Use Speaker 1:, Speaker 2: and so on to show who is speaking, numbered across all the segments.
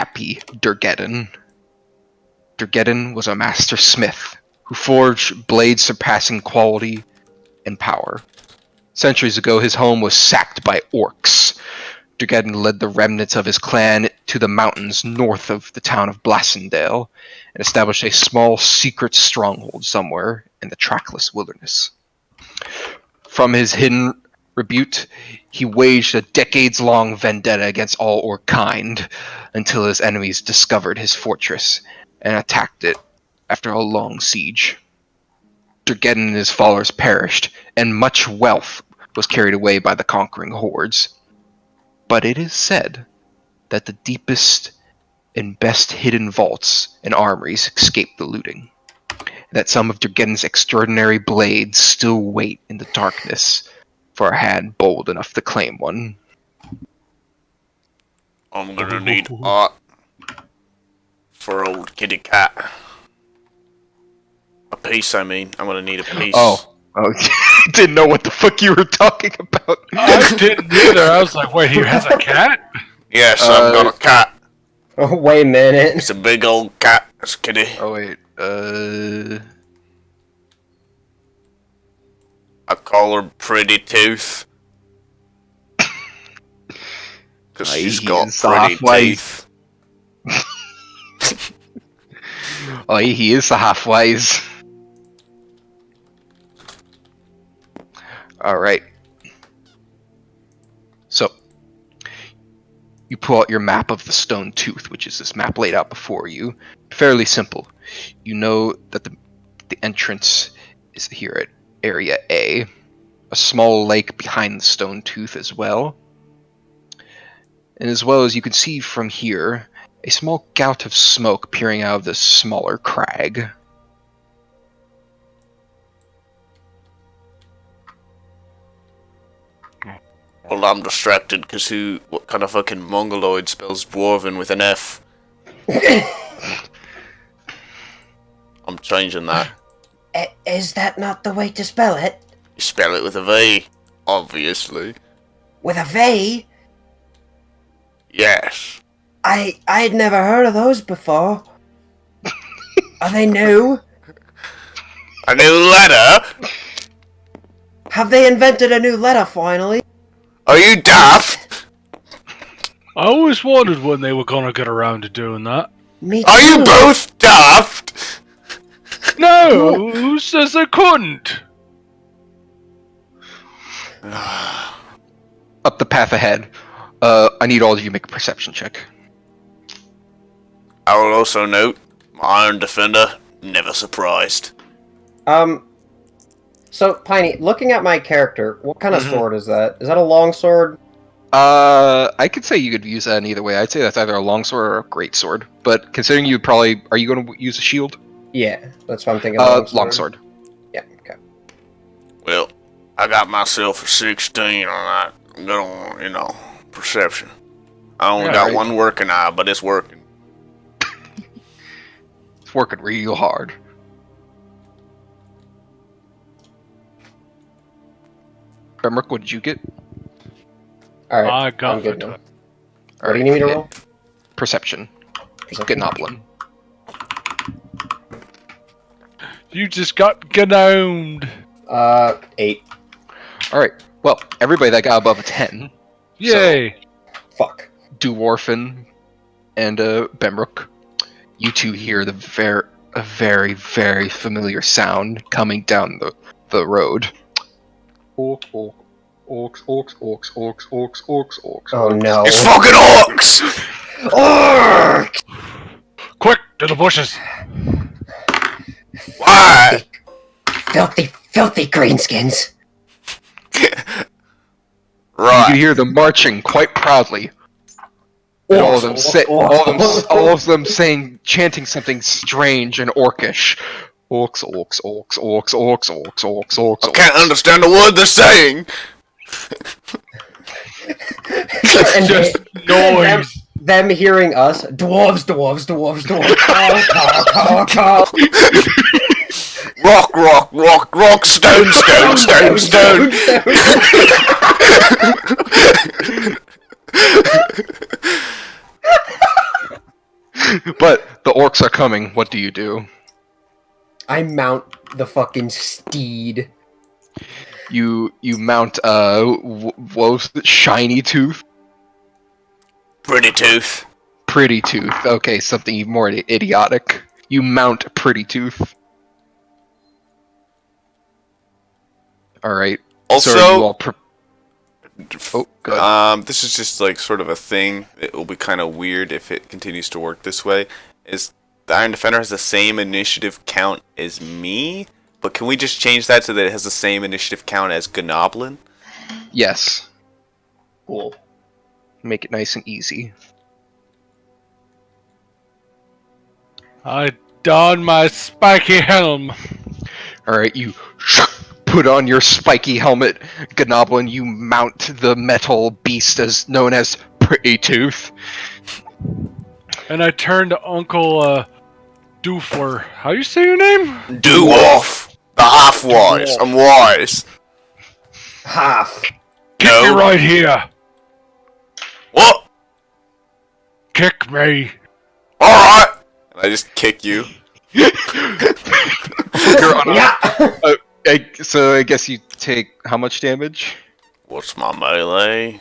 Speaker 1: unhappy Durgeddon. Durgeddon was a master smith who forged blades surpassing quality and power. Centuries ago, his home was sacked by orcs. Durgeddon led the remnants of his clan to the mountains north of the town of Blassendale and established a small secret stronghold somewhere in the trackless wilderness. From his hidden rebuke, he waged a decades-long vendetta against all orc kind until his enemies discovered his fortress and attacked it after a long siege. Durgeddon and his followers perished, and much wealth was carried away by the conquering hordes. But it is said that the deepest and best hidden vaults and armories escaped the looting, and that some of Durgeddon's extraordinary blades still wait in the darkness for a hand bold enough to claim one.
Speaker 2: I'm gonna need art for old kitty cat. A piece, I mean. I'm gonna need a piece.
Speaker 1: Oh, didn't know what the fuck you were talking about.
Speaker 3: I didn't either. I was like, wait, he has a cat?
Speaker 2: Yes, I've got a cat.
Speaker 4: Oh, wait a minute.
Speaker 2: It's a big old cat. It's a kitty.
Speaker 1: Oh wait,
Speaker 2: I call her Pretty Tooth. Cause she's got pretty teeth.
Speaker 1: Oh, he is the half-wise. Alright. So, you pull out your map of the Stone Tooth, which is this map laid out before you. Fairly simple. You know that the entrance is here at Area A. A small lake behind the Stone Tooth as well. And as well as you can see from here, a small gout of smoke peering out of this smaller crag.
Speaker 2: Well, I'm distracted because what kind of fucking mongoloid spells dwarven with an F? I'm changing that.
Speaker 4: Is that not the way to spell it?
Speaker 2: You spell it with a V, obviously.
Speaker 4: With a V?
Speaker 2: Yes.
Speaker 4: I had never heard of those before. Are they new?
Speaker 2: A new letter?
Speaker 4: Have they invented a new letter finally?
Speaker 2: Are you daft?
Speaker 3: I always wondered when they were gonna get around to doing that.
Speaker 4: Me too.
Speaker 2: Are you both daft?
Speaker 3: No! Who says they couldn't?
Speaker 1: Up the path ahead. I need all of you to make a perception check.
Speaker 2: I will also note, my Iron Defender, never surprised.
Speaker 4: So, Piney, looking at my character, what kind of sword is that? Is that a long sword?
Speaker 1: I could say you could use that in either way. I'd say that's either a longsword or a greatsword. But considering you probably... Are you going to use a shield?
Speaker 4: Yeah, that's what I'm thinking.
Speaker 1: Longsword.
Speaker 4: Yeah, okay.
Speaker 2: Well, I got myself a 16 on that. Good on, perception. I only got one working eye, but it's working.
Speaker 1: It's working real hard. Bemrick, what did you get?
Speaker 4: Alright,
Speaker 3: I got
Speaker 4: I'm good
Speaker 3: it.
Speaker 4: now. What do you need me to roll?
Speaker 1: Perception. Gnoblin.
Speaker 3: You just got gnomed.
Speaker 4: 8.
Speaker 1: Alright, well, everybody that got above a 10.
Speaker 3: Yay!
Speaker 1: So,
Speaker 4: Fuck.
Speaker 1: Doowarf and Bemrick, you two hear a very, very familiar sound coming down the road. Orcs, orcs, orcs, orcs, orcs, orcs, orcs, orcs.
Speaker 4: Oh no.
Speaker 2: It's fucking orcs!
Speaker 4: Orcs!
Speaker 3: Quick, to the bushes!
Speaker 2: Why?
Speaker 4: Filthy greenskins.
Speaker 2: Right.
Speaker 1: You hear them marching quite proudly. And all of them chanting something strange and orcish. Orcs, orcs, orcs, orcs, orcs, orcs, orcs, orcs.
Speaker 2: I can't understand a word they're saying.
Speaker 4: And
Speaker 3: Just noise.
Speaker 4: Them hearing us, dwarves, caw.
Speaker 2: Rock, stone.
Speaker 1: But the orcs are coming. What do you do?
Speaker 4: I mount the fucking steed.
Speaker 1: You mount what was it? Shiny Tooth?
Speaker 2: Pretty Tooth.
Speaker 1: Pretty Tooth. Okay, something even more idiotic. You mount Pretty Tooth. Alright.
Speaker 2: Also,
Speaker 1: So are you all oh, good.
Speaker 2: this is just like sort of a thing. It will be kind of weird if it continues to work this way. Is the Iron Defender has the same initiative count as me? But can we just change that so that it has the same initiative count as Gnoblin?
Speaker 1: Yes.
Speaker 4: Cool.
Speaker 1: Make it nice and easy.
Speaker 3: I don my spiky helm.
Speaker 1: Alright, you put on your spiky helmet, Gnoblin. You mount the metal beast as known as Pretty Tooth.
Speaker 3: And I turn to Uncle Doowarf. How you say your name?
Speaker 2: Doowarf! The half-wise. I'm wise.
Speaker 4: Half.
Speaker 3: Kick me right here.
Speaker 2: What?
Speaker 3: Kick me.
Speaker 2: Alright! And I just kick you.
Speaker 1: You're on
Speaker 4: Yeah.
Speaker 1: so I guess you take how much damage?
Speaker 2: What's my melee?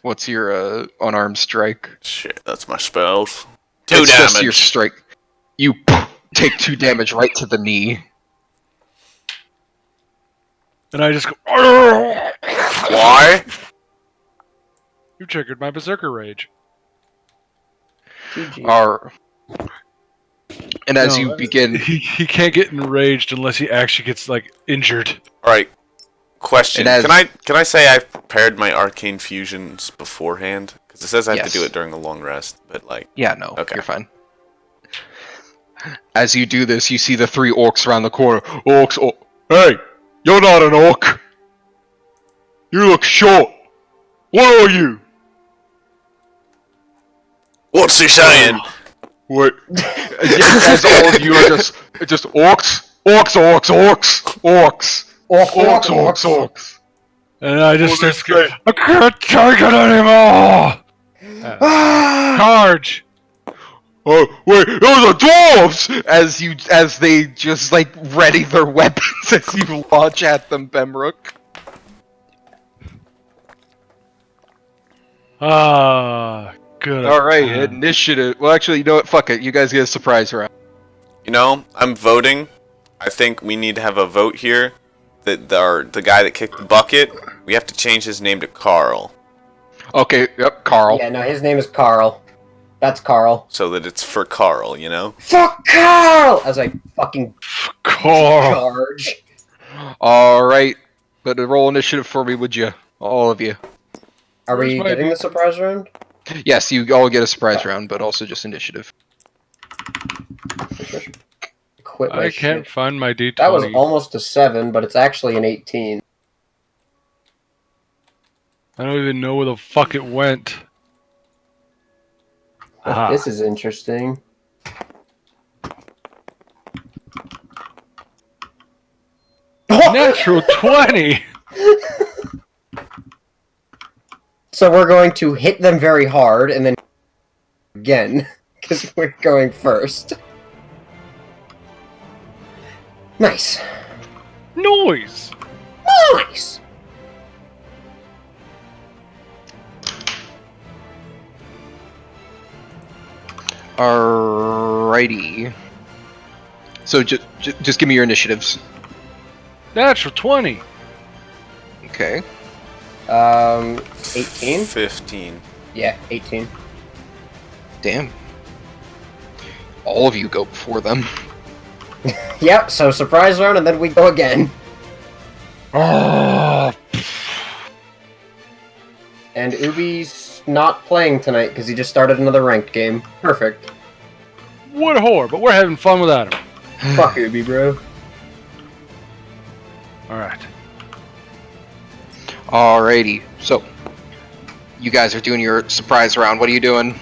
Speaker 1: What's your unarmed strike?
Speaker 2: Shit, that's my spells. 2
Speaker 1: It's
Speaker 2: damage.
Speaker 1: just your strike. You take 2 damage right to the knee.
Speaker 3: And I just go.
Speaker 2: Why?
Speaker 3: You triggered my berserker rage.
Speaker 1: Are and as
Speaker 3: No,
Speaker 1: you begin,
Speaker 3: he can't get enraged unless he actually gets like injured.
Speaker 2: Alright. Question.
Speaker 1: And
Speaker 2: Can I say I've prepared my arcane fusions beforehand? Because it says I have
Speaker 1: Yes.
Speaker 2: to do it during a long rest, but like
Speaker 1: yeah, no,
Speaker 2: Okay.
Speaker 1: you're fine. As you do this, you see the 3 orcs around the corner. Orcs, hey, you're not an orc. You look short. What are you?
Speaker 2: what's he saying?
Speaker 1: What? As all of you are just orcs, orcs.
Speaker 3: And I just start screaming, I can't take it anymore! Charge!
Speaker 1: Oh wait, those are dwarves! As they just like ready their weapons as you launch at them, Bemrook.
Speaker 3: Good.
Speaker 1: All right, initiative. Well, actually, you know what? Fuck it. You guys get a surprise round.
Speaker 2: You know, I'm voting. I think we need to have a vote here. That the guy that kicked the bucket, we have to change his name to Carl.
Speaker 1: Okay. Yep. Carl.
Speaker 4: Yeah, no, his name is Carl. That's Carl.
Speaker 2: So that it's for Carl, you know?
Speaker 4: Fuck Carl! As I fucking
Speaker 3: Carl.
Speaker 4: charge.
Speaker 1: All right. But roll initiative for me, would you? All of you.
Speaker 4: Are
Speaker 3: Where's
Speaker 4: we
Speaker 3: my
Speaker 4: getting the surprise round?
Speaker 1: Yes, you all get a surprise round, but also just initiative.
Speaker 4: Quit my
Speaker 3: I can't
Speaker 4: shit.
Speaker 3: find my D20.
Speaker 4: That was almost a 7, but it's actually an 18.
Speaker 3: I don't even know where the fuck it went. Aha.
Speaker 4: This is interesting.
Speaker 3: Natural 20!
Speaker 4: So we're going to hit them very hard, and then again, because we're going first. Nice.
Speaker 3: Noise!
Speaker 4: Nice!
Speaker 1: Alrighty. So just give me your initiatives.
Speaker 3: Natural 20!
Speaker 1: Okay.
Speaker 4: 18?
Speaker 2: 15.
Speaker 4: Yeah, 18.
Speaker 1: Damn. All of you go before them.
Speaker 4: Yep, so surprise round, and then we go again.
Speaker 3: Oh,
Speaker 4: And Ubi's not playing tonight because he just started another ranked game. Perfect.
Speaker 3: what a whore, but we're having fun without him.
Speaker 4: Fuck Ubi, bro.
Speaker 3: Alright.
Speaker 1: Alrighty. So, you guys are doing your surprise round. What are you doing?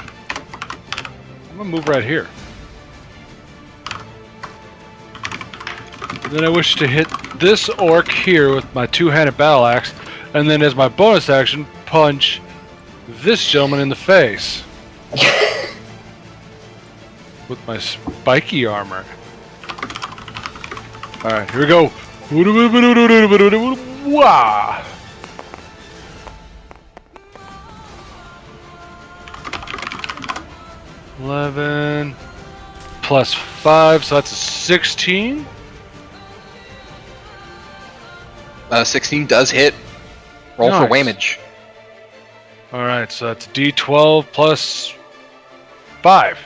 Speaker 3: I'm gonna move right here. And then I wish to hit this orc here with my two-handed battle axe, and then as my bonus action, punch this gentleman in the face. with my spiky armor. Alright, here we go. Wah! $11 plus 5, so that's a 16.
Speaker 1: 16 does hit. Roll for
Speaker 3: Nice.
Speaker 1: whamage.
Speaker 3: Alright, so that's D12 plus 5.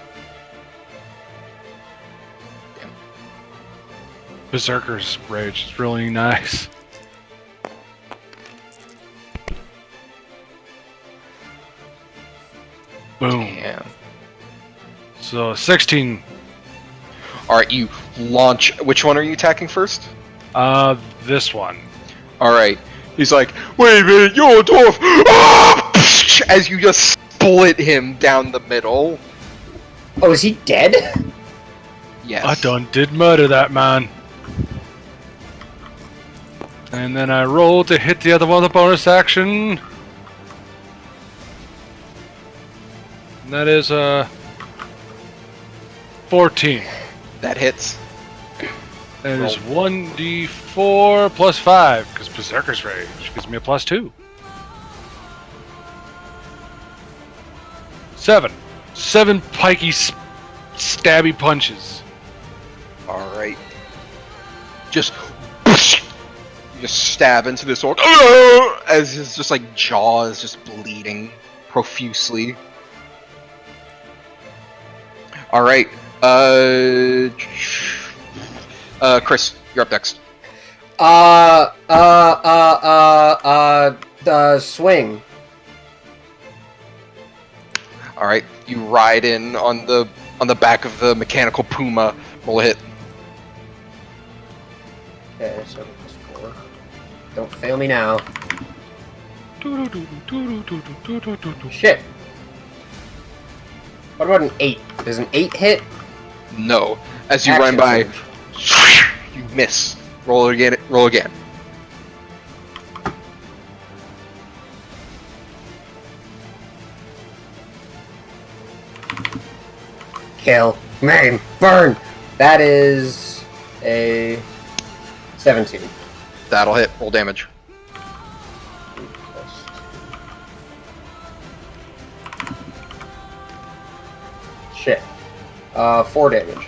Speaker 3: Berserker's Rage is really nice. Boom.
Speaker 1: Damn.
Speaker 3: So 16.
Speaker 1: Alright, you launch. Which one are you attacking first?
Speaker 3: This one.
Speaker 1: Alright. He's like, wait a minute, you're a dwarf! Ah! As you just split him down the middle.
Speaker 4: Oh, is he dead?
Speaker 1: Yes.
Speaker 3: I done did murder that man. And then I roll to hit the other one with a bonus action. And that is 14.
Speaker 1: That hits.
Speaker 3: That is 1d4 plus 5, because Berserker's Rage gives me a plus 2. 7. 7 pikey stabby punches.
Speaker 1: Alright. Just stab into this orc as his just like jaw is just bleeding profusely. Alright. Chris, you're up next.
Speaker 4: Swing.
Speaker 1: Alright, you ride in on the back of the mechanical puma. Roll a hit.
Speaker 4: Okay, 7 plus 4. Don't fail me now. Shit. What about an 8? Does an 8 hit?
Speaker 1: No. As you
Speaker 4: Action
Speaker 1: run by,
Speaker 4: surge.
Speaker 1: you miss. Roll again. Roll again.
Speaker 4: Kill. Maim. Burn. That is a 17.
Speaker 1: That'll hit. Roll damage.
Speaker 4: Shit. 4 damage.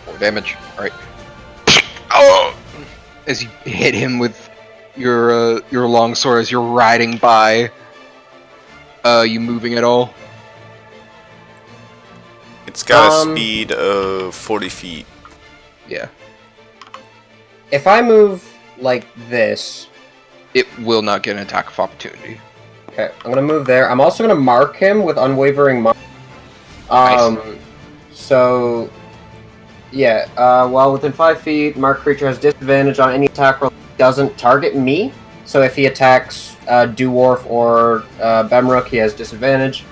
Speaker 1: 4 damage. Alright. Oh! As you hit him with your long sword as you're riding by. You moving at all?
Speaker 2: It's got a speed of 40 feet.
Speaker 1: Yeah.
Speaker 4: If I move like this,
Speaker 1: It will not get an attack of opportunity.
Speaker 4: okay, I'm gonna move there. I'm also gonna mark him with unwavering mark.
Speaker 1: Nice.
Speaker 4: So, yeah, while within 5 feet, marked creature has disadvantage on any attack roll that doesn't target me. So if he attacks Doowarf or Bemrook, he has disadvantage.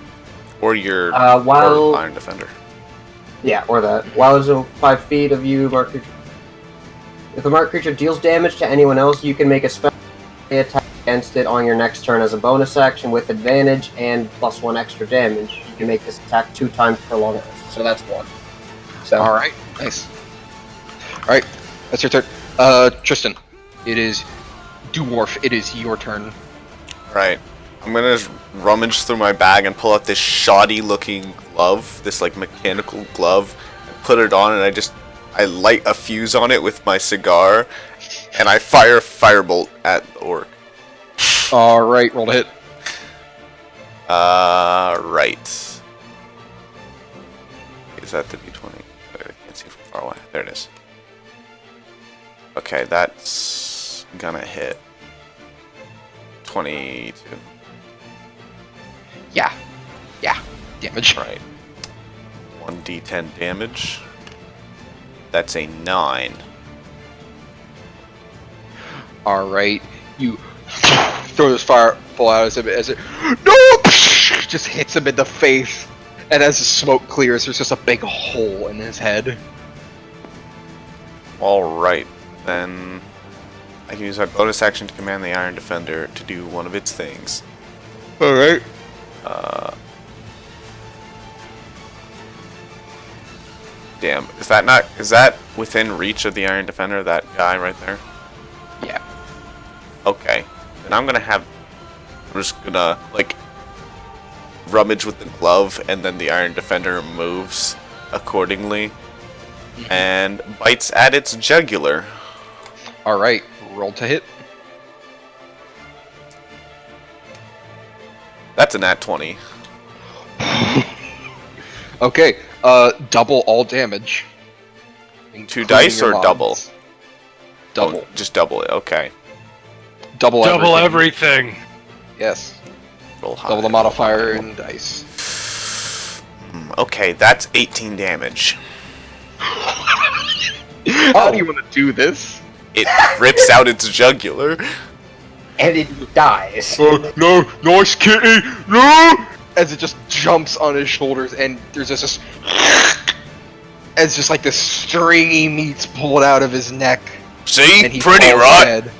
Speaker 2: Or your
Speaker 4: While
Speaker 2: Iron Defender.
Speaker 4: yeah, or that. While it's within 5 feet of you, marked creature. If the marked creature deals damage to anyone else, you can make a special attack against it on your next turn as a bonus action with advantage and +1 extra damage. You can make this attack 2 times per long rest. So that's 1. So
Speaker 1: Alright, nice. Alright, that's your turn. Tristan, it is Doowarf, it is your turn.
Speaker 2: Right. I'm gonna just rummage through my bag and pull out this shoddy looking glove, this like mechanical glove, and put it on, and I light a fuse on it with my cigar, and I fire a firebolt at the orc.
Speaker 1: Alright, roll to hit.
Speaker 2: Right. Is that the D20? I can't see from far away. There it is. Okay, that's gonna hit 22.
Speaker 1: Yeah. Damage.
Speaker 2: Right. 1d10 damage. That's a 9.
Speaker 1: Alright, you throw this fireball out as it no! Just hits him in the face. And as the smoke clears, there's just a big hole in his head.
Speaker 2: Alright, then I can use my bonus action to command the Iron Defender to do one of its things.
Speaker 1: Alright.
Speaker 2: Damn, is that within reach of the Iron Defender, that guy right there?
Speaker 1: Yeah.
Speaker 2: Okay. Then I'm just gonna, like, rummage with the glove, and then the Iron Defender moves accordingly, and bites at its jugular.
Speaker 1: Alright, roll to hit.
Speaker 2: That's a nat 20.
Speaker 1: Okay, double all damage.
Speaker 2: 2
Speaker 1: including
Speaker 2: dice
Speaker 1: your
Speaker 2: or double?
Speaker 1: mods. Double.
Speaker 2: Oh, just double it, okay.
Speaker 1: Double
Speaker 3: everything.
Speaker 1: Yes.
Speaker 2: Roll high.
Speaker 1: Double the modifier and dice.
Speaker 2: Okay, that's 18 damage.
Speaker 1: How do you want to do this?
Speaker 2: It rips out its jugular.
Speaker 4: And it dies.
Speaker 1: No, nice kitty, no! As it just jumps on his shoulders, and there's just this, as just like this stringy meat's pulled out of his neck.
Speaker 2: See?
Speaker 1: And he
Speaker 2: Pretty
Speaker 1: falls
Speaker 2: right.
Speaker 1: dead.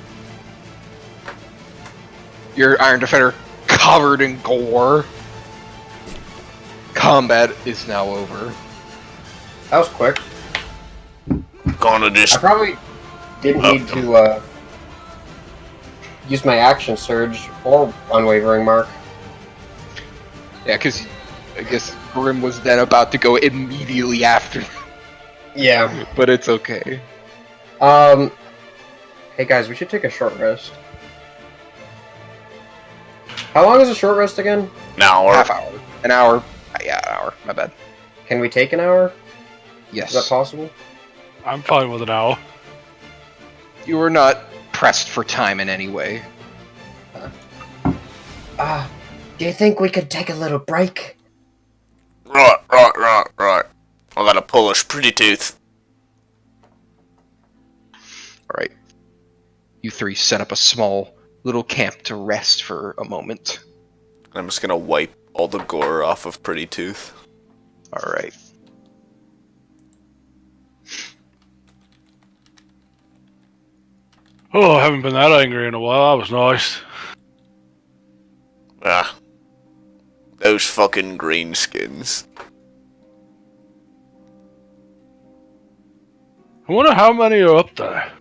Speaker 1: Your Iron Defender covered in gore. Combat is now over.
Speaker 4: That was quick.
Speaker 2: Gonna just
Speaker 4: I probably didn't need to use my action surge or unwavering mark.
Speaker 1: Yeah, because I guess Grim was then about to go immediately after,
Speaker 4: Yeah.
Speaker 1: but it's okay.
Speaker 4: Hey guys, we should take a short rest. How long is a short rest again?
Speaker 2: now.
Speaker 1: Half hour. An hour. Yeah, an hour. My bad.
Speaker 4: Can we take an hour?
Speaker 1: Yes.
Speaker 4: Is that possible?
Speaker 3: I'm fine with an hour.
Speaker 1: You were not pressed for time in any way.
Speaker 4: Do you think we could take a little break?
Speaker 2: Right. I gotta polish Pretty Tooth.
Speaker 1: Alright. You three set up a small little camp to rest for a moment.
Speaker 2: I'm just gonna wipe all the gore off of Pretty Tooth.
Speaker 1: Alright.
Speaker 3: Oh, I haven't been that angry in a while. That was nice.
Speaker 2: Ah. Those fucking greenskins.
Speaker 3: I wonder how many are up there.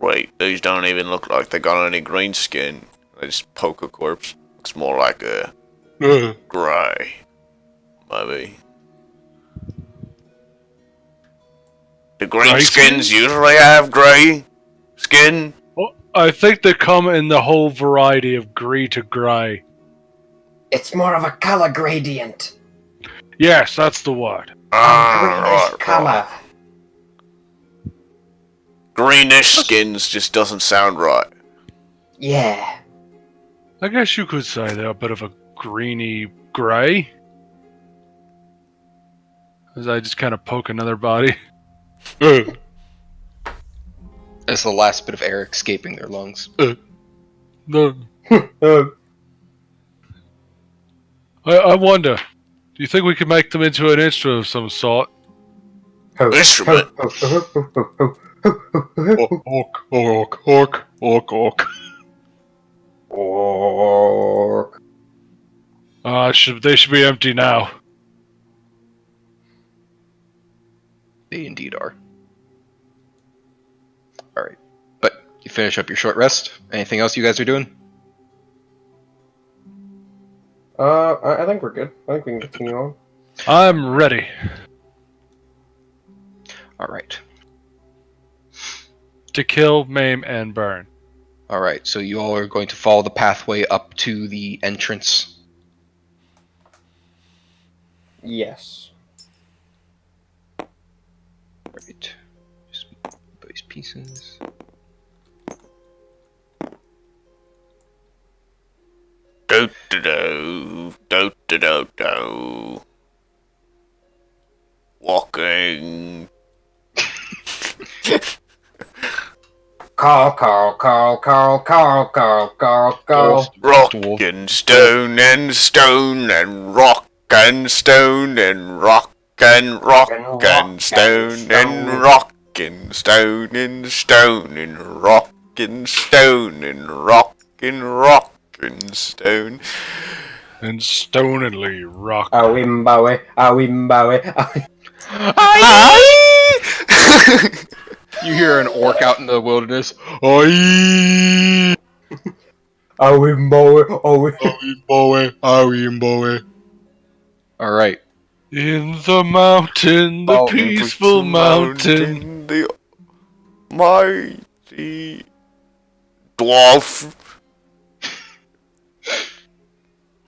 Speaker 2: Wait, these don't even look like they got any green skin. They just poke a corpse. Looks more like a grey. Maybe. The
Speaker 3: Grey
Speaker 2: greenskins usually have grey skin.
Speaker 3: Well, I think they come in the whole variety of grey to grey.
Speaker 4: It's more of a color gradient.
Speaker 3: Yes, that's the word.
Speaker 4: Greenish color.
Speaker 2: Greenish skins just doesn't sound right.
Speaker 4: Yeah.
Speaker 3: I guess you could say they're a bit of a greeny grey. As I just kind of poke another body.
Speaker 1: As the last bit of air escaping their lungs.
Speaker 3: No. I wonder. Do you think we could make them into an instrument of some sort?
Speaker 2: Instrument?
Speaker 1: Orc.
Speaker 4: Orc.
Speaker 3: They should be empty now.
Speaker 1: They indeed are. Alright. But you finish up your short rest. Anything else you guys are doing?
Speaker 4: I think we're good. I think we can continue on.
Speaker 3: I'm ready.
Speaker 1: Alright.
Speaker 3: To kill, maim, and burn.
Speaker 1: Alright, so you all are going to follow the pathway up to the entrance.
Speaker 4: Yes.
Speaker 1: Alright. Just these pieces.
Speaker 2: Do. Walking.
Speaker 4: Carl.
Speaker 2: Rock and stone and stone and rock and stone and rock and rock and stone and rock and stone and stone and rock and stone and rock and rock and stone.
Speaker 3: and stonedly rock.
Speaker 4: Awimbawe, awimbawe.
Speaker 1: You hear an orc out in the wilderness. Aye!
Speaker 4: Awimbawe, awimbawe.
Speaker 1: Awimbawe. Alright.
Speaker 3: In the mountain, the
Speaker 1: Oh,
Speaker 3: peaceful mountain.
Speaker 2: The mighty dwarf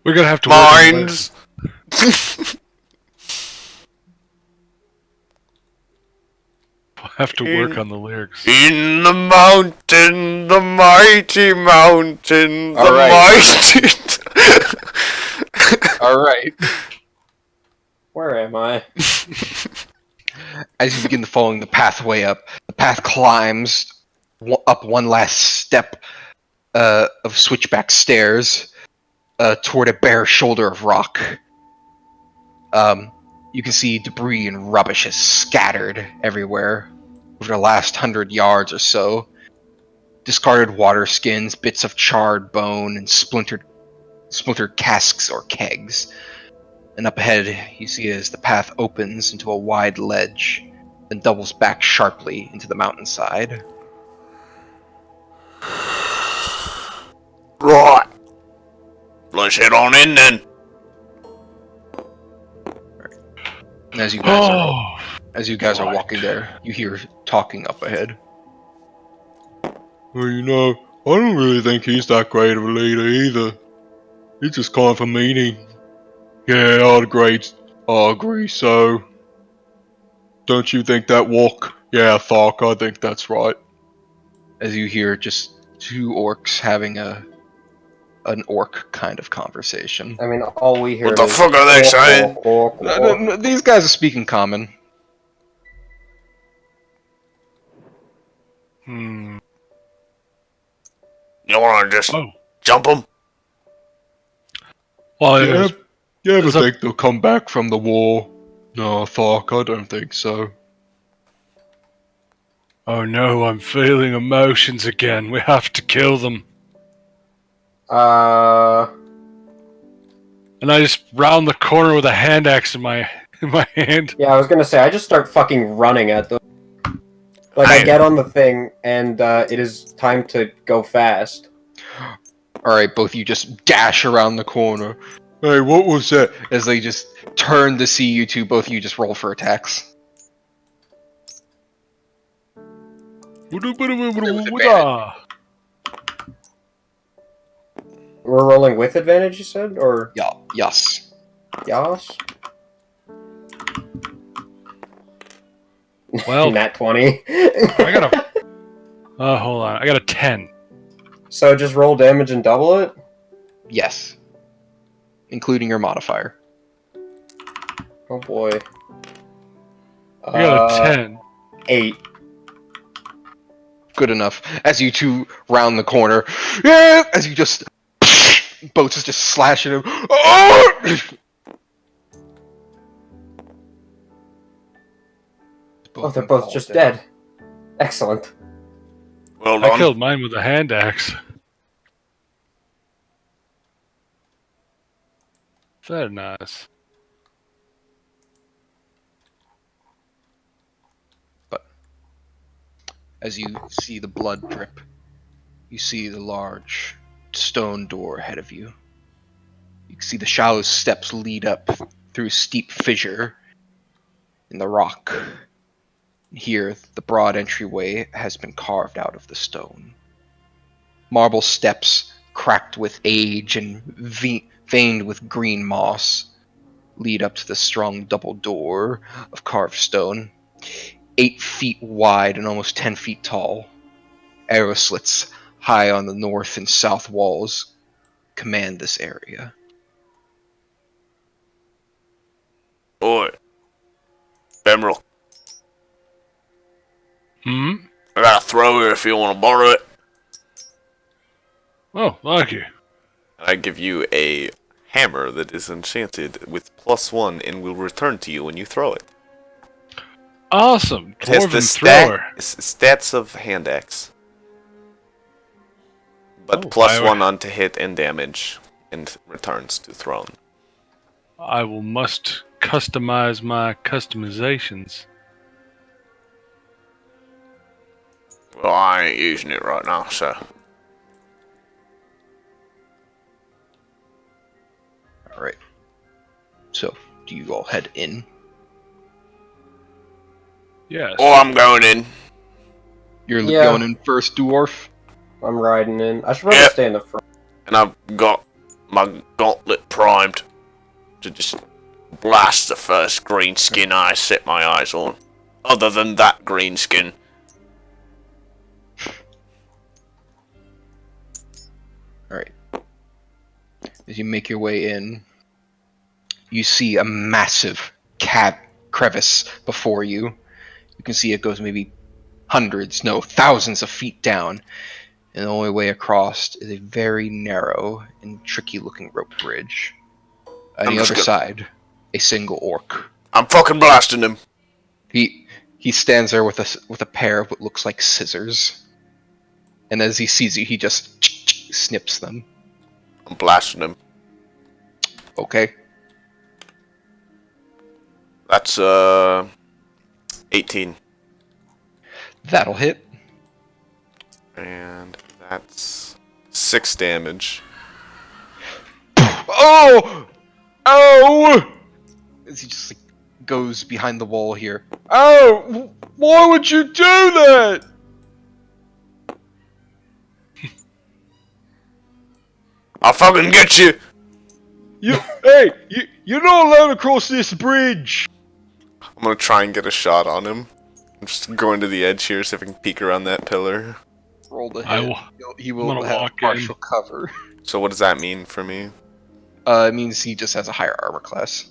Speaker 3: We're gonna have to work on
Speaker 2: mines.
Speaker 3: the lyrics.
Speaker 2: In the mountain, the mighty mountain, the mighty.
Speaker 1: Alright.
Speaker 4: Where am I?
Speaker 1: As you begin following the pathway up, the path climbs up one last step of switchback stairs toward a bare shoulder of rock. You can see debris and rubbish is scattered everywhere over the last 100 yards or so. Discarded water skins, bits of charred bone, and splintered casks or kegs. And up ahead, you see as the path opens into a wide ledge, then doubles back sharply into the mountainside.
Speaker 2: Right. Let's head on in then.
Speaker 1: And as you guys are walking there, you hear talking up ahead. Well, I don't really think he's that great of a leader either. He's just kind of a meanie. Yeah, I'd agree, so. Don't you think that walk? Yeah, Thark, I think that's right. As you hear just two orcs having an orc kind of conversation.
Speaker 4: I mean, all we hear
Speaker 2: What the
Speaker 4: is
Speaker 2: fuck are they saying?
Speaker 1: No, these guys are speaking common.
Speaker 3: Hmm.
Speaker 2: You wanna just jump them?
Speaker 3: Well,
Speaker 1: You ever think they'll come back from the war? No, Thark, I don't think so.
Speaker 3: oh no, I'm feeling emotions again. We have to kill them. And I just round the corner with a hand axe in my hand.
Speaker 4: Yeah, I was gonna say, I just start fucking running at them. Like, I get on the thing, and it is time to go fast.
Speaker 1: Alright, both of you just dash around the corner. Hey, what was that? As they just turn to see you two, both of you just roll for attacks.
Speaker 4: We're rolling with advantage, you said? Or...
Speaker 1: Yeah, yes.
Speaker 4: Yas?
Speaker 3: Well,
Speaker 4: Nat 20.
Speaker 3: I got a... hold on. I got a 10.
Speaker 4: So just roll damage and double it?
Speaker 1: Yes. Including your modifier.
Speaker 4: Oh boy.
Speaker 3: I got a 10.
Speaker 4: 8.
Speaker 1: Good enough. As you two round the corner, as you just... Boats is just slashing him. Oh,
Speaker 4: they're both just dead. Excellent.
Speaker 2: Well
Speaker 3: I
Speaker 2: done.
Speaker 3: killed mine with a hand axe. Very nice.
Speaker 1: But as you see the blood drip, you see the large stone door ahead of you. You can see the shallow steps lead up through a steep fissure in the rock. Here, the broad entryway has been carved out of the stone. Marble steps, cracked with age and veined with green moss, lead up to the strong double door of carved stone, 8 feet wide and almost 10 feet tall. Arrow slits high on the north and south walls command this area.
Speaker 2: Oi. Emerald.
Speaker 3: Hmm?
Speaker 2: I got a thrower if you want to borrow it.
Speaker 3: Oh, thank you.
Speaker 2: I give you a hammer that is enchanted with +1 and will return to you when you throw it.
Speaker 3: Awesome.
Speaker 2: It has the
Speaker 3: Thrower.
Speaker 2: stats of hand axe. But
Speaker 3: Oh,
Speaker 2: +1 on to hit and damage. and returns to throne.
Speaker 3: I must customize my customizations.
Speaker 2: Well, I ain't using it right now, so.
Speaker 1: Alright. So, do you all head in?
Speaker 3: Yes.
Speaker 2: Oh, I'm going in.
Speaker 1: You're
Speaker 4: Yeah.
Speaker 1: going in first, Doowarf?
Speaker 4: I'm riding in. I should probably
Speaker 2: Yep.
Speaker 4: stay in the front.
Speaker 2: And I've got my gauntlet primed to just blast the first green skin I set my eyes on. Other than that green skin.
Speaker 1: Alright. As you make your way in, you see a massive crevice before you. You can see it goes maybe hundreds, no, thousands of feet down. And the only way across is a very narrow and tricky-looking rope bridge. On the other side, a single orc.
Speaker 2: I'm fucking blasting him.
Speaker 1: He stands there with a pair of what looks like scissors. And as he sees you, he just snips them.
Speaker 2: I'm blasting him.
Speaker 1: Okay.
Speaker 2: That's 18.
Speaker 1: That'll hit.
Speaker 2: And that's 6 damage.
Speaker 1: Oh! Oh! As he just goes behind the wall here. Oh! Why would you do that?
Speaker 2: I'll fucking get you!
Speaker 1: You're not allowed to cross this bridge.
Speaker 2: I'm gonna try and get a shot on him. I'm just going to the edge here, see if I can peek around that pillar.
Speaker 1: Roll the hit. He will
Speaker 3: I'm gonna
Speaker 1: have
Speaker 3: walk
Speaker 1: partial cover.
Speaker 2: So what does that mean for me?
Speaker 1: It means he just has a higher armor class.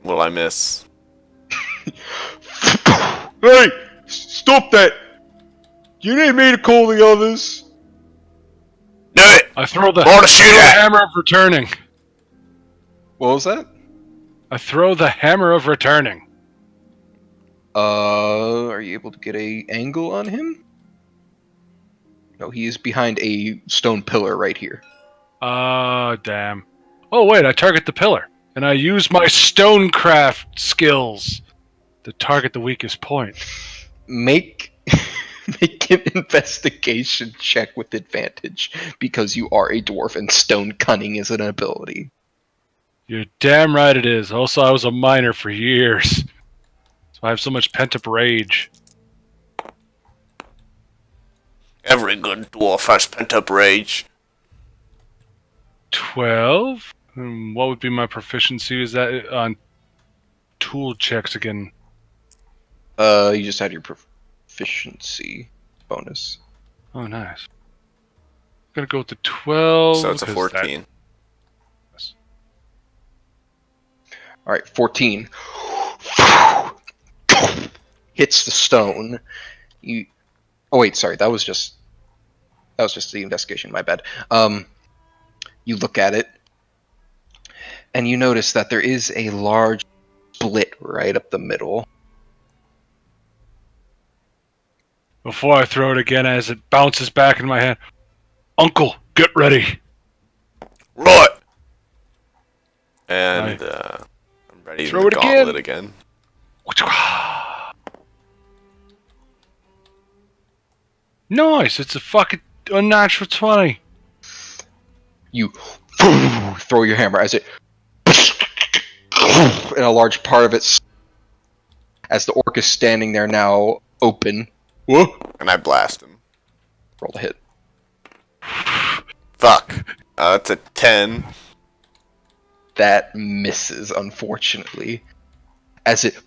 Speaker 2: Will I miss?
Speaker 1: Hey! Stop that! You need me to call the others?
Speaker 2: Do it!
Speaker 3: I throw the
Speaker 2: More to shoot at!
Speaker 3: hammer of returning.
Speaker 1: What was that?
Speaker 3: I throw the hammer of returning.
Speaker 1: Are you able to get a angle on him? No, he is behind a stone pillar right here.
Speaker 3: Damn. Oh, wait, I target the pillar. And I use my stonecraft skills to target the weakest point.
Speaker 1: Make an investigation check with advantage, because you are a dwarf and stone cunning is an ability.
Speaker 3: You're damn right it is. Also, I was a miner for years. So I have so much pent-up rage.
Speaker 2: Every good dwarf has pent-up rage.
Speaker 3: 12? What would be my proficiency? Is that on tool checks again?
Speaker 1: You just had your proficiency bonus.
Speaker 3: Oh, nice. I'm gonna go with the 12.
Speaker 2: So it's a
Speaker 3: 'cause
Speaker 2: 14.
Speaker 1: Alright, 14. Hits the stone. Oh wait, sorry, that was just the investigation, my bad. You look at it, and you notice that there is a large split right up the middle.
Speaker 3: Before I throw it again, as it bounces back in my hand, Uncle, get ready.
Speaker 2: Right! And I'm ready
Speaker 1: Throw
Speaker 2: to
Speaker 1: it
Speaker 2: gauntlet again.
Speaker 3: Nice, it's a fucking unnatural 20.
Speaker 1: You throw your hammer as it, and a large part of it, as the orc is standing there now open. Whoa!
Speaker 2: And I blast him.
Speaker 1: Roll the hit.
Speaker 2: Fuck. That's a 10.
Speaker 1: That misses, unfortunately. As it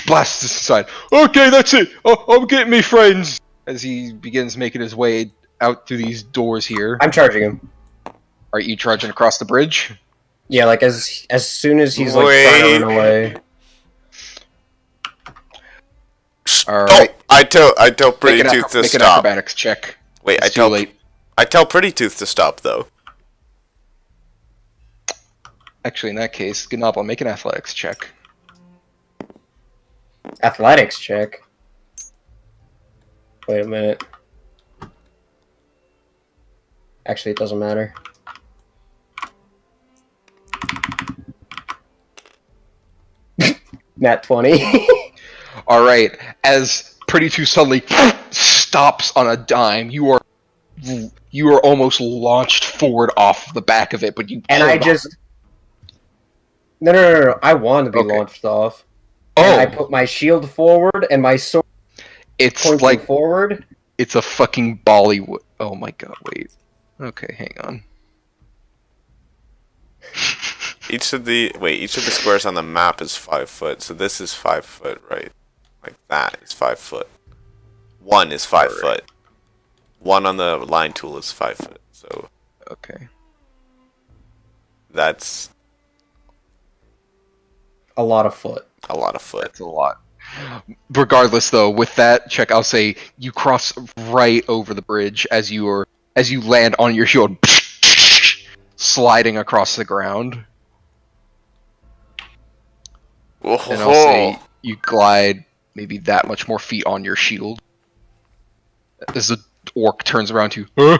Speaker 1: blasts aside. Okay, that's it. I'm getting me friends. As he begins making his way out through these doors here.
Speaker 4: I'm charging him.
Speaker 1: Are you charging across the bridge?
Speaker 4: Yeah, like as soon as he's like
Speaker 2: Wait.
Speaker 4: trying to run away.
Speaker 1: Alright.
Speaker 2: I tell Pretty
Speaker 1: Make
Speaker 2: Tooth to
Speaker 1: an
Speaker 2: stop.
Speaker 1: acrobatics check.
Speaker 2: Wait,
Speaker 1: It's too late.
Speaker 2: I tell Pretty Tooth to stop though.
Speaker 1: Actually, in that case, Gnobble, make an athletics check.
Speaker 4: Athletics check. Wait a minute. Actually, it doesn't matter. Nat 20.
Speaker 1: All right, as Pretty Two suddenly stops on a dime, you are almost launched forward off the back of it, but you
Speaker 4: And I
Speaker 1: hold
Speaker 4: just... No. I want to be
Speaker 1: Okay.
Speaker 4: launched off.
Speaker 1: on.
Speaker 4: And I
Speaker 1: Oh,
Speaker 4: put my shield forward and my sword
Speaker 1: it's
Speaker 4: pointing
Speaker 1: like
Speaker 4: forward.
Speaker 1: it's a fucking Bollywood. Oh my god, wait. Okay, hang on.
Speaker 2: Each of the squares on the map is 5 foot. So this is 5 foot, right? Like that is 5 foot. One is 5
Speaker 1: Alright.
Speaker 2: foot. One on the line tool is 5 foot. So
Speaker 1: Okay.
Speaker 2: that's
Speaker 4: A lot of foot.
Speaker 2: a lot of foot.
Speaker 1: That's a lot. Regardless, though, with that check, I'll say you cross right over the bridge as you land on your shield, sliding across the ground. And I'll say you glide maybe that much more feet on your shield. As the orc turns around to you,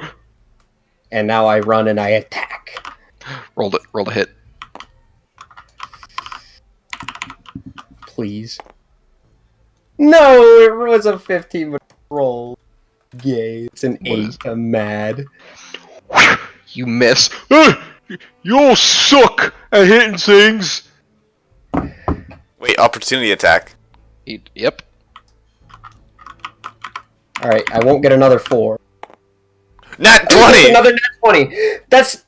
Speaker 4: And now I run and I attack.
Speaker 1: roll a hit.
Speaker 4: Please. No, it was a 15 but roll. Yay, it's an
Speaker 1: What is
Speaker 4: 8. I'm mad.
Speaker 1: You miss. You all suck at hitting things.
Speaker 2: Wait, opportunity attack.
Speaker 1: Yep.
Speaker 4: Alright, I won't get another 4.
Speaker 2: Nat 20!
Speaker 4: Another nat 20! That's...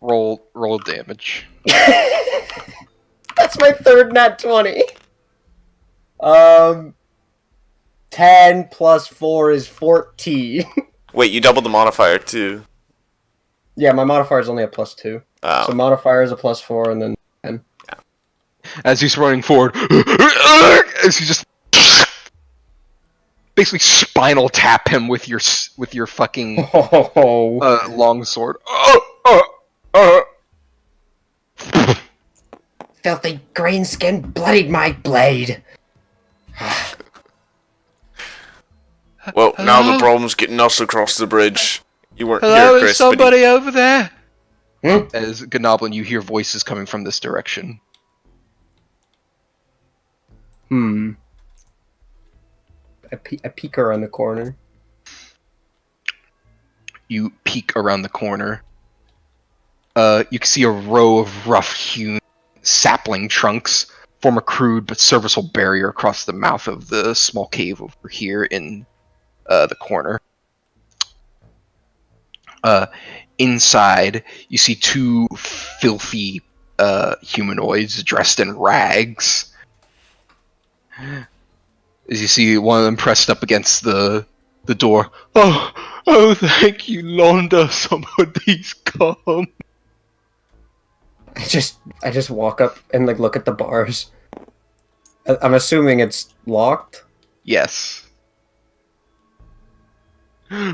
Speaker 1: Roll damage.
Speaker 4: That's my third nat 20! 10 plus 4 is 14.
Speaker 2: Wait, you doubled the modifier too.
Speaker 4: Yeah, my modifier is only a plus 2.
Speaker 2: Oh.
Speaker 4: So modifier is a plus 4 and then 10.
Speaker 1: As he's running forward, as you just basically spinal tap him with your fucking
Speaker 4: Oh.
Speaker 1: long sword.
Speaker 4: Filthy green skin bloodied my blade.
Speaker 2: Well, now
Speaker 1: Hello?
Speaker 2: the problem's getting us across the bridge. You weren't
Speaker 1: Hello,
Speaker 2: here,
Speaker 1: is
Speaker 2: Chris. but
Speaker 1: somebody over there?
Speaker 4: Hmm?
Speaker 1: As Gnoblin, you hear voices coming from this direction.
Speaker 4: I peek around the corner.
Speaker 1: You peek around the corner. You can see a row of rough-hewn sapling trunks form a crude but serviceable barrier across the mouth of the small cave over here in the corner. Inside, you see two filthy humanoids dressed in rags. As you see one of them pressed up against the door. Oh, thank you, Londa. Somebody's come.
Speaker 4: I just walk up and like look at the bars. I'm assuming it's locked.
Speaker 1: Yes.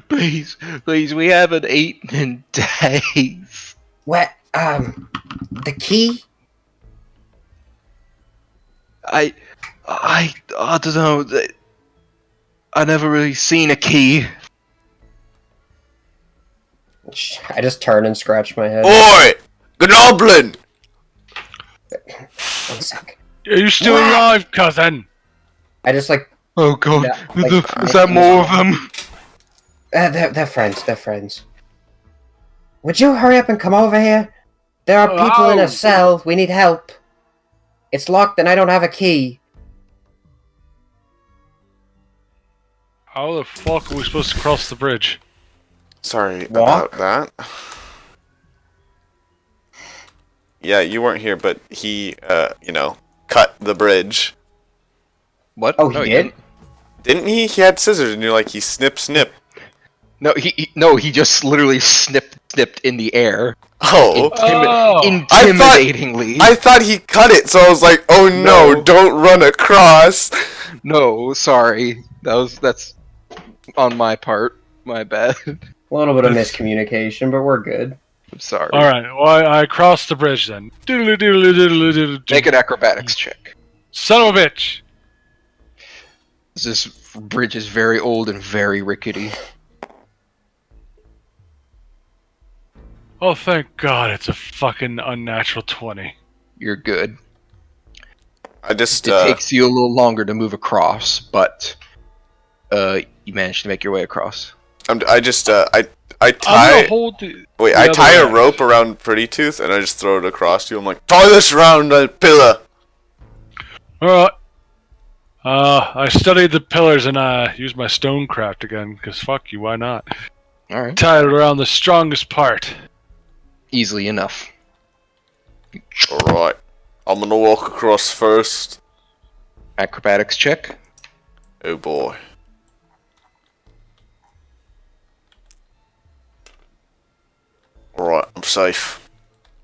Speaker 1: Please, we haven't eaten in days.
Speaker 4: What? The key?
Speaker 1: I don't know. I never really seen a key.
Speaker 4: I just turn and scratch my head.
Speaker 2: Oi! Gnoblin!
Speaker 4: 1 sec.
Speaker 3: Are you still alive, cousin?
Speaker 4: I just like
Speaker 1: Oh god,
Speaker 4: Yeah, like,
Speaker 1: is that more of them?
Speaker 4: they're friends. They're friends. Would you hurry up and come over here? There are people in a cell. We need help. It's locked and I don't have a key.
Speaker 3: How the fuck are we supposed to cross the bridge?
Speaker 2: Sorry
Speaker 4: Walk?
Speaker 2: about that. Yeah, you weren't here, but he, cut the bridge.
Speaker 1: What?
Speaker 4: Oh, he did?
Speaker 2: Didn't he? He had scissors, and you're like, he snip.
Speaker 1: No, he just literally snipped in the air.
Speaker 2: Oh.
Speaker 1: Intimidatingly.
Speaker 2: I thought he cut it, so I was like, oh no,
Speaker 1: No.
Speaker 2: don't run across.
Speaker 1: No, sorry. That's on my part. My bad.
Speaker 4: A little bit of miscommunication, but we're good.
Speaker 1: I'm sorry.
Speaker 3: Alright, well, I crossed the bridge then.
Speaker 1: Make an acrobatics check.
Speaker 3: Son of a bitch!
Speaker 1: This bridge is very old and very rickety.
Speaker 3: Oh, thank God, it's a fucking unnatural 20.
Speaker 1: You're good.
Speaker 2: I just
Speaker 1: It takes you a little longer to move across, but you managed to make your way across.
Speaker 2: I
Speaker 3: I'm
Speaker 2: tie.
Speaker 3: gonna hold the
Speaker 2: I
Speaker 3: other
Speaker 2: tie a
Speaker 3: end.
Speaker 2: rope around Pretty Tooth and I just throw it across you. I'm like, tie this around the pillar.
Speaker 3: Alright. I studied the pillars and used my stonecraft again, because fuck you, why not?
Speaker 1: Alright.
Speaker 3: Tied it around the strongest part.
Speaker 1: Easily enough.
Speaker 2: Alright. I'm gonna walk across first.
Speaker 1: Acrobatics check.
Speaker 2: Oh boy. Alright, I'm safe.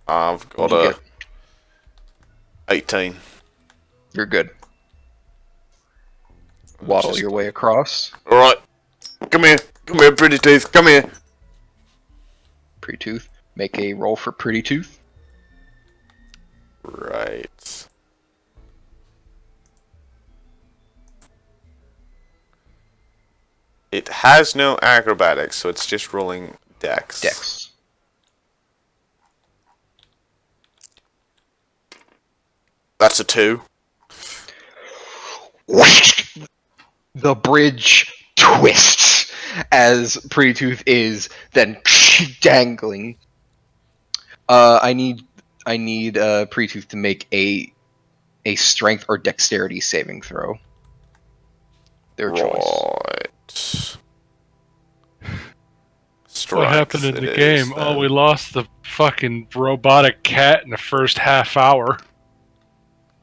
Speaker 2: I've got
Speaker 1: What'd you
Speaker 2: a
Speaker 1: get?
Speaker 2: 18.
Speaker 1: You're good. Waddle your way across.
Speaker 2: Alright. Come here, Pretty Tooth, come here.
Speaker 1: Pretty Tooth. Make a roll for Pretty Tooth.
Speaker 2: Right. It has no acrobatics, so it's just rolling dex.
Speaker 1: Dex.
Speaker 2: That's a 2.
Speaker 1: The bridge twists as Pretty Tooth is then dangling. I need Pretty Tooth to make a strength or dexterity saving throw. Their choice.
Speaker 2: Right.
Speaker 3: What happened in
Speaker 2: Strength
Speaker 3: the
Speaker 2: it
Speaker 3: game?
Speaker 2: is,
Speaker 3: Oh,
Speaker 2: then.
Speaker 3: we lost the fucking robotic cat in the first half hour.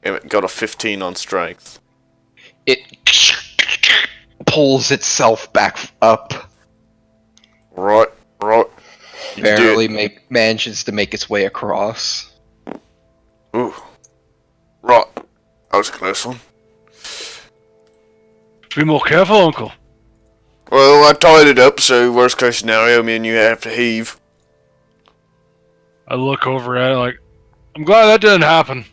Speaker 2: It got a 15 on strength.
Speaker 1: It pulls itself back up.
Speaker 2: Right. You
Speaker 1: Barely manages to make its way across.
Speaker 2: Ooh. Right. That was a close one.
Speaker 3: Be more careful, Uncle.
Speaker 2: Well, I tied it up, so worst case scenario, me and you have to heave.
Speaker 3: I look over at it like, I'm glad that didn't happen.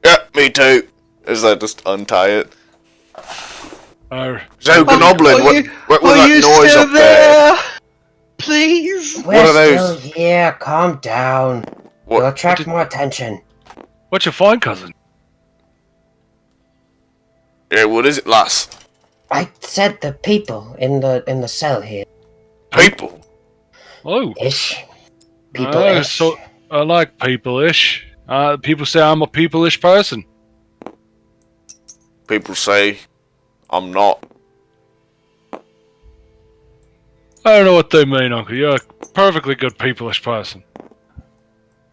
Speaker 2: Yeah, me too. As I just untie it.
Speaker 3: Uh,
Speaker 2: So, Gnoblin, what was that noise
Speaker 1: still
Speaker 2: up there?
Speaker 1: Please?
Speaker 2: What
Speaker 4: We're
Speaker 2: are
Speaker 4: still
Speaker 2: those?
Speaker 4: here. Calm down.
Speaker 2: What-
Speaker 4: You'll attract more attention.
Speaker 3: what you find, cousin?
Speaker 2: Yeah, what is it, lass?
Speaker 4: I said the people in the cell here.
Speaker 2: People.
Speaker 3: Oh,
Speaker 4: Ish. People-ish.
Speaker 3: so I like people-ish. People say I'm a people-ish person.
Speaker 2: People say I'm not.
Speaker 3: I don't know what they mean, Uncle. You're a perfectly good people-ish person.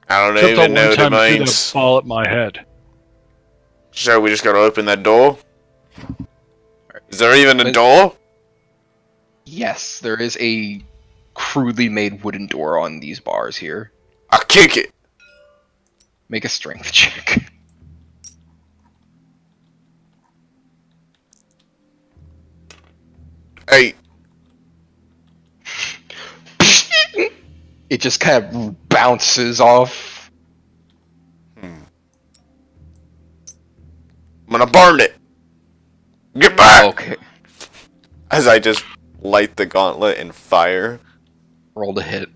Speaker 2: I don't
Speaker 3: Except
Speaker 2: even
Speaker 3: that
Speaker 2: know
Speaker 3: one
Speaker 2: the
Speaker 3: time you threw
Speaker 2: means.
Speaker 3: that ball at my head.
Speaker 2: So we just gotta open that door? Is there even a door?
Speaker 1: Yes, there is a crudely made wooden door on these bars here.
Speaker 2: I kick it.
Speaker 1: Make a strength check.
Speaker 2: Hey,
Speaker 1: It just kind of bounces off.
Speaker 2: I'm gonna burn it. Get back!
Speaker 1: Okay,
Speaker 2: As I just light the gauntlet and fire.
Speaker 1: roll to hit.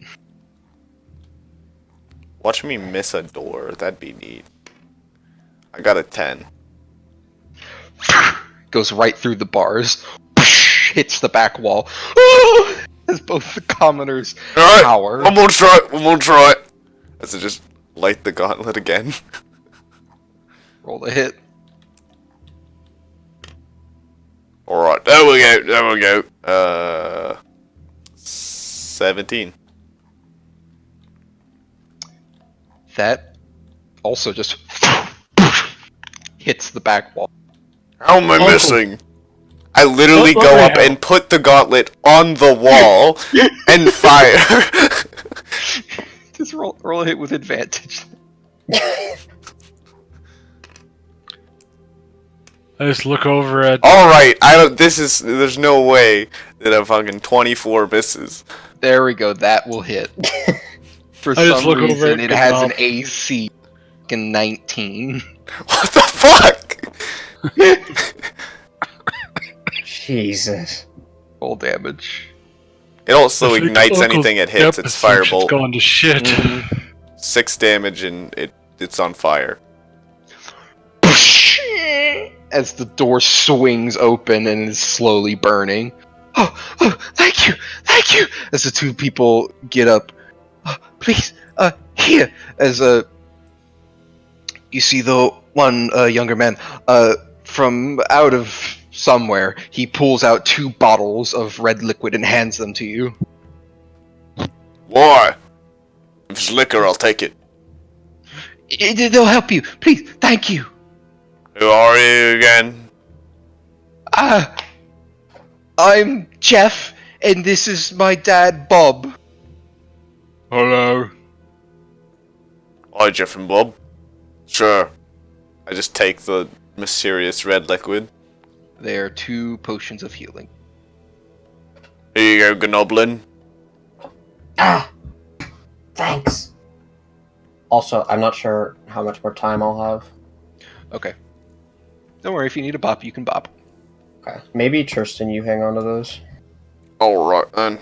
Speaker 2: Watch me miss a door. That'd be neat. I got a 10.
Speaker 1: Goes right through the bars. Hits the back wall. As both the commoners
Speaker 2: Alright,
Speaker 1: power.
Speaker 2: I'm gonna try it. I'm gonna try it. As I just light the gauntlet again.
Speaker 1: Roll to hit.
Speaker 2: Alright, there we go. There we go. 17.
Speaker 1: That also just hits the back wall.
Speaker 2: How am I
Speaker 3: Uncle. missing?
Speaker 2: I literally
Speaker 3: What
Speaker 2: go
Speaker 3: the
Speaker 2: up
Speaker 3: hell?
Speaker 2: and put the gauntlet on the wall and fire.
Speaker 1: Just roll a hit with advantage.
Speaker 3: I just look over at.
Speaker 2: Alright, there's no way that a fucking 24 misses.
Speaker 1: There we go. That will hit. For
Speaker 3: I just
Speaker 1: some
Speaker 3: look over
Speaker 1: reason,
Speaker 3: at
Speaker 1: it has an
Speaker 3: Gnob.
Speaker 1: AC fucking 19.
Speaker 2: What the fuck?
Speaker 4: Jesus.
Speaker 1: Roll damage.
Speaker 2: It also
Speaker 3: I think
Speaker 2: ignites
Speaker 3: Uncle
Speaker 2: anything it hits.
Speaker 3: Depp
Speaker 2: It's
Speaker 3: assumption's
Speaker 2: firebolt.
Speaker 3: gone to shit.
Speaker 1: Mhm.
Speaker 2: 6 damage and it's on fire.
Speaker 1: As the door swings open and is slowly burning. Oh, thank you, thank you! As the two people get up. Oh, please, here! As you see the one younger man, from out of somewhere, he pulls out 2 bottles of red liquid and hands them to you.
Speaker 2: Why? If it's liquor, I'll take it.
Speaker 1: They'll help you. Please, thank you.
Speaker 2: Who are you again?
Speaker 1: I'm Jeff, and this is my dad, Bob. Hello.
Speaker 2: Hi, Jeff and Bob. Sure. I just take the mysterious red liquid.
Speaker 1: They are 2 potions of healing.
Speaker 2: Here you go, Gnoblin.
Speaker 4: Ah, thanks. Also, I'm not sure how much more time I'll have.
Speaker 1: Okay. Don't worry, if you need a bop, you can bop.
Speaker 4: Okay, maybe Tristan, you hang on to those.
Speaker 2: Alright then.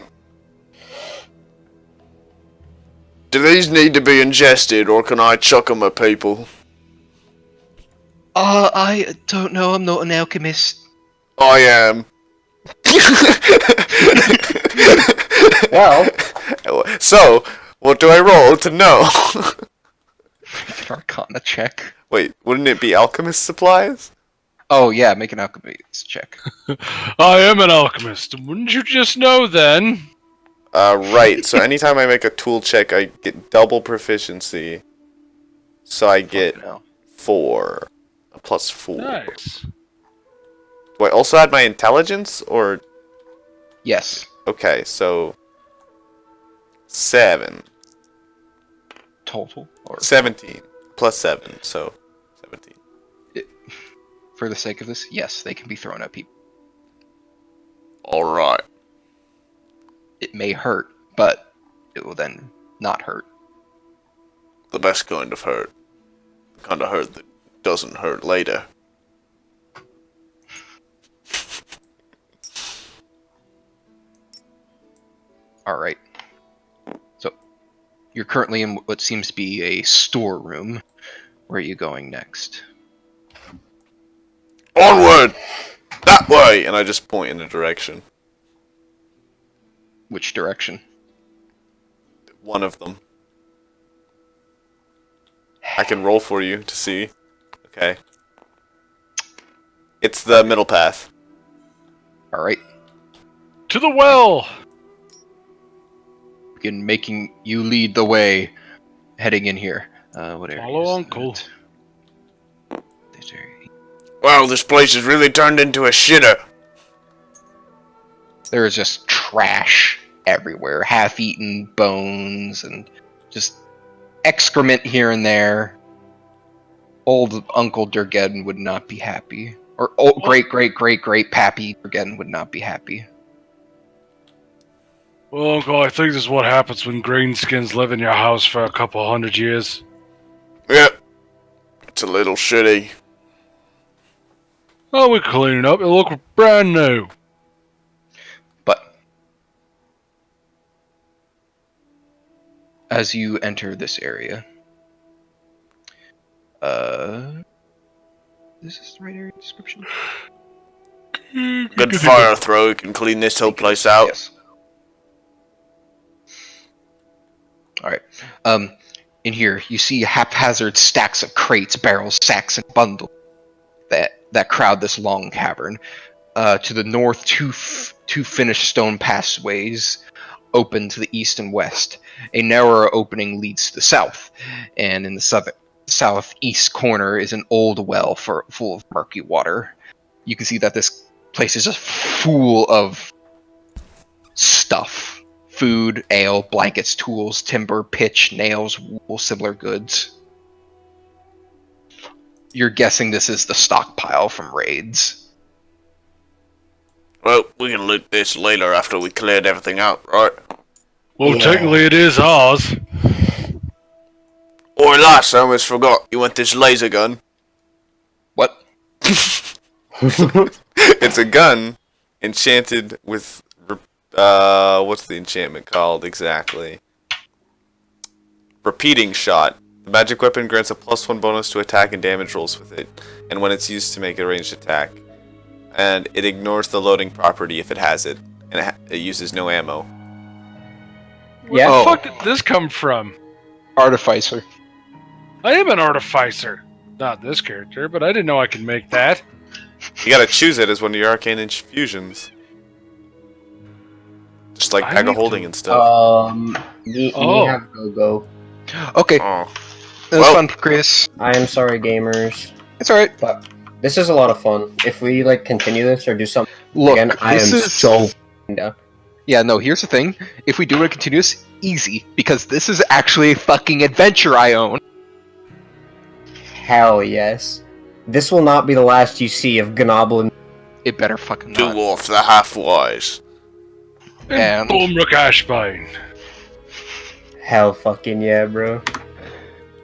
Speaker 2: Do these need to be ingested, or can I chuck them at people?
Speaker 1: I don't know, I'm not an alchemist.
Speaker 2: I am.
Speaker 4: Well,
Speaker 2: So, what do I roll to know?
Speaker 1: Arcana check.
Speaker 2: Wait, wouldn't it be alchemist supplies?
Speaker 1: Oh yeah, make an alchemist check.
Speaker 3: I am an alchemist. Wouldn't you just know then?
Speaker 2: Right. So anytime I make a tool check, I get double proficiency. So I get
Speaker 1: Fucking hell.
Speaker 2: 4. A plus 4.
Speaker 3: Nice.
Speaker 2: Do I also add my intelligence, or...
Speaker 1: Yes.
Speaker 2: Okay, so... 7.
Speaker 1: Total? Or
Speaker 2: 17. Plus 7, so... 17.
Speaker 1: for the sake of this, yes, they can be thrown at people.
Speaker 2: Alright.
Speaker 1: It may hurt, but it will then not hurt.
Speaker 2: The best kind of hurt. The kind of hurt that doesn't hurt later.
Speaker 1: Alright. So, you're currently in what seems to be a storeroom. Where are you going next?
Speaker 2: Onward! That way! And I just point in a direction.
Speaker 1: Which direction?
Speaker 2: One of them. I can roll for you to see. Okay. It's the middle path.
Speaker 1: Alright.
Speaker 3: To the well!
Speaker 1: Begin making you lead the way, heading in here. What area
Speaker 3: Follow
Speaker 1: is
Speaker 3: Uncle.
Speaker 1: that? This area.
Speaker 2: Wow, this place has really turned into a shitter.
Speaker 1: There is just trash everywhere. Half-eaten bones and just excrement here and there. Old Uncle Durgeddon would not be happy. Or old great Pappy Durgeddon would not be happy.
Speaker 3: Well, Uncle, I think this is what happens when greenskins live in your house for a couple 100 years.
Speaker 2: Yep. It's a little shitty.
Speaker 3: Oh, we clean it up. It'll look brand new.
Speaker 1: But as you enter this area, this is the right area description?
Speaker 2: Good fire throw, can clean this whole place out.
Speaker 1: Yes. Alright. In here, you see haphazard stacks of crates, barrels, sacks, and bundles that crowd this long cavern. To the north, two finished stone passaways open to the east and west. A narrower opening leads to the south, and in the southeast corner is an old well full of murky water. You can see that this place is just full of stuff. Food, ale, blankets, tools, timber, pitch, nails, wool, similar goods. You're guessing this is the stockpile from raids.
Speaker 2: Well, we can loot this later after we cleared everything out, right?
Speaker 3: Well,
Speaker 4: Yeah.
Speaker 3: technically it is ours.
Speaker 2: Oi, lass, I almost forgot. You want this laser gun?
Speaker 1: What?
Speaker 2: It's a gun enchanted with What's the enchantment called exactly? Repeating shot. The magic weapon grants a +1 bonus to attack and damage rolls with it, and when it's used to make a ranged attack. And it ignores the loading property if it has it, and it uses no ammo.
Speaker 3: Where
Speaker 4: Yeah.
Speaker 3: the
Speaker 1: Oh.
Speaker 3: fuck did this come from?
Speaker 1: Artificer.
Speaker 3: I am an artificer. Not this character, but I didn't know I could make that.
Speaker 2: You gotta choose it as one of your arcane infusions. Just like
Speaker 3: I
Speaker 2: Bag
Speaker 3: need
Speaker 2: of Holding
Speaker 3: to-
Speaker 2: and stuff.
Speaker 4: Me
Speaker 3: Oh.
Speaker 4: have go.
Speaker 1: Okay,
Speaker 2: Oh.
Speaker 1: that was
Speaker 2: Well-
Speaker 1: fun, Chris.
Speaker 4: I am sorry, gamers,
Speaker 1: It's alright.
Speaker 4: but this is a lot of fun. If we like continue this or do something
Speaker 1: Look,
Speaker 4: again, I am
Speaker 1: this is...
Speaker 4: so f***ing down.
Speaker 1: Yeah, no, here's the thing. If we do it continuous, easy. Because this is actually a fucking adventure I own.
Speaker 4: Hell yes. This will not be the last you see of Gnoblin.
Speaker 1: It better fucking not.
Speaker 2: Doowarf the Half-Wise.
Speaker 1: And-
Speaker 3: Boomrook Ashbine.
Speaker 4: Hell fucking yeah, bro.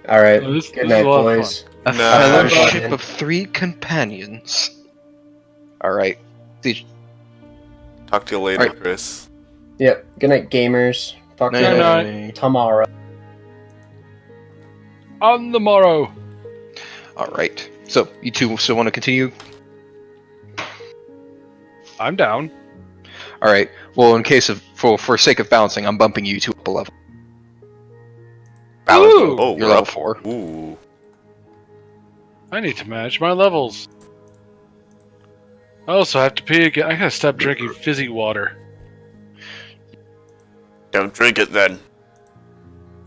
Speaker 4: Alright,
Speaker 3: Oh, this
Speaker 4: good
Speaker 3: is
Speaker 4: night,
Speaker 3: a lot of
Speaker 4: boys.
Speaker 1: A
Speaker 2: No.
Speaker 1: fellowship of 3 companions. Alright.
Speaker 2: Talk to you later,
Speaker 1: Alright.
Speaker 2: Chris.
Speaker 4: Yep, good night, gamers. Talk to you
Speaker 3: Night.
Speaker 4: tomorrow.
Speaker 3: On the morrow.
Speaker 1: Alright. So, you two still want to continue?
Speaker 3: I'm down.
Speaker 1: Alright. Well, in case of... For sake of balancing, I'm bumping you two up a level.
Speaker 2: Balance.
Speaker 3: Ooh.
Speaker 2: Oh,
Speaker 1: You're
Speaker 2: we're
Speaker 1: level
Speaker 2: up.
Speaker 1: 4.
Speaker 2: Ooh.
Speaker 3: I need to match my levels. I also have to pee again. I gotta stop drinking fizzy water.
Speaker 2: Don't drink it then.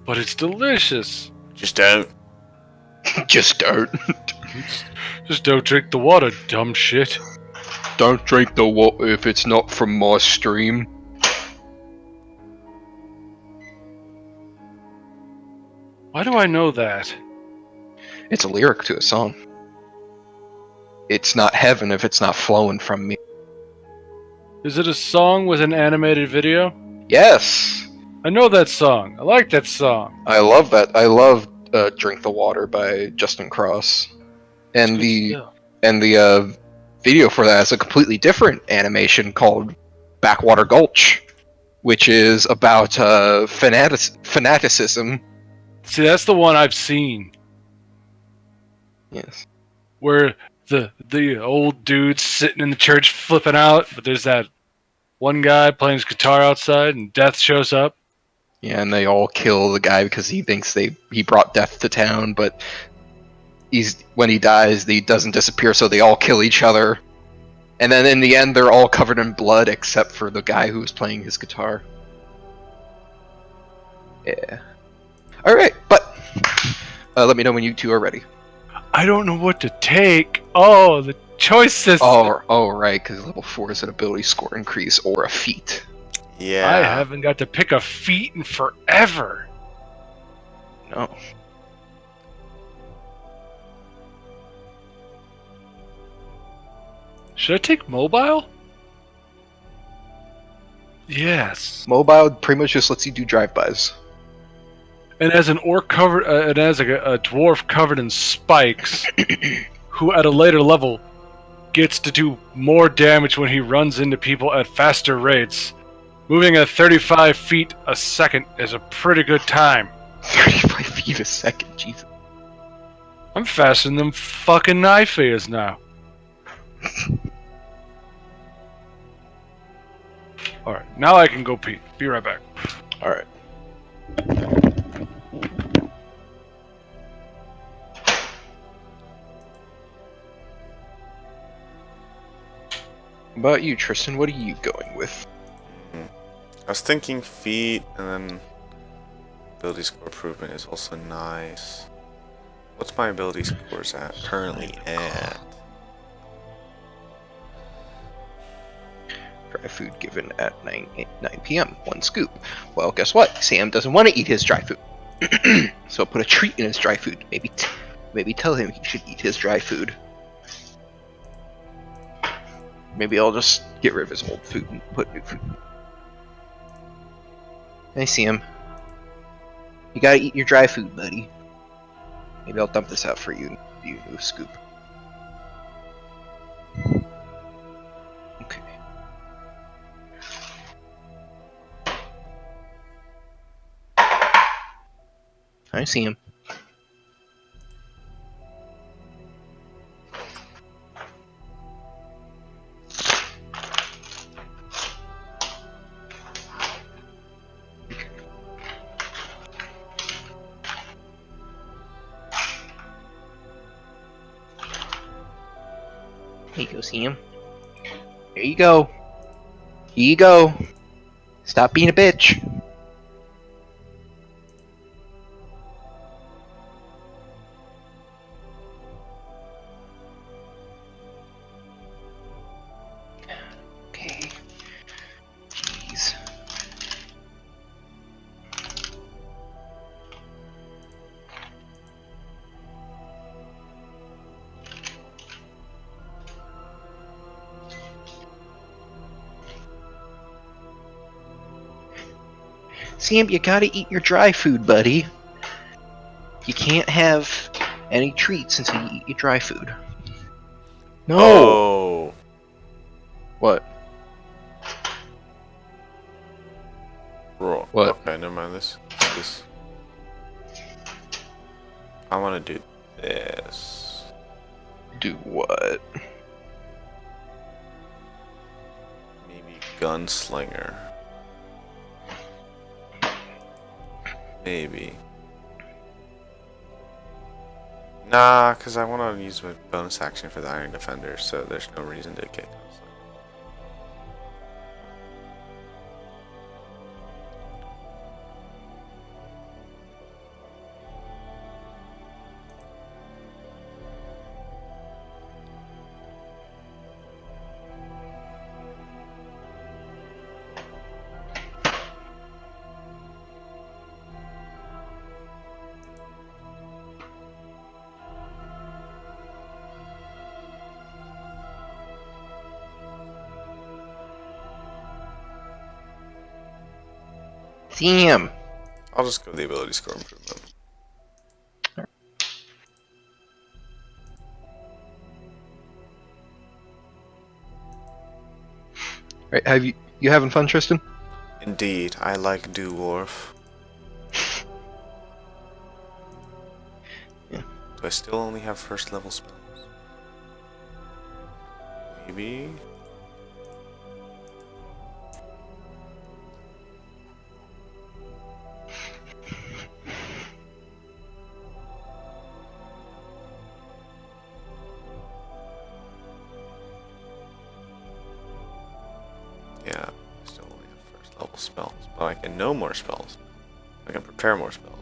Speaker 3: But it's delicious.
Speaker 2: Just don't.
Speaker 1: Just don't.
Speaker 3: Just don't drink the water, dumb shit.
Speaker 1: Don't drink the water if it's not from my stream.
Speaker 3: Why do I know that?
Speaker 1: It's a lyric to a song. It's not heaven if it's not flowing from me.
Speaker 3: Is it a song with an animated video?
Speaker 1: Yes!
Speaker 3: I know that song. I like that song.
Speaker 1: I love that. I love Drink the Water by Justin Cross. And the video for that is a completely different animation called Backwater Gulch, which is about fanaticism.
Speaker 3: See, that's the one I've seen.
Speaker 1: Yes.
Speaker 3: Where the old dude's sitting in the church flipping out, but there's that one guy playing his guitar outside and death shows up.
Speaker 1: Yeah, and they all kill the guy because he thinks he brought death to town, but when he dies, he doesn't disappear, so they all kill each other. And then in the end, they're all covered in blood except for the guy who was playing his guitar. Yeah. Alright, but let me know when you two are ready.
Speaker 3: I don't know what to take. Oh, the choice system.
Speaker 1: Oh, right, because level 4 is an ability score increase or a feat.
Speaker 2: Yeah.
Speaker 3: I haven't got to pick a feat in forever.
Speaker 1: No.
Speaker 3: Should I take mobile? Yes.
Speaker 1: Mobile pretty much just lets you do drive-bys.
Speaker 3: And as an orc covered, and as a dwarf covered in spikes, who at a later level gets to do more damage when he runs into people at faster rates, moving at 35 feet a second is a pretty good time.
Speaker 1: 35 feet a second, Jesus.
Speaker 3: I'm faster than them fucking knife is now. Alright, now I can go pee. Be right back.
Speaker 1: Alright. How about you, Tristan? What are you going with?
Speaker 2: I was thinking feet, and then ability score improvement is also nice. What's my ability scores currently at?
Speaker 1: Dry food given at 9 p.m. 1 scoop. Well, guess what? Sam doesn't want to eat his dry food. So put a treat in his dry food. Maybe tell him he should eat his dry food. Maybe I'll just get rid of his old food and put new food. I see him. You gotta eat your dry food, buddy. Maybe I'll dump this out for you. You new scoop. Okay. see him. There you go, see him. There you go. Here you go. Stop being a bitch. Okay. Jeez. Sam, you gotta eat your dry food, buddy. You can't have any treats until you eat your dry food. No!
Speaker 2: Oh.
Speaker 1: What?
Speaker 2: Roll.
Speaker 1: What?
Speaker 2: Okay, never mind this. I want to do this.
Speaker 1: Do what?
Speaker 2: Maybe gunslinger. Maybe. Nah, because I want to use my bonus action for the Iron Defender, so there's no reason to get gunslinger.
Speaker 1: Sam!
Speaker 2: I'll just go with the ability score improvement.
Speaker 1: Right, have you having fun, Tristan?
Speaker 2: Indeed, I like Doowarf.
Speaker 1: Yeah.
Speaker 2: Do I still only have first level spells? Maybe? Yeah, I still only have first level spells, but I can know more spells. I can prepare more spells.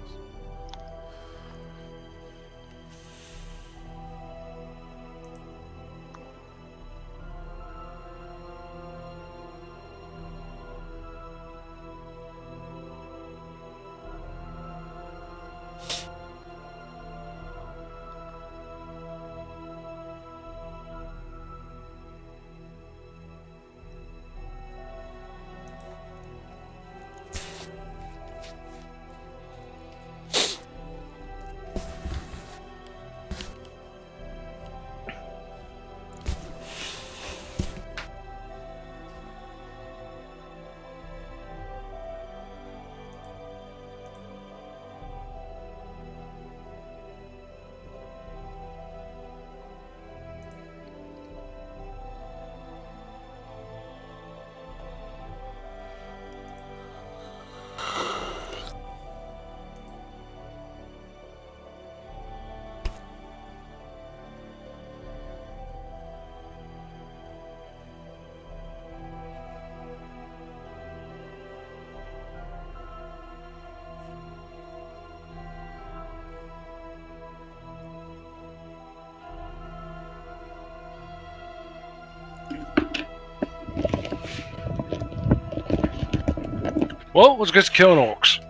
Speaker 3: Well, let's get to killing orcs.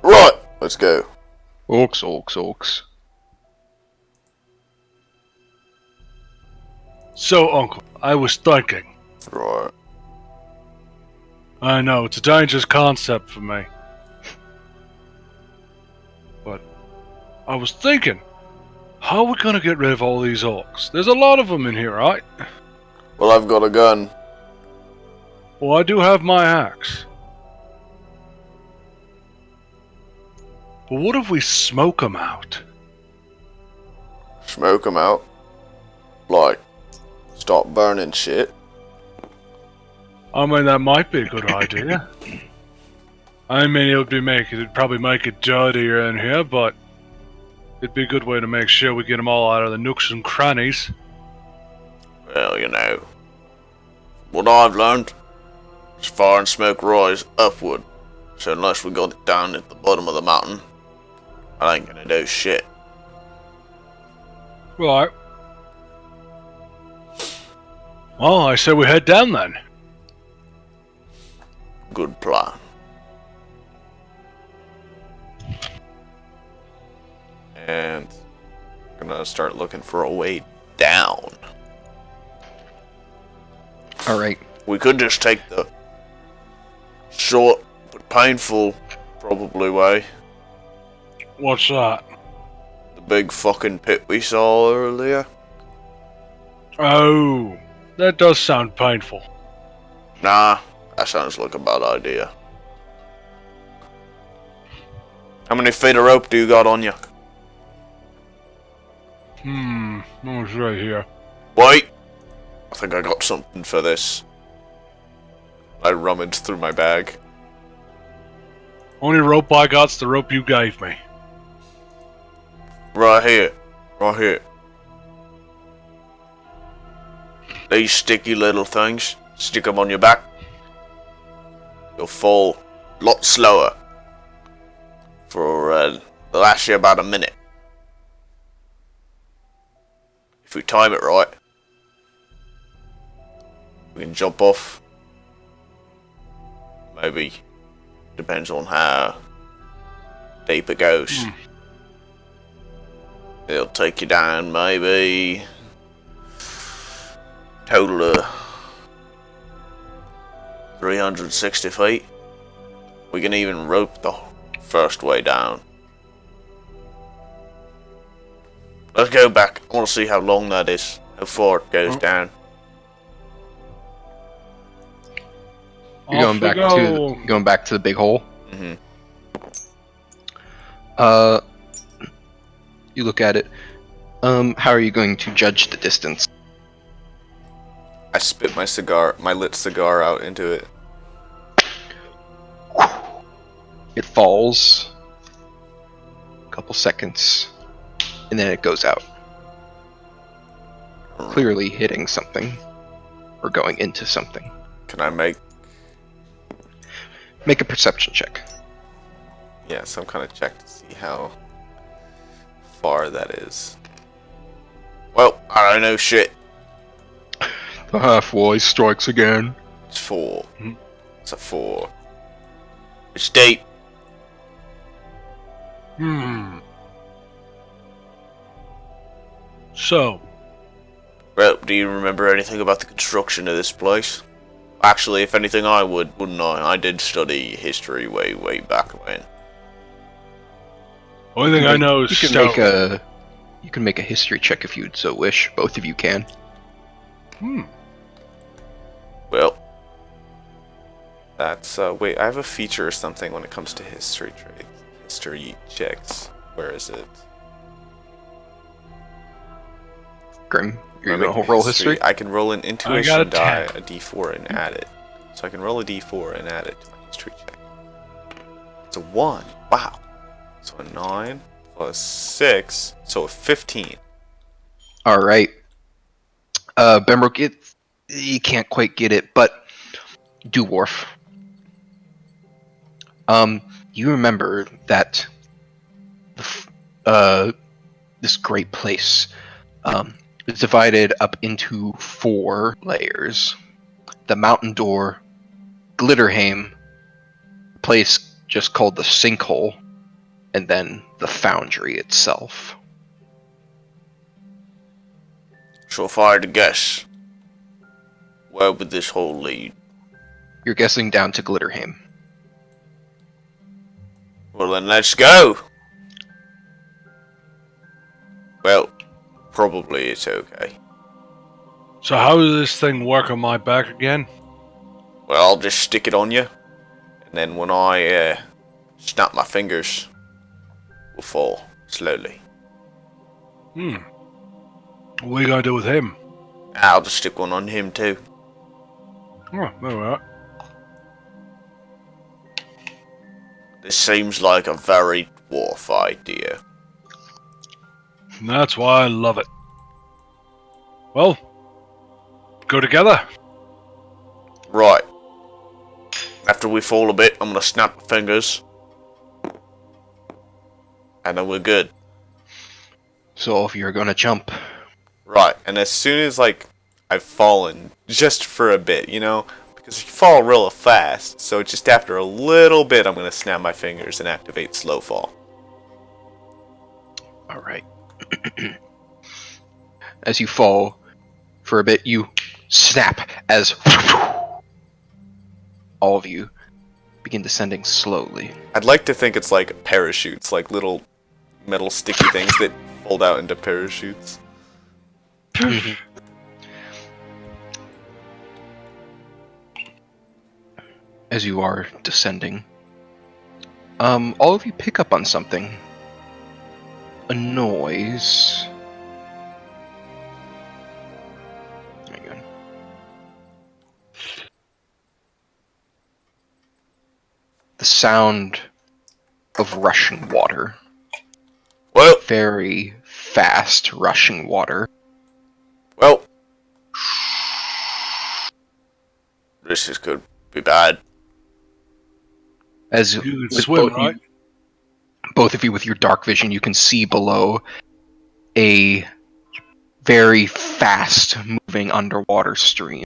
Speaker 2: Right, let's go.
Speaker 1: Orcs.
Speaker 3: So, Uncle, I was thinking.
Speaker 2: Right.
Speaker 3: I know, it's a dangerous concept for me. But I was thinking, how are we gonna get rid of all these orcs? There's a lot of them in here, right?
Speaker 2: Well, I've got a gun.
Speaker 3: Well, I do have my axe. But what if we smoke them out?
Speaker 2: Smoke them out. Like, start burning shit.
Speaker 3: I mean, that might be a good idea. I mean, it'd probably make it dirtier in here, but it'd be a good way to make sure we get them all out of the nooks and crannies.
Speaker 2: Well, you know, what I've learned is fire and smoke rise upward. So unless we got it down at the bottom of the mountain, I ain't gonna do shit.
Speaker 3: Right. Well, I say we head down then.
Speaker 2: Good plan. And I'm gonna start looking for a way down.
Speaker 1: Alright.
Speaker 2: We could just take the short but painful, probably way.
Speaker 3: What's that?
Speaker 2: The big fucking pit we saw earlier.
Speaker 3: Oh, that does sound painful.
Speaker 2: Nah, that sounds like a bad idea. How many feet of rope do you got on you?
Speaker 3: What's right here?
Speaker 2: Wait! I think I got something for this. I rummaged through my bag.
Speaker 3: Only rope I got's the rope you gave me.
Speaker 2: Right here. Right here. These sticky little things, stick them on your back. You'll fall a lot slower. They'll last you about a minute. If we time it right, we can jump off. Maybe. Depends on how deep it goes. It'll take you down maybe total of 360 feet. We can even rope the first way down. Let's go back. I want to see how long that is. How far it goes down.
Speaker 1: You're going back to the big hole.
Speaker 2: Mm-hmm.
Speaker 1: You look at it. How are you going to judge the distance?
Speaker 2: I spit my lit cigar out into it.
Speaker 1: It falls. A couple seconds. And then it goes out. Clearly hitting something. Or going into something.
Speaker 2: Can I make
Speaker 1: a perception check.
Speaker 2: Yeah, some kind of check to see how far that is. Well, I don't know shit.
Speaker 1: The halfway strikes again.
Speaker 2: It's 4. It's a 4. It's deep.
Speaker 3: So,
Speaker 2: Well, do you remember anything about the construction of this place? Actually, if anything, I wouldn't I? I did study history way back when.
Speaker 3: only thing I know is
Speaker 1: you can make a history check if you'd so wish. Both of you can.
Speaker 2: Well, that's wait. I have a feature or something when it comes to history checks. Where is it?
Speaker 1: Grim, you're gonna roll history.
Speaker 2: I can roll an intuition die,
Speaker 3: a
Speaker 2: a d4, and add it. So I can roll a d4 and add it to my history check. It's a 1. Wow. So a 9 plus 6, so a 15.
Speaker 1: All right. Bembrook, you can't quite get it, but Doowarf. You remember that this great place is divided up into 4 layers. The Mountain Door, Glitterheim, a place just called the Sinkhole, and then the Foundry itself.
Speaker 2: So if I had to guess, where would this hole lead?
Speaker 1: You're guessing down to Glitterheim.
Speaker 2: Well then, let's go! Well, probably it's okay.
Speaker 3: So how does this thing work on my back again?
Speaker 2: Well, I'll just stick it on you, and then when I snap my fingers, will fall slowly.
Speaker 3: What are you gonna do with him?
Speaker 2: I'll just stick one on him too.
Speaker 3: Oh, there we are.
Speaker 2: This seems like a very dwarf idea.
Speaker 3: And that's why I love it. Well, go together.
Speaker 2: Right. After we fall a bit, I'm gonna snap my fingers. And then we're good.
Speaker 1: So if you're gonna jump,
Speaker 2: Right, and as soon as, like, I've fallen, just for a bit, you know? Because you fall real fast, so just after a little bit, I'm gonna snap my fingers and activate slow fall.
Speaker 1: alright. As you fall, for a bit, you snap as all of you begin descending slowly.
Speaker 2: I'd like to think it's like parachutes, like little metal sticky things that fold out into parachutes.
Speaker 1: As you are descending, all of you pick up on something. A noise. Hang on. The sound of rushing water.
Speaker 2: Well,
Speaker 1: Very fast rushing water.
Speaker 2: well. This is could be bad.
Speaker 1: As
Speaker 3: You can
Speaker 1: with
Speaker 3: swim, right?
Speaker 1: both of you with your dark vision, you can see below a very fast moving underwater stream.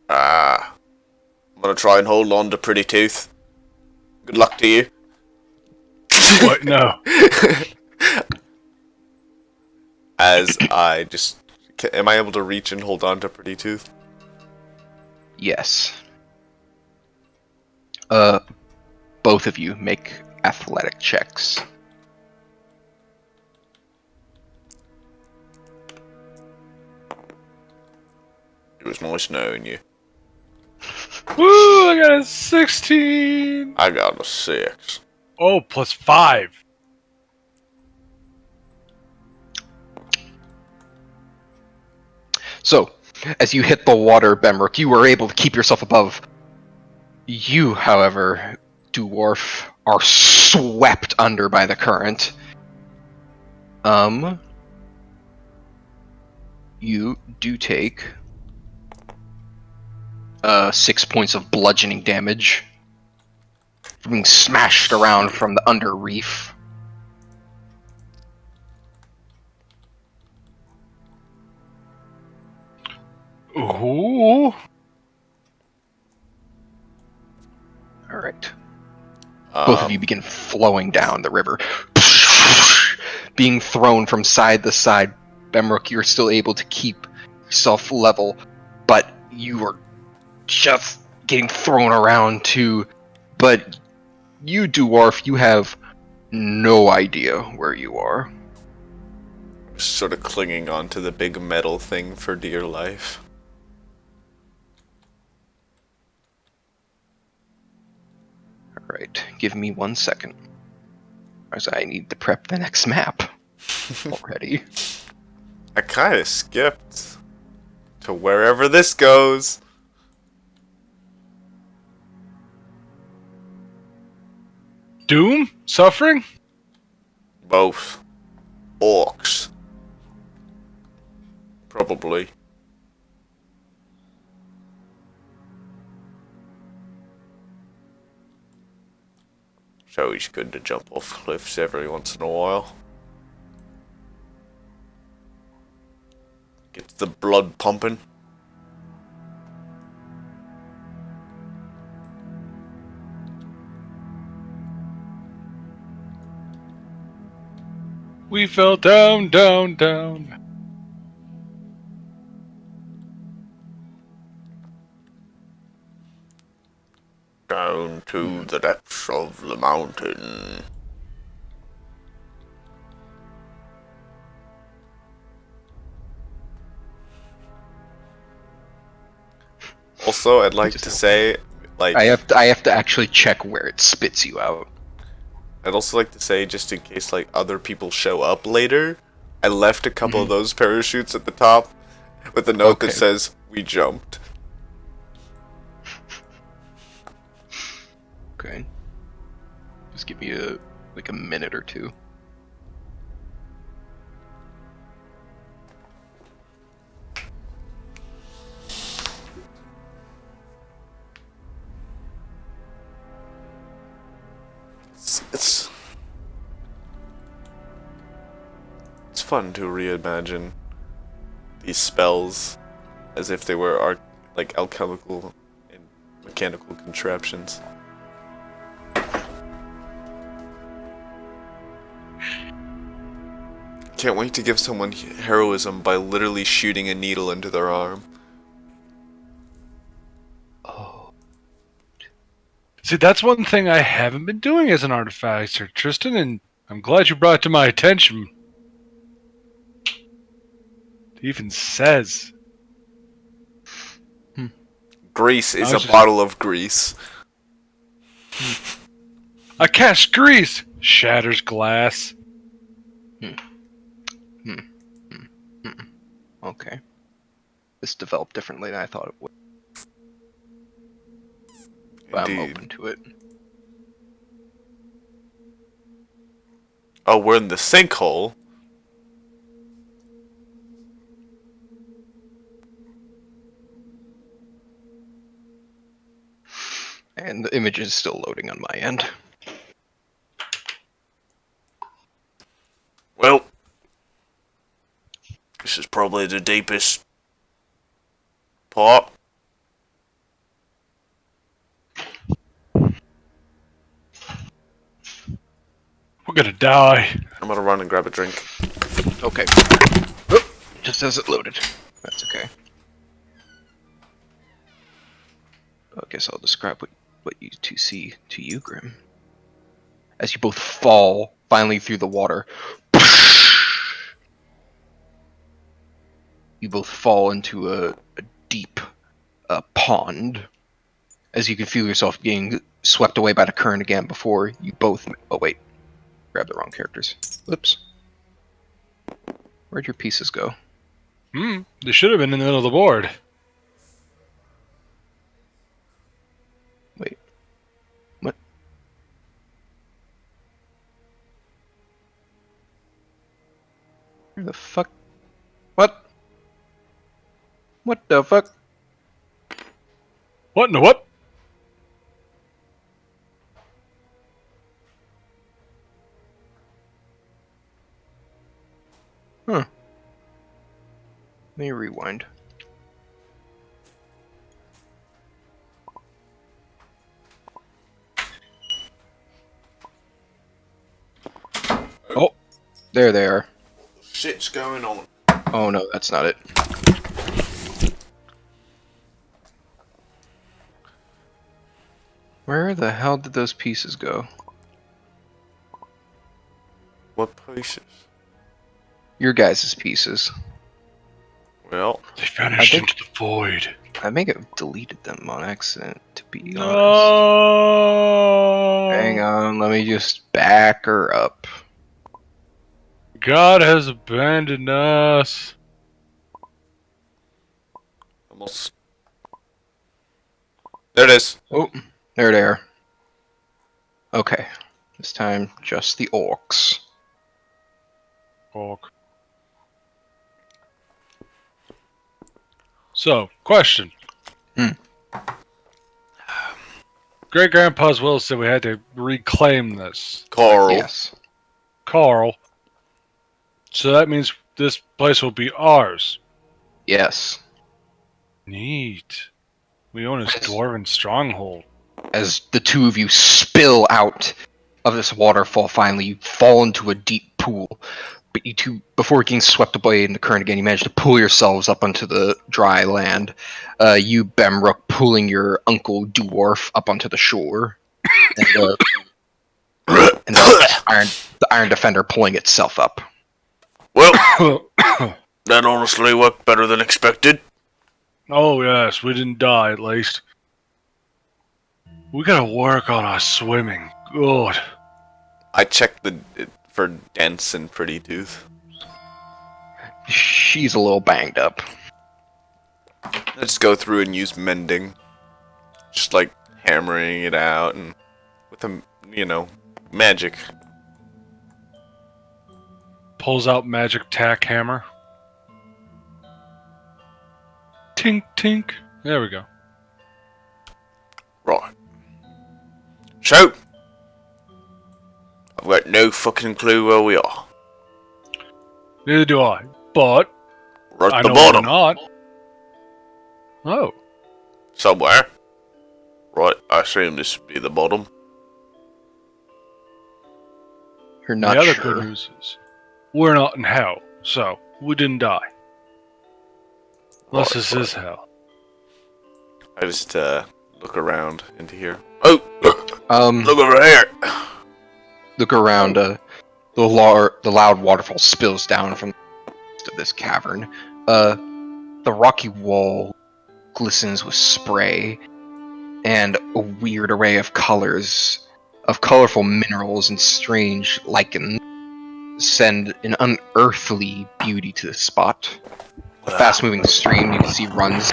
Speaker 2: I'm gonna try and hold on to Pretty Tooth. Good luck to you.
Speaker 3: What? No.
Speaker 2: As I just... Am I able to reach and hold on to Pretty Tooth?
Speaker 1: Yes. Both of you make athletic checks.
Speaker 2: It was nice knowing you.
Speaker 3: Woo! I got a 16.
Speaker 2: I got a 6.
Speaker 3: Oh, plus 5.
Speaker 1: So, as you hit the water, Bemrick, you were able to keep yourself above. You, however, Doowarf, are swept under by the current. You do take 6 points of bludgeoning damage from being smashed around from the under reef.
Speaker 3: Ooh.
Speaker 1: Alright. Both of you begin flowing down the river. Being thrown from side to side. Bemrook, you're still able to keep yourself level, but you are just getting thrown around too. But you, Doowarf, you have no idea where you are.
Speaker 2: Sort of clinging onto the big metal thing for dear life.
Speaker 1: Alright, give me 1 second. As I need to prep the next map already.
Speaker 2: I kind of skipped to wherever this goes.
Speaker 3: Doom? Suffering?
Speaker 2: Both. Orcs. Probably. So it's good to jump off cliffs every once in a while. Gets the blood pumping.
Speaker 3: We fell down, down, down.
Speaker 2: Down to the depths of the mountain. Also, I'd like to say, like,
Speaker 1: I have to actually check where it spits you out.
Speaker 2: I'd also like to say, just in case like other people show up later, I left a couple of those parachutes at the top with a note that says, "We jumped."
Speaker 1: Okay. Just give me a minute or two.
Speaker 2: It's fun to reimagine these spells as if they were alchemical and mechanical contraptions. Can't wait to give someone heroism by literally shooting a needle into their arm.
Speaker 1: Oh.
Speaker 3: See, that's one thing I haven't been doing as an artificer, Tristan, and I'm glad you brought it to my attention. It even says.
Speaker 2: Grease is
Speaker 3: was
Speaker 2: a
Speaker 3: just-
Speaker 2: bottle of grease.
Speaker 3: I cast grease! Shatters glass.
Speaker 1: Okay. This developed differently than I thought it would. But I'm
Speaker 2: Indeed.
Speaker 1: open to it.
Speaker 2: Oh, we're in the sinkhole.
Speaker 1: And the image is still loading on my end.
Speaker 2: Well, this is probably the deepest part.
Speaker 3: We're gonna die.
Speaker 2: I'm gonna run and grab a drink.
Speaker 1: Okay. Oh, just as it loaded. That's okay. I guess I'll describe what you two see to you, Grim. As you both fall finally through the water. You both fall into a deep pond. As you can feel yourself being swept away by the current again before you both... Oh, wait. Grab the wrong characters. Whoops. Where'd your pieces go?
Speaker 3: They should have been in the middle of the board.
Speaker 1: Wait. What? Where the fuck? What? What the fuck?
Speaker 3: What in the what?
Speaker 1: Huh. Let me rewind. Oh, there they are.
Speaker 2: Shit's going on.
Speaker 1: Oh no, that's not it. Where the hell did those pieces go?
Speaker 2: What pieces?
Speaker 1: Your guys' pieces.
Speaker 2: Well,
Speaker 3: They vanished
Speaker 1: I think-
Speaker 3: into the void.
Speaker 1: I may have deleted them on accident, to be honest.
Speaker 3: No.
Speaker 1: Hang on, let me just back her up.
Speaker 3: God has abandoned us.
Speaker 2: almost. There it is.
Speaker 1: Oh, there they are. Okay, this time just the orcs.
Speaker 3: Orc. So, question. Great Grandpa's will said we had to reclaim this.
Speaker 2: Carl.
Speaker 1: Yes.
Speaker 3: Carl. So that means this place will be ours.
Speaker 1: Yes.
Speaker 3: Neat. We own his
Speaker 1: Yes.
Speaker 3: dwarven stronghold.
Speaker 1: As the two of you spill out of this waterfall, finally, you fall into a deep pool. But you two, before getting swept away in the current again, you manage to pull yourselves up onto the dry land. You, Bemrook, pulling your uncle Doowarf up onto the shore. And, and the Iron Defender pulling itself up.
Speaker 2: Well, that honestly worked better than expected.
Speaker 3: Oh, yes, we didn't die at least. We gotta work on our swimming. Good.
Speaker 2: I checked for dents and pretty tooth.
Speaker 1: She's a little banged up.
Speaker 2: Let's go through and use mending. Just like hammering it out and with a, magic.
Speaker 3: Pulls out magic tack hammer. Tink tink. There we go.
Speaker 2: Right. So, I've got no fucking clue where we are.
Speaker 3: Neither do I. But
Speaker 2: We're
Speaker 3: I
Speaker 2: at the
Speaker 3: know
Speaker 2: bottom.
Speaker 3: we're not. Oh.
Speaker 2: Somewhere. Right, I assume this would be the bottom.
Speaker 1: You're not
Speaker 3: the other
Speaker 1: sure.
Speaker 3: good news is we're not in hell, so we didn't die. Unless this is hell.
Speaker 2: I just look around into here. Oh, look over here.
Speaker 1: Look around. The loud waterfall spills down from the rest of this cavern. The rocky wall glistens with spray, and a weird array of colors, of colorful minerals and strange lichen, send an unearthly beauty to the spot. A fast-moving stream you can see runs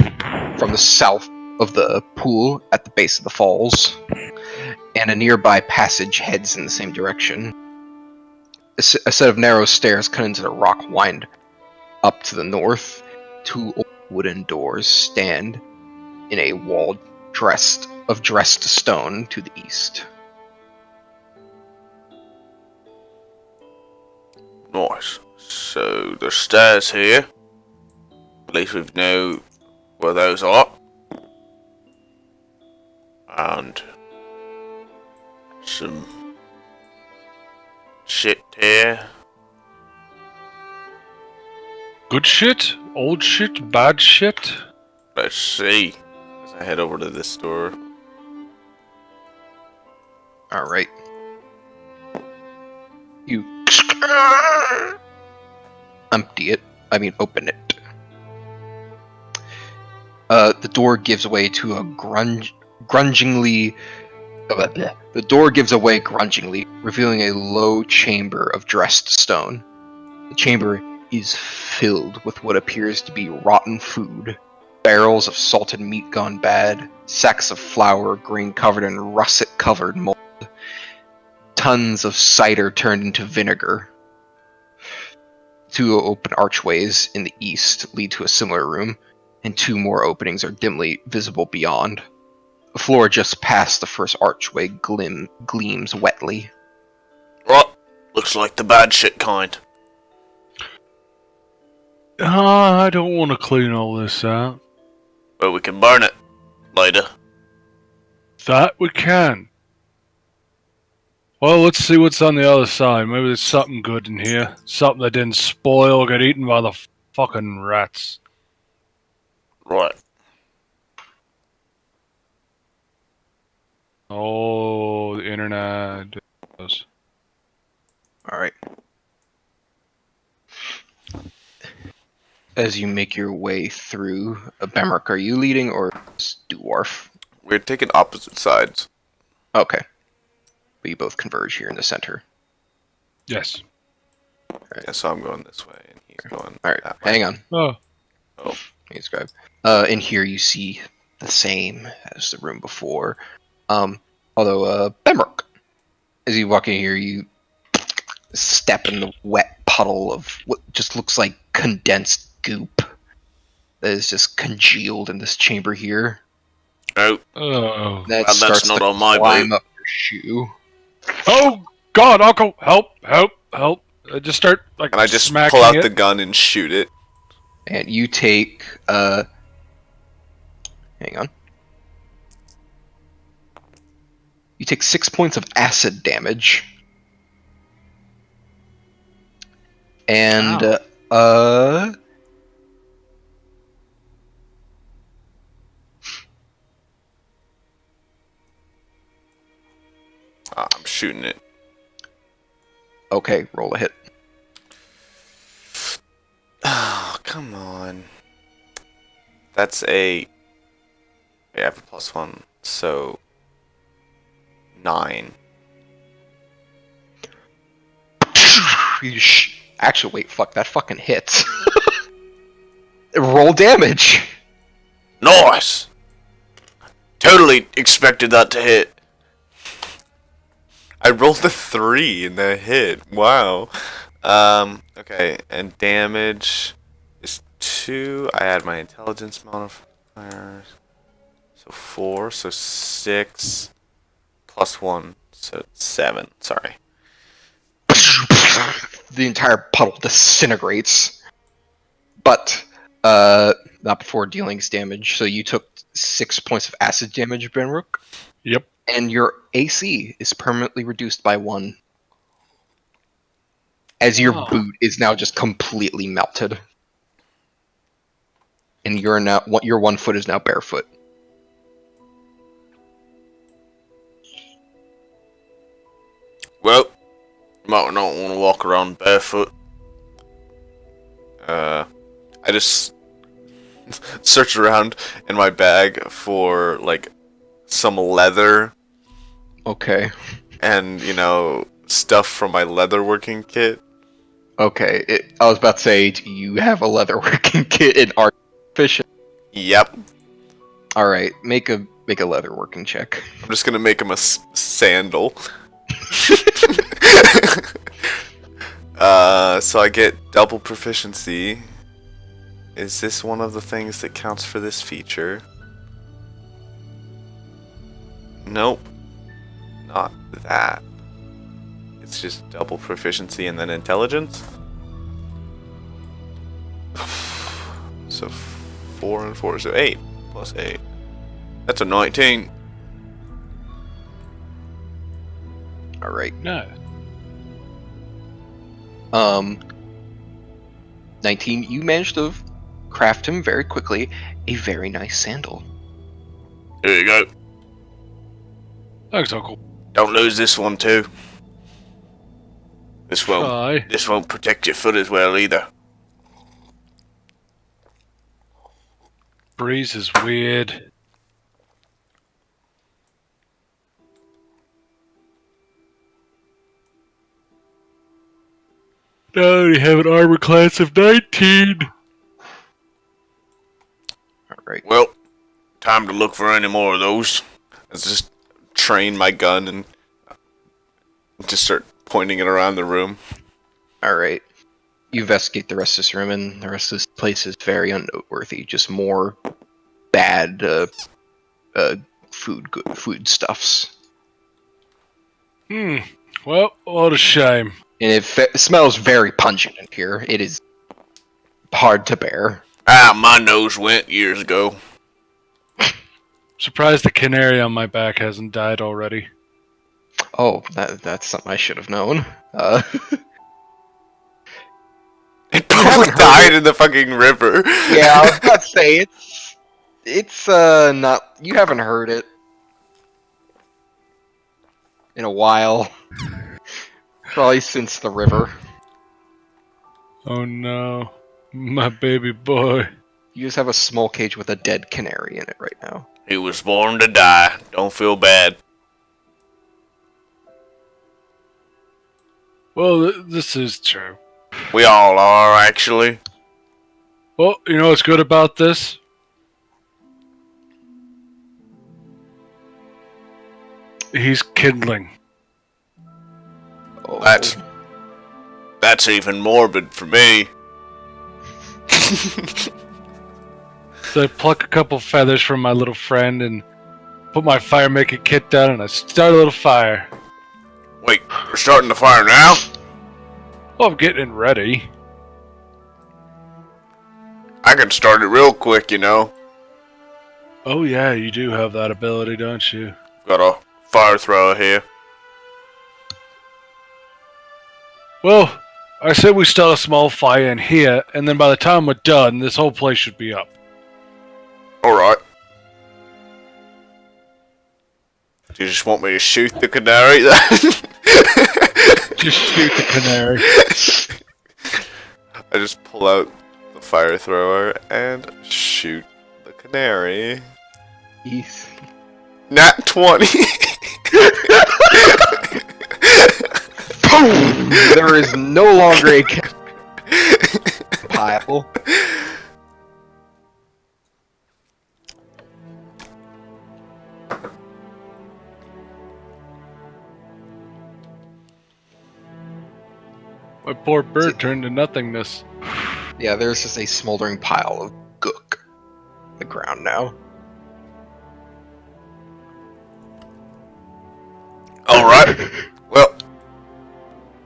Speaker 1: from the south of the pool at the base of the falls, and a nearby passage heads in the same direction. A set of narrow stairs cut into the rock wind up to the north. Two old wooden doors stand in a wall dressed stone to the east.
Speaker 2: Nice. So, the stairs here. At least we know where those are. And some shit here.
Speaker 3: Good shit? Old shit? Bad shit?
Speaker 2: Let's see. As I head over to this door.
Speaker 1: Alright. You empty it. Open it. The door gives way to a grungingly. The door gives away grungingly, revealing a low chamber of dressed stone. The chamber is filled with what appears to be rotten food. Barrels of salted meat gone bad, sacks of flour, grain covered in russet-covered mold, tons of cider turned into vinegar. Two open archways in the east lead to a similar room, and two more openings are dimly visible beyond. The floor just past the first archway gleams wetly.
Speaker 2: Right. Looks like the bad shit kind.
Speaker 3: I don't want to clean all this out.
Speaker 2: But we can burn it later.
Speaker 3: That we can. Well, let's see what's on the other side. Maybe there's something good in here. Something that didn't spoil or get eaten by the fucking rats.
Speaker 2: Right.
Speaker 3: Oh, the internet.
Speaker 1: Alright. As you make your way through, Bemrick, are you leading or is Doowarf?
Speaker 2: We're taking opposite sides.
Speaker 1: Okay. But you both converge here in the center.
Speaker 3: Yes.
Speaker 2: Yeah, so I'm going this way, and he's going
Speaker 1: Alright,
Speaker 2: that way.
Speaker 1: hang on.
Speaker 3: Oh.
Speaker 2: Oh.
Speaker 1: Let me describe. In here you see the same as the room before. Although, Bemrick, as you walk in here, you step in the wet puddle of what just looks like condensed goop that is just congealed in this chamber here.
Speaker 2: Oh.
Speaker 3: Oh.
Speaker 1: That
Speaker 2: That's
Speaker 1: starts
Speaker 2: not
Speaker 1: to
Speaker 2: on my
Speaker 1: climb
Speaker 2: boot.
Speaker 1: up your shoe.
Speaker 3: Oh, God, Uncle! Help! Help! Help! I just start, like,
Speaker 2: And I just
Speaker 3: smacking
Speaker 2: pull out
Speaker 3: it.
Speaker 2: the gun and shoot it.
Speaker 1: And you take, hang on. You take 6 points of acid damage. And,
Speaker 2: I'm shooting it.
Speaker 1: okay, roll a hit.
Speaker 2: Oh, come on. That's a... I have a +1, so... 9.
Speaker 1: Actually, wait, fuck, that fucking hits. Roll damage.
Speaker 2: Nice! Totally expected that to hit. I rolled a 3 and that hit. Wow. Okay, and damage is 2. I add my intelligence modifiers. So 4, so 6 plus 1, so 7. Sorry.
Speaker 1: The entire puddle disintegrates. But, not before dealing damage. So you took 6 points of acid damage, Benrook.
Speaker 3: Yep.
Speaker 1: And your AC is permanently reduced by 1. As your boot is now just completely melted. And your 1 foot is now barefoot.
Speaker 2: Well, might not want to walk around barefoot. I just search around in my bag for, like, some leather.
Speaker 1: Okay.
Speaker 2: And, stuff from my leatherworking kit.
Speaker 1: Okay. I was about to say, do you have a leatherworking kit in Artificial?
Speaker 2: Yep.
Speaker 1: Alright, make a leatherworking check.
Speaker 2: I'm just gonna make him a sandal. So I get double proficiency. Is this one of the things that counts for this feature? Nope. Not that. It's just double proficiency and then intelligence. So 4 and 4, so 8 plus 8. That's a 19.
Speaker 1: Alright.
Speaker 3: No.
Speaker 1: 19, you managed to craft him very quickly a very nice sandal.
Speaker 2: Here you go.
Speaker 3: Thanks, Uncle.
Speaker 2: Don't lose this one too. This
Speaker 3: Try.
Speaker 2: won't protect your foot as well either.
Speaker 3: Breeze is weird. Now you have an armor class of 19.
Speaker 1: Alright.
Speaker 2: Well, time to look for any more of those. I just train my gun and just start pointing it around the room.
Speaker 1: Alright. You investigate the rest of this room, and the rest of this place is very unnoteworthy. Just more bad food stuffs.
Speaker 3: Well, what a shame.
Speaker 1: And it smells very pungent in here. It is hard to bear.
Speaker 2: My nose went years ago.
Speaker 3: Surprised the canary on my back hasn't died already.
Speaker 1: Oh, that's something I should have known.
Speaker 2: It probably died in the fucking river.
Speaker 1: Yeah, I was about to say, it's not... You haven't heard it in a while. Probably since the river.
Speaker 3: Oh no. My baby boy.
Speaker 1: You just have a small cage with a dead canary in it right now.
Speaker 2: He was born to die. Don't feel bad.
Speaker 3: Well, this is true.
Speaker 2: We all are, actually.
Speaker 3: Well, you know what's good about this? He's kindling.
Speaker 1: Oh.
Speaker 2: That's even morbid for me.
Speaker 3: So I pluck a couple feathers from my little friend and put my fire making kit down and I start a little fire.
Speaker 2: Wait, you're starting the fire now?
Speaker 3: Well, I'm getting it ready.
Speaker 2: I can start it real quick, you know.
Speaker 3: Oh yeah, you do have that ability, don't you?
Speaker 2: Got a fire thrower here.
Speaker 3: Well, I said we start a small fire in here, and then by the time we're done, this whole place should be up.
Speaker 2: Alright. Do you just want me to shoot the canary then?
Speaker 3: Just shoot the canary.
Speaker 2: I just pull out the fire thrower and shoot the canary.
Speaker 1: Easy.
Speaker 2: Nat 20!
Speaker 1: Boom! There is no longer a pile.
Speaker 3: My poor bird turned to nothingness.
Speaker 1: Yeah, there's just a smoldering pile of gook on the ground now.
Speaker 2: Alright. Well,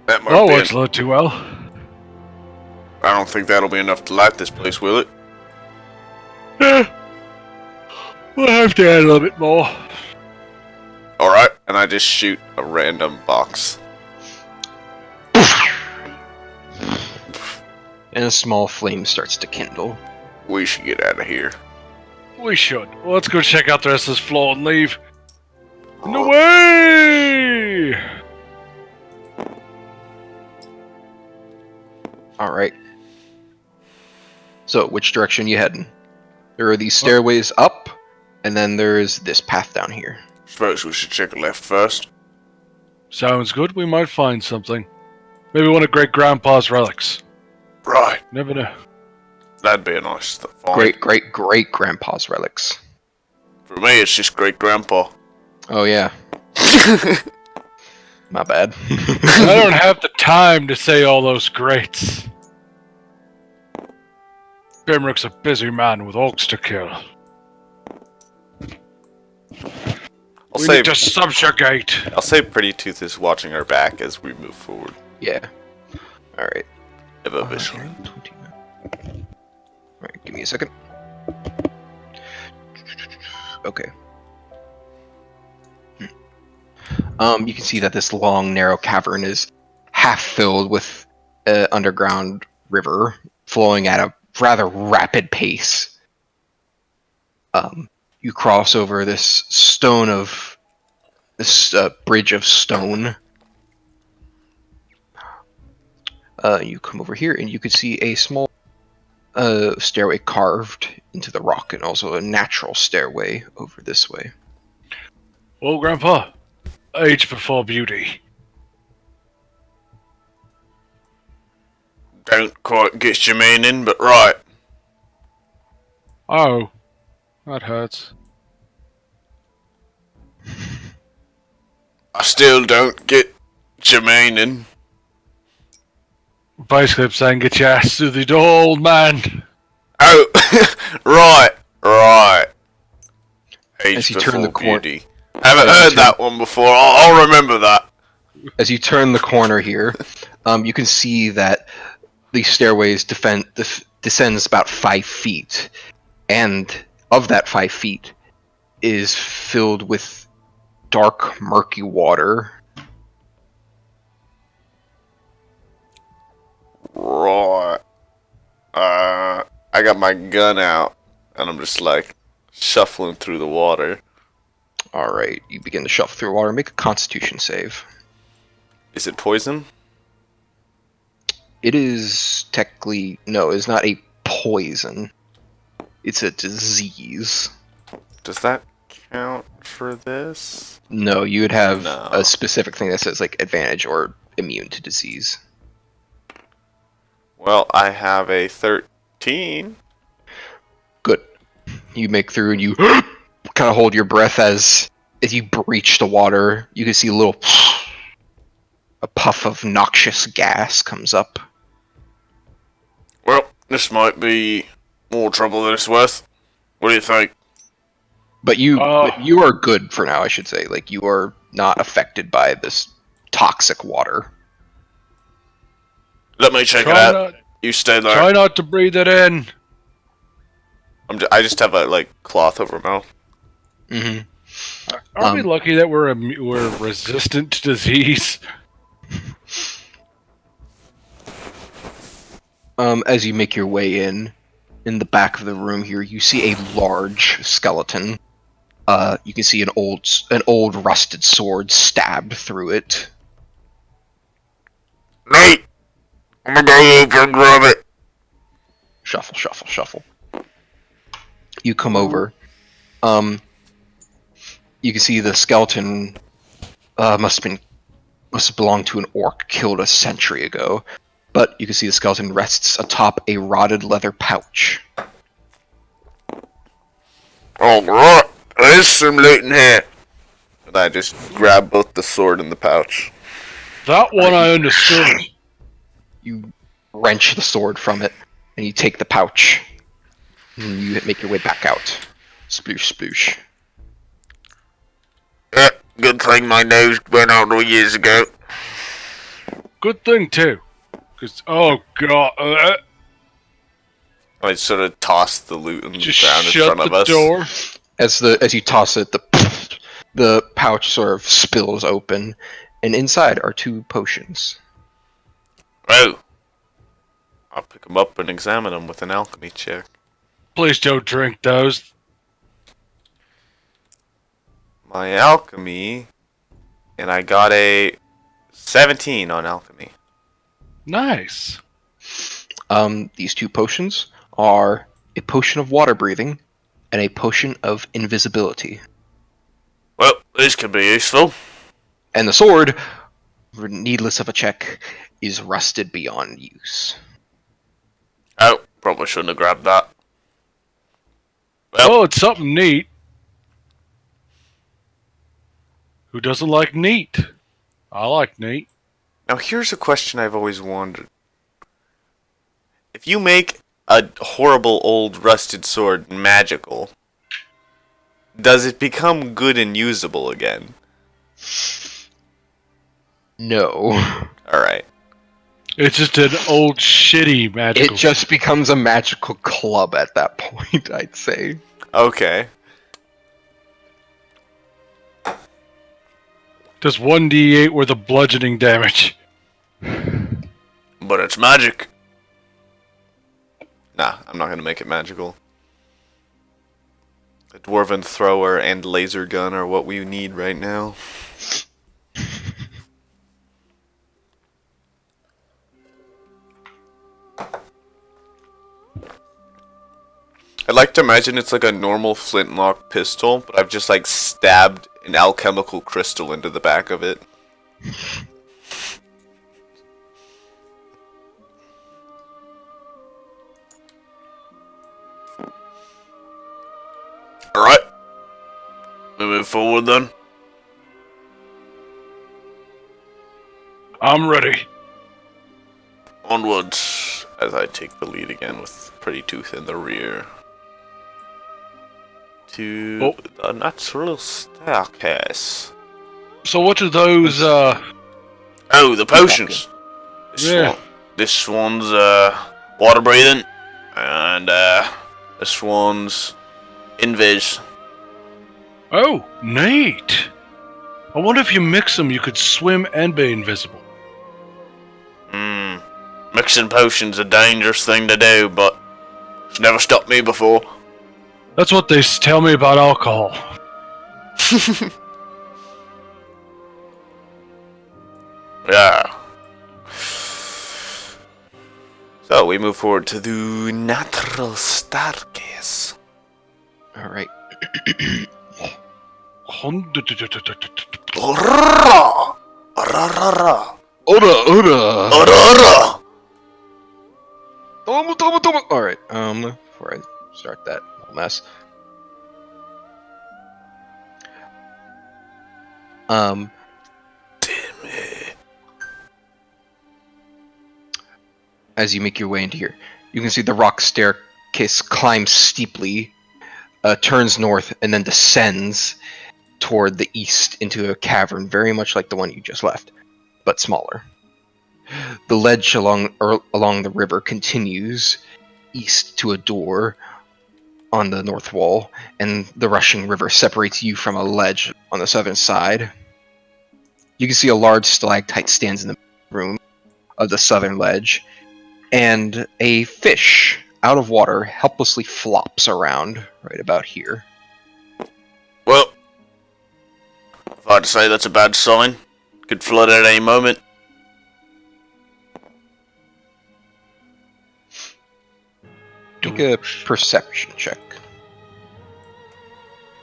Speaker 2: that might
Speaker 3: Oh,
Speaker 2: be
Speaker 3: it's a little too well.
Speaker 2: I don't think that'll be enough to light this place, will it?
Speaker 3: We'll have to add a little bit more.
Speaker 2: Alright, and I just shoot a random box.
Speaker 1: And a small flame starts to kindle.
Speaker 2: We should get out of here.
Speaker 3: We should. Well, let's go check out the rest of this floor and leave. No way!
Speaker 1: Alright. So, which direction you heading? There are these stairways up, and then there's this path down here.
Speaker 2: Suppose we should check left first.
Speaker 3: Sounds good. We might find something. Maybe one of Great Grandpa's relics.
Speaker 2: Right.
Speaker 3: Never know.
Speaker 2: That'd be a nice find.
Speaker 1: Great grandpa's relics.
Speaker 2: For me, it's just great grandpa.
Speaker 1: Oh, yeah. My bad.
Speaker 3: I don't have the time to say all those greats. Grimrock's a busy man with orcs to kill. We need to subjugate.
Speaker 2: I'll say Pretty Tooth is watching our back as we move forward.
Speaker 1: Yeah. Alright.
Speaker 2: Eventually.
Speaker 1: Alright, give me a second. Okay. You can see that this long, narrow cavern is half filled with an underground river flowing at a rather rapid pace. You cross over this bridge of stone. You come over here, and you can see a small stairway carved into the rock, and also a natural stairway over this way.
Speaker 3: Oh, Grandpa. Age before beauty.
Speaker 2: Don't quite get your meaning, but right.
Speaker 3: Oh. That hurts.
Speaker 2: I still don't get your meaning.
Speaker 3: Basically, I'm saying get your ass through the door, old man.
Speaker 2: Oh, right. Age
Speaker 1: As you
Speaker 2: before
Speaker 1: turn the corner,
Speaker 2: beauty. Haven't heard that one before. I'll remember that.
Speaker 1: as you turn the corner here, you can see that the stairways descends about 5 feet, and of that 5 feet is filled with dark, murky water.
Speaker 2: Right. I got my gun out, and I'm just like shuffling through the water.
Speaker 1: Alright, you begin to shuffle through water. Make a constitution save.
Speaker 2: Is it poison?
Speaker 1: It is technically... No, it's not a poison. It's a disease.
Speaker 2: Does that count for this?
Speaker 1: No, you would have
Speaker 2: No.
Speaker 1: a specific thing that says, like, advantage or immune to disease.
Speaker 2: Well, I have a 13.
Speaker 1: Good. You make through and you kind of hold your breath as you breach the water. You can see a puff of noxious gas comes up.
Speaker 2: Well, this might be more trouble than it's worth. What do you think?
Speaker 1: But you are good for now, I should say. Like, you are not affected by this toxic water.
Speaker 2: Let me check it out. You stay there.
Speaker 3: Try not to breathe it in.
Speaker 2: I just have a like cloth over my mouth.
Speaker 1: Mm-hmm.
Speaker 3: Aren't we lucky that we're resistant to disease?
Speaker 1: As you make your way in the back of the room here, you see a large skeleton. You can see an old rusted sword stabbed through it.
Speaker 2: Nate! I'm gonna go over and grab it.
Speaker 1: Shuffle, shuffle, shuffle. You come over. You can see the skeleton must have been must belong to an orc killed a century ago. But you can see the skeleton rests atop a rotted leather pouch.
Speaker 2: Alright, there's some loot in here. And I just grab both the sword and the pouch.
Speaker 3: That one I understood.
Speaker 1: You wrench the sword from it, and you take the pouch. And you make your way back out. Sploosh, sploosh.
Speaker 2: Yeah, good thing my nose went out all years ago.
Speaker 3: Good thing too, because oh god,
Speaker 2: I sort of toss the loot on the
Speaker 3: just
Speaker 2: ground in
Speaker 3: shut
Speaker 2: front of
Speaker 3: the
Speaker 2: us.
Speaker 3: door.
Speaker 1: As you toss it, the pouch sort of spills open, and inside are 2 potions.
Speaker 2: Oh. I'll pick them up and examine them with an alchemy check.
Speaker 3: Please don't drink those.
Speaker 2: My alchemy, and I got a 17 on alchemy.
Speaker 3: Nice.
Speaker 1: These 2 potions are a potion of water breathing and a potion of invisibility.
Speaker 2: Well, this could be useful.
Speaker 1: And the sword, needless of a check, is rusted beyond use.
Speaker 2: Oh, probably shouldn't have grabbed that. Well,
Speaker 3: Oh, it's something neat. Who doesn't like neat? I like neat.
Speaker 2: now here's a question I've always wondered. If you make a horrible old rusted sword magical, does it become good and usable again?
Speaker 1: No.
Speaker 2: Alright.
Speaker 3: It's just an old shitty magical.
Speaker 1: It just becomes a magical club at that point, I'd say.
Speaker 2: Okay.
Speaker 3: Does 1d8 worth of bludgeoning damage.
Speaker 2: But it's magic. Nah, I'm not gonna make it magical. The dwarven thrower and laser gun are what we need right now. I'd like to imagine it's like a normal flintlock pistol, but I've just like stabbed an alchemical crystal into the back of it. Alright. Moving forward then.
Speaker 3: I'm ready.
Speaker 2: Onwards, as I take the lead again with Pretty Tooth in the rear. To the natural staircase.
Speaker 3: So what are those,
Speaker 2: Oh, the potions!
Speaker 3: Yeah.
Speaker 2: This one's, water breathing, and, this one's invis.
Speaker 3: Oh, neat. I wonder if you mix them, you could swim and be invisible.
Speaker 2: Mixing potions a dangerous thing to do, but it's never stopped me before.
Speaker 3: That's what they tell me about alcohol.
Speaker 2: Yeah. So we move forward to the natural staircase.
Speaker 1: Alright.
Speaker 2: Orra! Orra!
Speaker 1: Oda!
Speaker 2: Orra!
Speaker 1: Alright, before I start that whole mess. As you make your way into here, you can see the rock staircase climbs steeply, turns north, and then descends toward the east into a cavern, very much like the one you just left, but smaller. The ledge along the river continues east to a door on the north wall, and the rushing river separates you from a ledge on the southern side. You can see a large stalactite stands in the room of the southern ledge, and a fish out of water helplessly flops around right about here.
Speaker 2: Well, if I'd say that's a bad sign. Could flood at any moment.
Speaker 1: Make a perception check.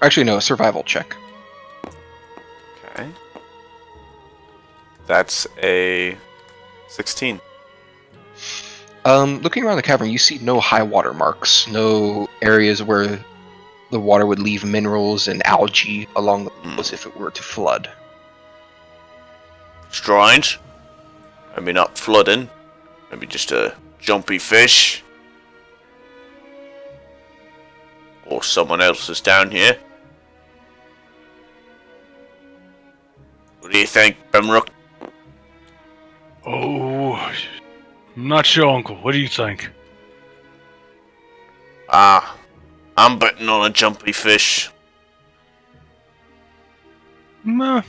Speaker 1: Actually, no, a survival check.
Speaker 2: Okay. That's a 16.
Speaker 1: Looking around the cavern, you see no high water marks, no areas where the water would leave minerals and algae along the walls if it were to flood.
Speaker 2: Strange. Maybe not flooding. Maybe just a jumpy fish. Or someone else is down here. What do you think, Pembroke?
Speaker 3: Oh, I'm not sure, Uncle. What do you think?
Speaker 2: I'm betting on a jumpy fish.
Speaker 3: Nah.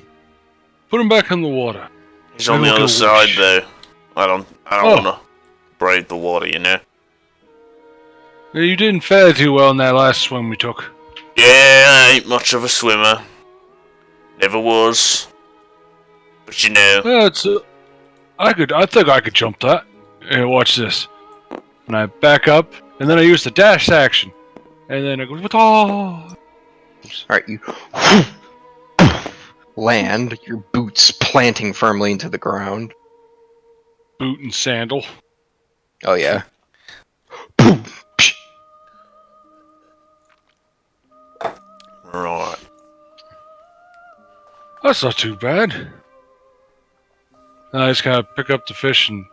Speaker 3: Put him back in the water.
Speaker 2: He's on
Speaker 3: Maybe
Speaker 2: the
Speaker 3: we'll
Speaker 2: other
Speaker 3: get a
Speaker 2: side,
Speaker 3: wish.
Speaker 2: though. I don't
Speaker 3: Oh.
Speaker 2: want to brave the water, you know?
Speaker 3: Yeah, you didn't fare too well in that last swim we took.
Speaker 2: Yeah, I ain't much of a swimmer. Never was. But you know.
Speaker 3: Yeah, I think I could jump that. Here, watch this. And I back up, and then I use the dash action. And then I go, oh.
Speaker 1: Alright, you land, your boots planting firmly into the ground.
Speaker 3: Boot and sandal.
Speaker 1: Oh yeah.
Speaker 2: Right.
Speaker 3: That's not too bad. And I just kind of pick up the fish and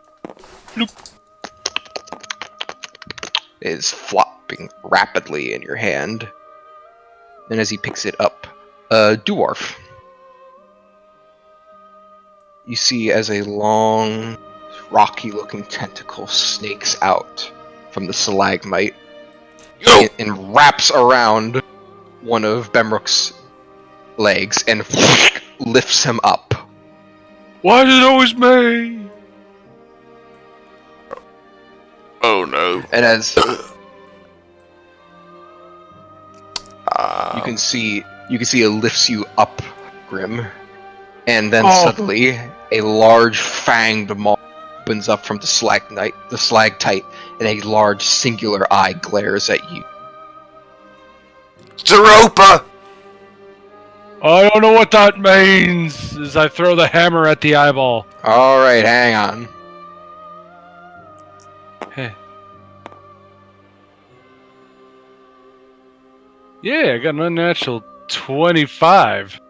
Speaker 1: It is flopping rapidly in your hand. And as he picks it up, Doowarf. You see as a long, rocky-looking tentacle snakes out from the stalagmite and wraps around one of Bemrook's legs and lifts him up.
Speaker 3: why is it always me?
Speaker 2: Oh no.
Speaker 1: And as you can see it lifts you up, Grim. And then suddenly, a large fanged maw opens up from the stalactite, and a large singular eye glares at you.
Speaker 2: Zeropa!
Speaker 3: I don't know what that means. As I throw the hammer at the eyeball.
Speaker 1: Alright, hang on.
Speaker 3: Hey. Yeah, I got an unnatural 25.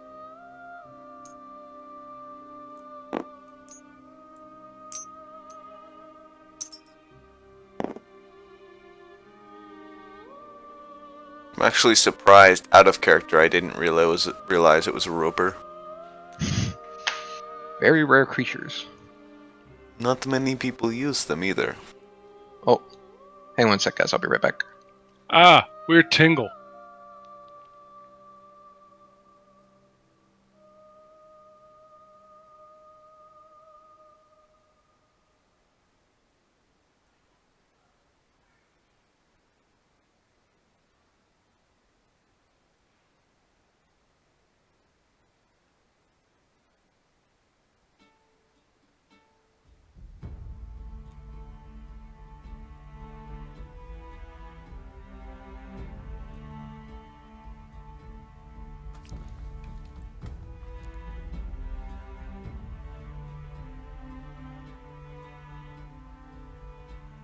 Speaker 2: I'm actually surprised, out of character, I didn't realize it was a roper.
Speaker 1: Very rare creatures.
Speaker 2: Not many people use them either.
Speaker 1: Oh, hang on one sec, guys. I'll be right back.
Speaker 3: Ah, weird tingle.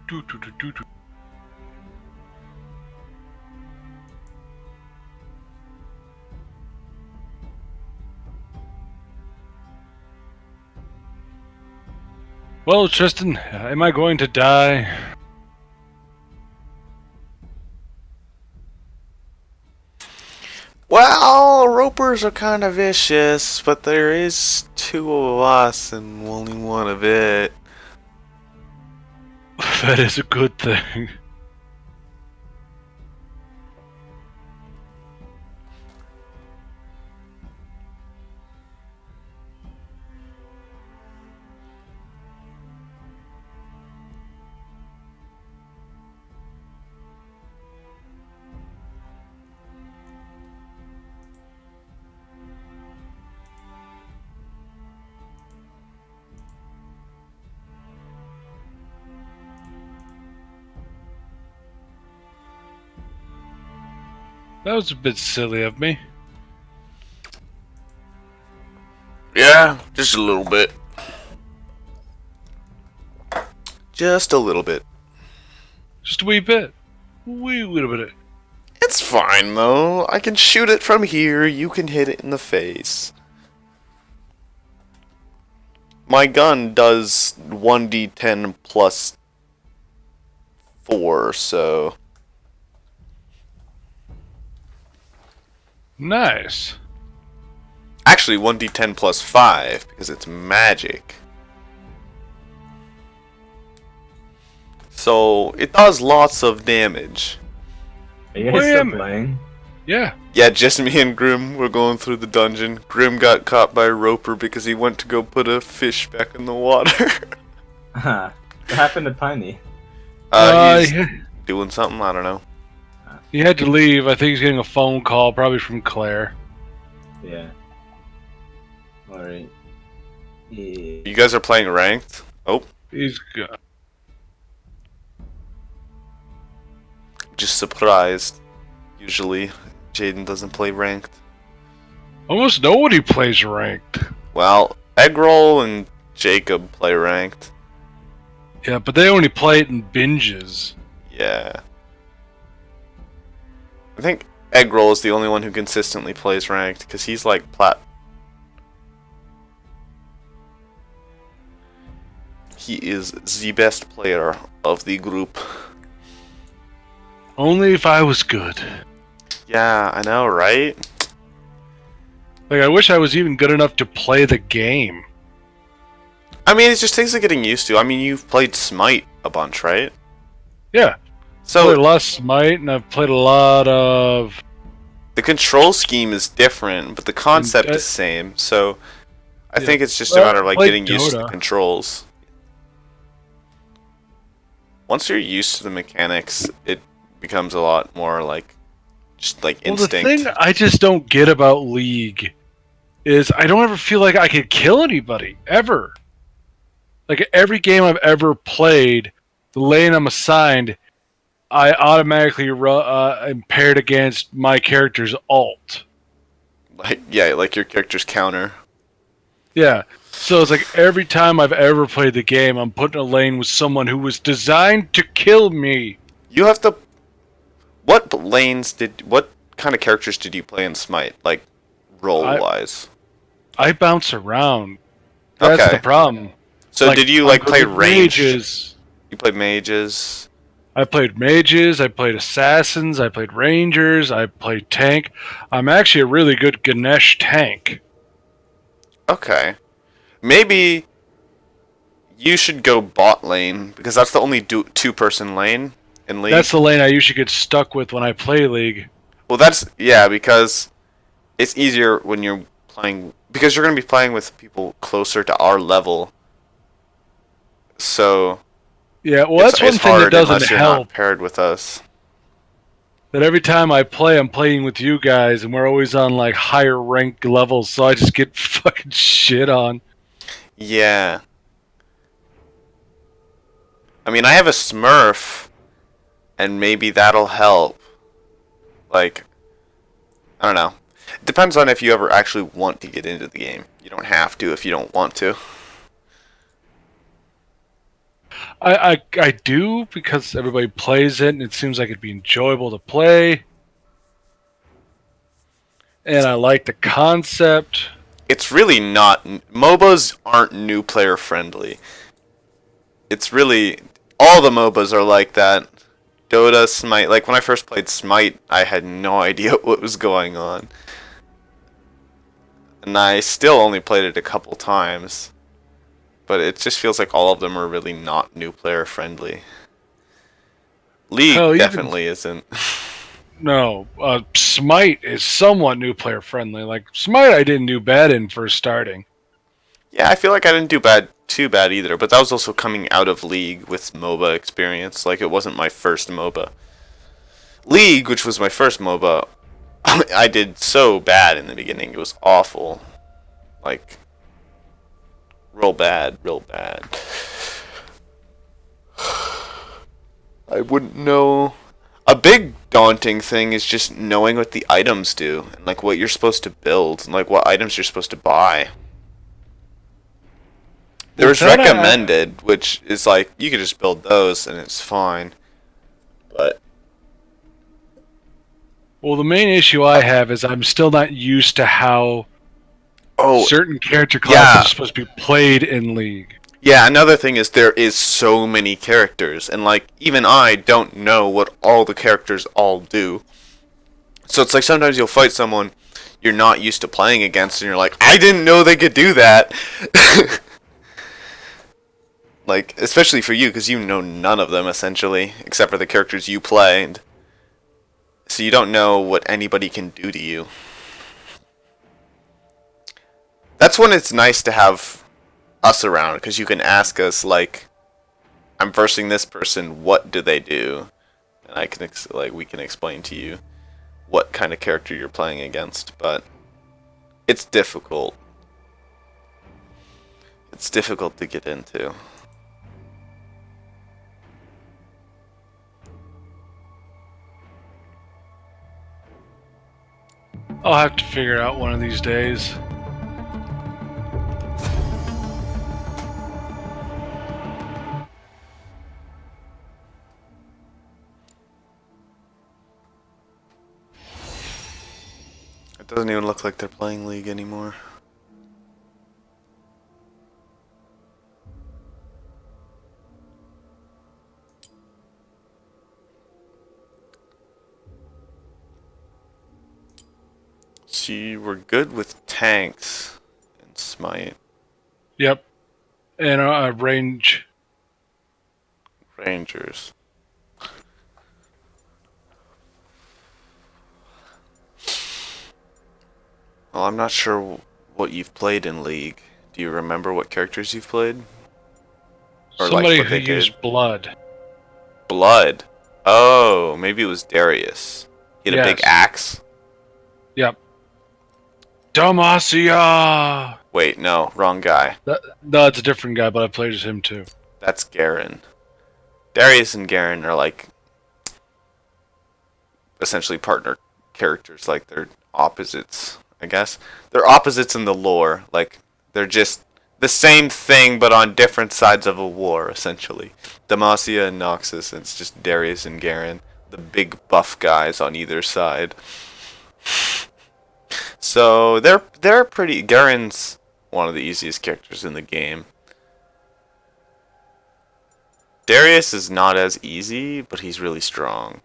Speaker 3: Do, do, do, do, do. Well, Tristan, am I going to die?
Speaker 2: Well, ropers are kind of vicious, but there is two of us and only one of it.
Speaker 3: That is a good thing. That was a bit silly of me.
Speaker 2: Yeah, just a little bit. Just a little bit.
Speaker 3: Just a wee bit. Wee little bit.
Speaker 2: It's fine, though. I can shoot it from here. You can hit it in the face. My gun does 1d10 plus 4, so...
Speaker 3: Nice.
Speaker 2: Actually, 1d10 plus 5, because it's magic. So, it does lots of damage.
Speaker 5: Are you guys still playing?
Speaker 3: Yeah.
Speaker 2: Yeah, just me and Grim were going through the dungeon. Grim got caught by Roper because he went to go put a fish back in the water.
Speaker 5: What happened to Piney?
Speaker 2: He's doing something, I don't know.
Speaker 3: He had to leave. I think he's getting a phone call, probably from Claire.
Speaker 5: Yeah. Alright. Yeah.
Speaker 2: You guys are playing ranked? Oh.
Speaker 3: He's good.
Speaker 2: Just surprised. Usually, Jaden doesn't play ranked.
Speaker 3: Almost nobody plays ranked.
Speaker 2: Well, Eggroll and Jacob play ranked.
Speaker 3: Yeah, but they only play it in binges.
Speaker 2: Yeah. I think Eggroll is the only one who consistently plays ranked, because he's like plat. He is the best player of the group.
Speaker 3: Only if I was good.
Speaker 2: Yeah, I know, right?
Speaker 3: Like, I wish I was even good enough to play the game.
Speaker 2: I mean, it's just things like getting used to. I mean, you've played Smite a bunch, right?
Speaker 3: Yeah.
Speaker 2: So
Speaker 3: I played a lot of Smite, and I've played a lot of...
Speaker 2: the control scheme is different, but the concept is the same. So I think it's just a matter of like getting used to the controls. Once you're used to the mechanics, it becomes a lot more like just like instinct.
Speaker 3: Well, the thing I just don't get about League is I don't ever feel like I could kill anybody ever. Like every game I've ever played, the lane I'm assigned, I automatically am paired against my character's alt.
Speaker 2: Like yeah, like your character's counter.
Speaker 3: Yeah. So it's like every time I've ever played the game, I'm put in a lane with someone who was designed to kill me.
Speaker 2: You have to. What kind of characters did you play in Smite? Like role wise.
Speaker 3: I bounce around. That's
Speaker 2: okay.
Speaker 3: the problem.
Speaker 2: So
Speaker 3: like,
Speaker 2: did you like play ranged?
Speaker 3: Mages.
Speaker 2: You played mages.
Speaker 3: I played mages, I played assassins, I played rangers, I played tank. I'm actually a really good Ganesh tank.
Speaker 2: Okay. Maybe you should go bot lane, because that's the only two-person lane in League.
Speaker 3: That's the lane I usually get stuck with when I play League.
Speaker 2: Well, yeah, because it's easier when you're playing, because you're going to be playing with people closer to our level. So
Speaker 3: yeah, well, that's one thing that doesn't
Speaker 2: you're
Speaker 3: help.
Speaker 2: Not paired with us.
Speaker 3: That every time I play, I'm playing with you guys, and we're always on like higher rank levels, so I just get fucking shit on.
Speaker 2: Yeah. I mean, I have a Smurf, and maybe that'll help. Like, I don't know. It depends on if you ever actually want to get into the game. You don't have to if you don't want to.
Speaker 3: I do, because everybody plays it, and it seems like it'd be enjoyable to play. And I like the concept.
Speaker 2: It's really not. MOBAs aren't new player friendly. It's really. All the MOBAs are like that. Dota, Smite. Like when I first played Smite, I had no idea what was going on. And I still only played it a couple times. But it just feels like all of them are really not new player friendly. League definitely isn't.
Speaker 3: No, Smite is somewhat new player friendly. Like Smite, I didn't do bad in first starting.
Speaker 2: Yeah, I feel like I didn't do too bad either. But that was also coming out of League with MOBA experience. Like it wasn't my first MOBA. League, which was my first MOBA, I did so bad in the beginning. It was awful. Like. Real bad. I wouldn't know. A big daunting thing is just knowing what the items do, and like what you're supposed to build, and like what items you're supposed to buy. There's
Speaker 3: that,
Speaker 2: recommended, which is like you could just build those and it's fine. But
Speaker 3: well, the main issue I have is I'm still not used to how certain character classes are supposed to be played in League.
Speaker 2: Yeah, another thing is there is so many characters, and like even I don't know what all the characters all do. So it's like sometimes you'll fight someone you're not used to playing against, and you're like, I didn't know they could do that. Like, especially for you, because you know none of them essentially, except for the characters you play, and so you don't know what anybody can do to you. That's when it's nice to have us around, because you can ask us, like, I'm versing this person, what do they do? And I can we can explain to you what kind of character you're playing against, but it's difficult. It's difficult to get into.
Speaker 3: I'll have to figure it out one of these days.
Speaker 2: It doesn't even look like they're playing League anymore. See, we're good with tanks and smite.
Speaker 3: Yep. And range.
Speaker 2: Rangers. Well, I'm not sure what you've played in League. Do you remember what characters you've played? Or
Speaker 3: Somebody
Speaker 2: what
Speaker 3: who
Speaker 2: they
Speaker 3: used
Speaker 2: did?
Speaker 3: blood.
Speaker 2: Blood. Oh, maybe it was Darius. He had a big
Speaker 3: Yes.
Speaker 2: axe.
Speaker 3: Yep. Demacia!
Speaker 2: Wait, no, wrong guy.
Speaker 3: No, it's a different guy, but I played as him too.
Speaker 2: That's Garen. Darius and Garen are like essentially partner characters, like they're opposites, I guess. They're opposites in the lore, like they're just the same thing but on different sides of a war, essentially. Demacia and Noxus, and it's just Darius and Garen, the big buff guys on either side. So they're pretty. Garen's one of the easiest characters in the game. Darius is not as easy, but he's really strong.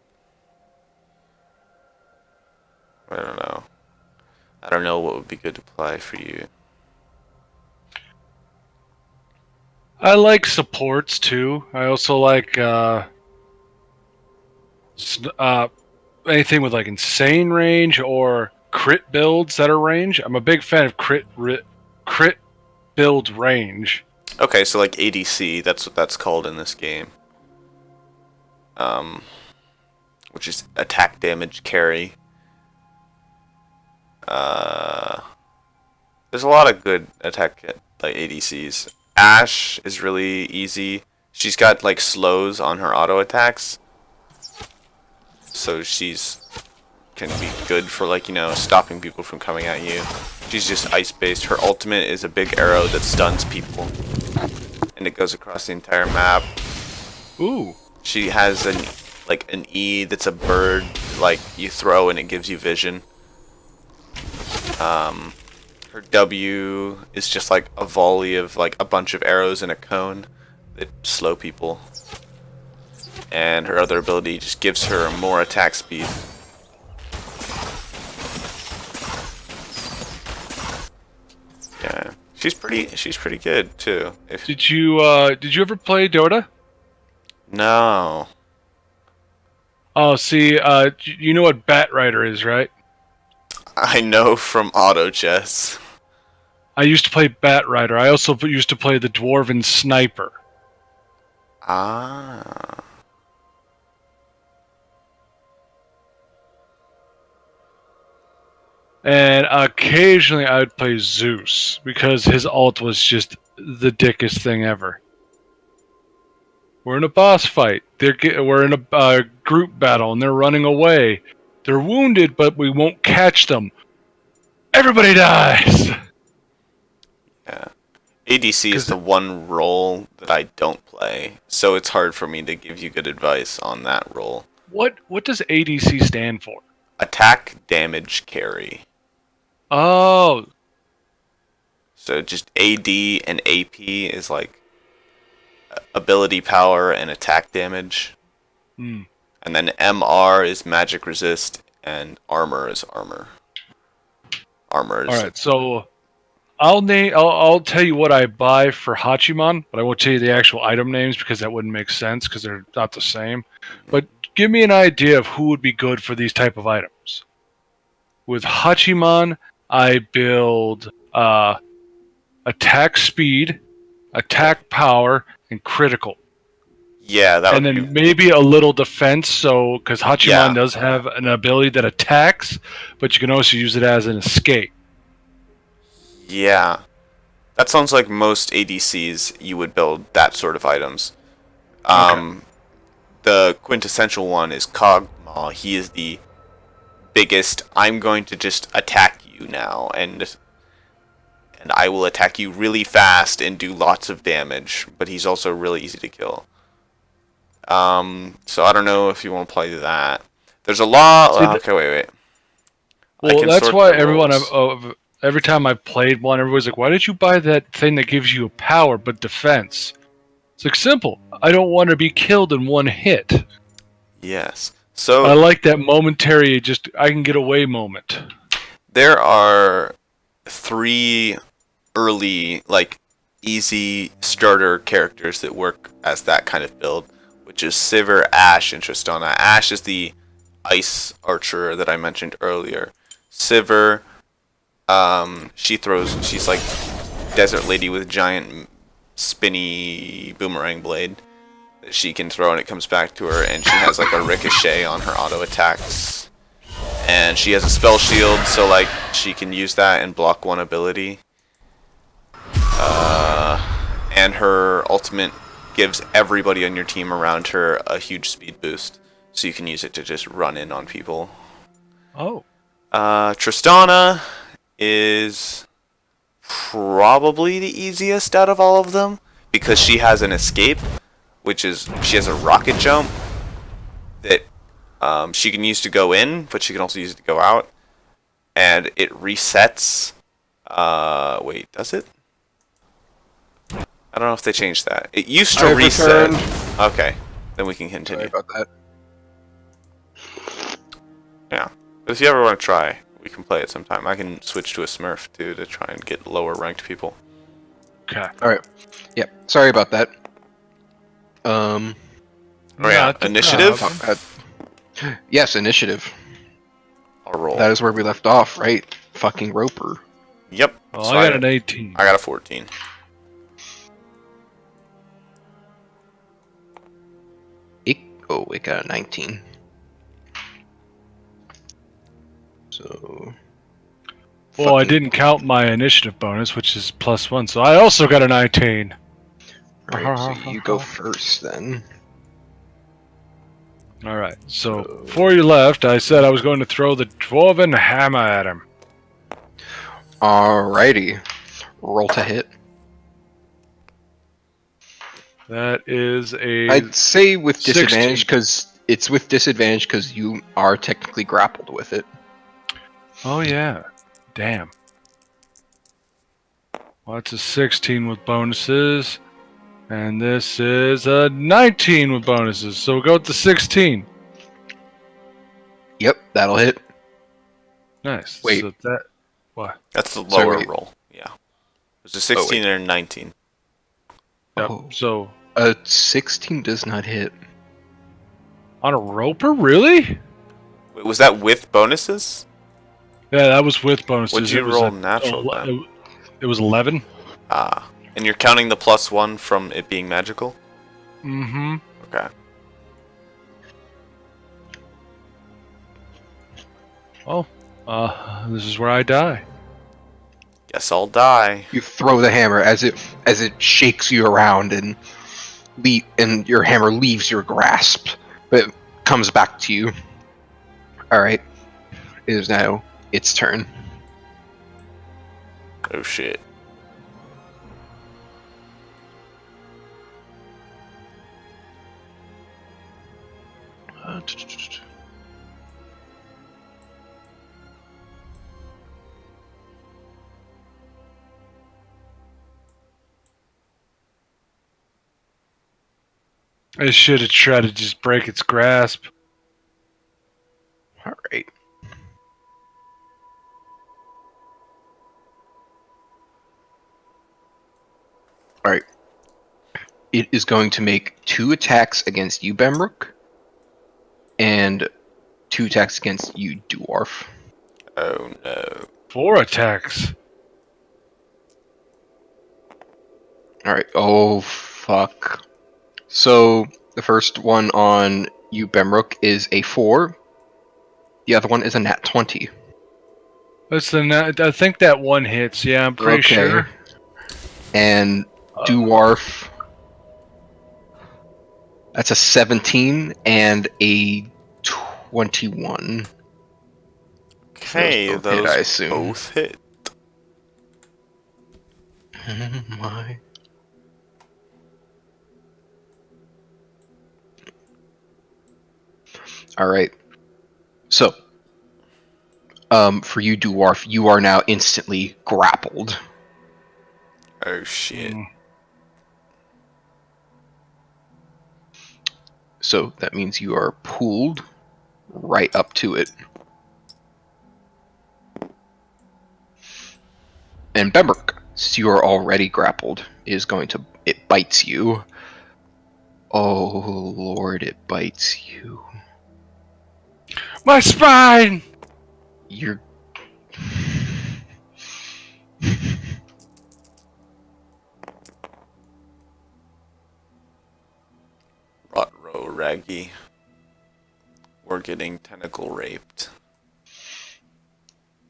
Speaker 2: I don't know. I don't know what would be good to play for you.
Speaker 3: I like supports too. I also like anything with like insane range or crit builds that are range. I'm a big fan of crit build range.
Speaker 2: Okay, so like ADC, that's what that's called in this game. Which is attack damage carry. There's a lot of good attack like ADCs. Ashe is really easy. She's got like slows on her auto attacks, so she's can be good for like, you know, stopping people from coming at you. She's just ice based. Her ultimate is a big arrow that stuns people, and it goes across the entire map.
Speaker 3: Ooh.
Speaker 2: She has an E that's a bird, like you throw and it gives you vision. Her W is just like a volley of like a bunch of arrows in a cone that slow people. And her other ability just gives her more attack speed. Yeah, she's pretty good too.
Speaker 3: Did you ever play Dota?
Speaker 2: No.
Speaker 3: Oh, see, you know what Bat Rider is, right?
Speaker 2: I know from auto chess.
Speaker 3: I used to play Bat Rider. I also used to play the Dwarven Sniper.
Speaker 2: Ah.
Speaker 3: And occasionally I would play Zeus, because his ult was just the dickest thing ever. We're in a boss fight. We're in a group battle, and they're running away. They're wounded, but we won't catch them. Everybody dies!
Speaker 2: Yeah. ADC is the one role that I don't play, so it's hard for me to give you good advice on that role.
Speaker 3: What does ADC stand for?
Speaker 2: Attack, damage, carry.
Speaker 3: Oh,
Speaker 2: So just AD and AP is like ability power and attack damage.
Speaker 3: hmm.
Speaker 2: And then MR is magic resist, and armor is armor. Armor is...
Speaker 3: All right. So I'll tell you what I buy for Hachiman, but I won't tell you the actual item names because that wouldn't make sense because they're not the same. But give me an idea of who would be good for these type of items. With Hachiman, I build attack speed, attack power, and critical.
Speaker 2: Yeah, that
Speaker 3: And
Speaker 2: would
Speaker 3: then
Speaker 2: be...
Speaker 3: maybe a little defense, so because Hachiman
Speaker 2: Yeah.
Speaker 3: does have an ability that attacks, but you can also use it as an escape.
Speaker 2: Yeah. That sounds like most ADCs you would build that sort of items. The quintessential one is Kog'Maw. He is the biggest, I'm going to just attack you now, and I will attack you really fast and do lots of damage, but he's also really easy to kill. So I don't know if you want to play that. There's a lot... okay, wait. I
Speaker 3: Well,
Speaker 2: can
Speaker 3: that's
Speaker 2: sort
Speaker 3: why
Speaker 2: the
Speaker 3: everyone
Speaker 2: roles.
Speaker 3: every time I played one, everybody's like, "Why did you buy that thing that gives you power but defense?" It's like simple. I don't want to be killed in one hit.
Speaker 2: Yes.
Speaker 3: I
Speaker 2: So
Speaker 3: like that momentary, just I can get away moment.
Speaker 2: there are 3 early, like, easy starter characters that work as that kind of build, which is Sivir, Ashe, and Tristana. Ashe is the ice archer that I mentioned earlier. Sivir, she's like desert lady with giant spinny boomerang blade that she can throw and it comes back to her, and she has like a ricochet on her auto attacks. And she has a spell shield, so like she can use that and block one ability. And her ultimate gives everybody on your team around her a huge speed boost, so you can use it to just run in on people.
Speaker 3: Oh,
Speaker 2: Tristana is probably the easiest out of all of them because she has an escape, which is she has a rocket jump that she can use to go in, but she can also use it to go out, and it resets. Wait, does it? I don't know if they changed that. It used to
Speaker 1: I've
Speaker 2: reset.
Speaker 1: returned.
Speaker 2: Okay, then we can
Speaker 1: Sorry
Speaker 2: continue.
Speaker 1: about that.
Speaker 2: Yeah, but if you ever want to try, we can play it sometime. I can switch to a Smurf too to try and get lower ranked people.
Speaker 3: okay.
Speaker 1: All right. Yep. Sorry about that.
Speaker 2: Oh yeah,
Speaker 3: Not the
Speaker 2: initiative.
Speaker 3: problem.
Speaker 1: Yes, initiative.
Speaker 2: I'll roll.
Speaker 1: That is where we left off, right? Fucking Roper.
Speaker 2: Yep.
Speaker 3: Well,
Speaker 2: so
Speaker 3: I got an 18.
Speaker 2: I got a 14.
Speaker 1: It got a 19. So.
Speaker 3: Well, I
Speaker 1: fucking-
Speaker 3: didn't count my initiative bonus, which is +1, so I also got a 19.
Speaker 1: Alright, so you go first then.
Speaker 3: All right. So before you left, I said I was going to throw the dwarven hammer at him.
Speaker 1: Alrighty. Roll to hit.
Speaker 3: That is a.
Speaker 1: I'd say with
Speaker 3: 16.
Speaker 1: disadvantage because it's with disadvantage because you are technically grappled with it.
Speaker 3: Oh yeah. Damn. Well, that's a 16 with bonuses, and this is a 19 with bonuses. So we'll go with the 16.
Speaker 1: Yep, that'll hit.
Speaker 3: Nice.
Speaker 1: Wait.
Speaker 3: So that. What?
Speaker 2: That's the
Speaker 1: Sorry,
Speaker 2: lower
Speaker 1: wait.
Speaker 2: roll. Yeah. There's a 16 and a 19.
Speaker 3: Yep.
Speaker 1: Oh.
Speaker 3: So
Speaker 1: A 16 does not hit.
Speaker 3: on a roper, really?
Speaker 2: Wait, was that with bonuses?
Speaker 3: Yeah, that was with bonuses.
Speaker 2: Would you
Speaker 3: It was
Speaker 2: roll
Speaker 3: a-
Speaker 2: natural then?
Speaker 3: It was 11.
Speaker 2: Ah. And you're counting the +1 from it being magical?
Speaker 3: Mm-hmm.
Speaker 2: Okay.
Speaker 3: Oh, this is where I die.
Speaker 2: Guess I'll die.
Speaker 1: You throw the hammer as it shakes you around and your hammer leaves your grasp, but it comes back to you. Alright. It is now its turn.
Speaker 2: Oh shit.
Speaker 3: I should have tried to just break its grasp.
Speaker 1: All right. All right. It is going to make 2 attacks against you, Bemrook, and 2 attacks against you, Doowarf.
Speaker 2: Oh no.
Speaker 3: 4 attacks.
Speaker 1: All right. Oh fuck. So the first one on you, Bemrook, is a 4. The other one is a nat 20.
Speaker 3: That's I think that one hits. Yeah, I'm pretty sure.
Speaker 1: And Doowarf, that's a 17 and a 21.
Speaker 2: Okay,
Speaker 1: Those both hit, I
Speaker 2: those
Speaker 1: assume.
Speaker 2: both hit.
Speaker 1: My. All right. So, for you, Doowarf, you are now instantly grappled.
Speaker 2: Oh shit.
Speaker 1: So that means you are pulled right up to it. And Bemrook, since you are already grappled, it bites you. Oh lord, it bites you.
Speaker 3: My spine!
Speaker 1: You're...
Speaker 2: Rotro Raggy. We're getting tentacle raped.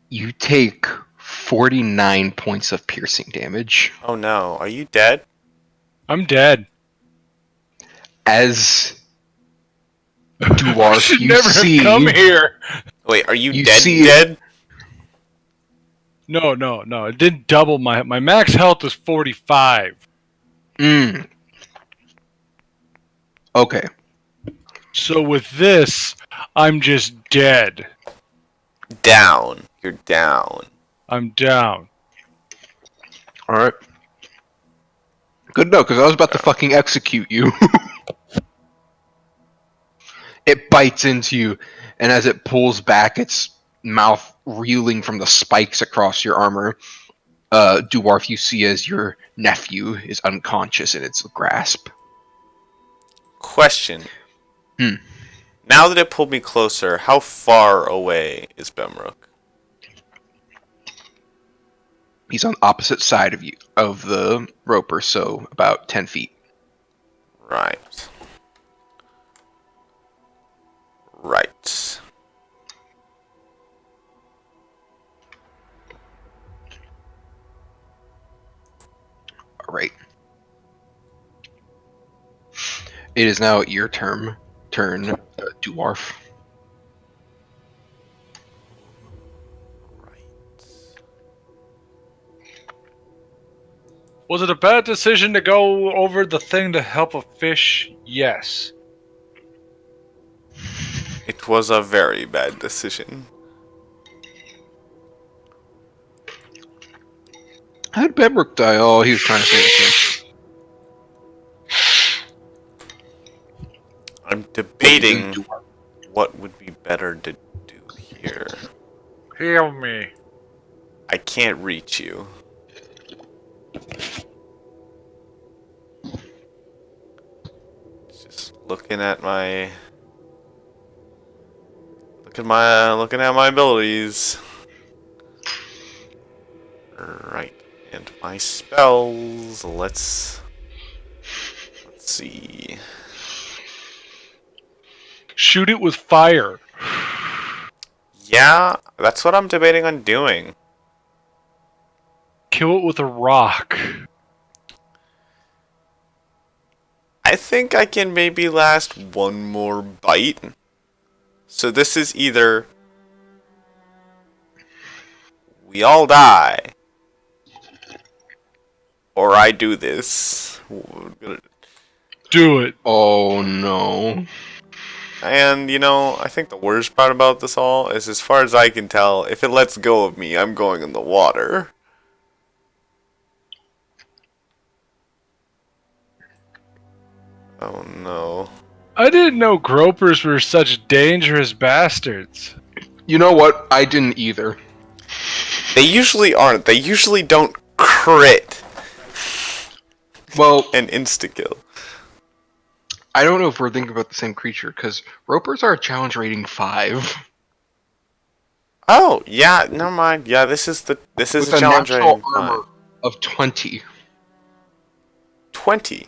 Speaker 1: You take 49 points of piercing damage.
Speaker 2: Oh no, are you dead?
Speaker 3: I'm dead.
Speaker 1: As
Speaker 3: I
Speaker 1: Doowarf,
Speaker 3: should
Speaker 1: you
Speaker 3: never
Speaker 1: see...
Speaker 3: have come here.
Speaker 2: Wait, are you,
Speaker 1: You
Speaker 2: dead?
Speaker 1: see it-
Speaker 2: Dead?
Speaker 3: No. It didn't double my max health was 45.
Speaker 1: Okay.
Speaker 3: So with this, I'm just dead.
Speaker 2: Down. You're down.
Speaker 3: I'm down.
Speaker 1: Alright. Good to know, because I was about to fucking execute you. It bites into you, and as it pulls back, its mouth reeling from the spikes across your armor, Doowarf, you see as your nephew is unconscious in its grasp.
Speaker 2: Question.
Speaker 1: Hmm.
Speaker 2: Now that it pulled me closer, how far away is Bemrook?
Speaker 1: He's on the opposite side of you, of the roper, so about 10 feet.
Speaker 2: Right. Right.
Speaker 1: Alright. It is now your turn, Doowarf.
Speaker 3: Was it a bad decision to go over the thing to help a fish? Yes.
Speaker 2: It was a very bad decision.
Speaker 1: How did Bemrook die? Oh, he was trying to save him.
Speaker 2: I'm debating what would be better to do here.
Speaker 3: Heal me.
Speaker 2: I can't reach you. Just looking at my abilities. Right. And my spells. Let's see.
Speaker 3: Shoot it with fire.
Speaker 2: Yeah, that's what I'm debating on doing.
Speaker 3: Kill it with a rock.
Speaker 2: I think I can maybe last one more bite. So this is either we all die, or I do this.
Speaker 3: Do it.
Speaker 1: Oh no.
Speaker 2: And, you know, I think the worst part about this all is, as far as I can tell, if it lets go of me, I'm going in the water. Oh no.
Speaker 3: I didn't know gropers were such dangerous bastards.
Speaker 1: You know what? I didn't either.
Speaker 2: They usually aren't. They usually don't crit
Speaker 1: Well,
Speaker 2: and insta-kill.
Speaker 1: I don't know if we're thinking about the same creature, because ropers are a challenge rating 5.
Speaker 2: Oh, yeah, never mind. Yeah, this is
Speaker 1: With
Speaker 2: a
Speaker 1: a
Speaker 2: challenge
Speaker 1: natural
Speaker 2: rating.
Speaker 1: armor of 20.
Speaker 2: 20.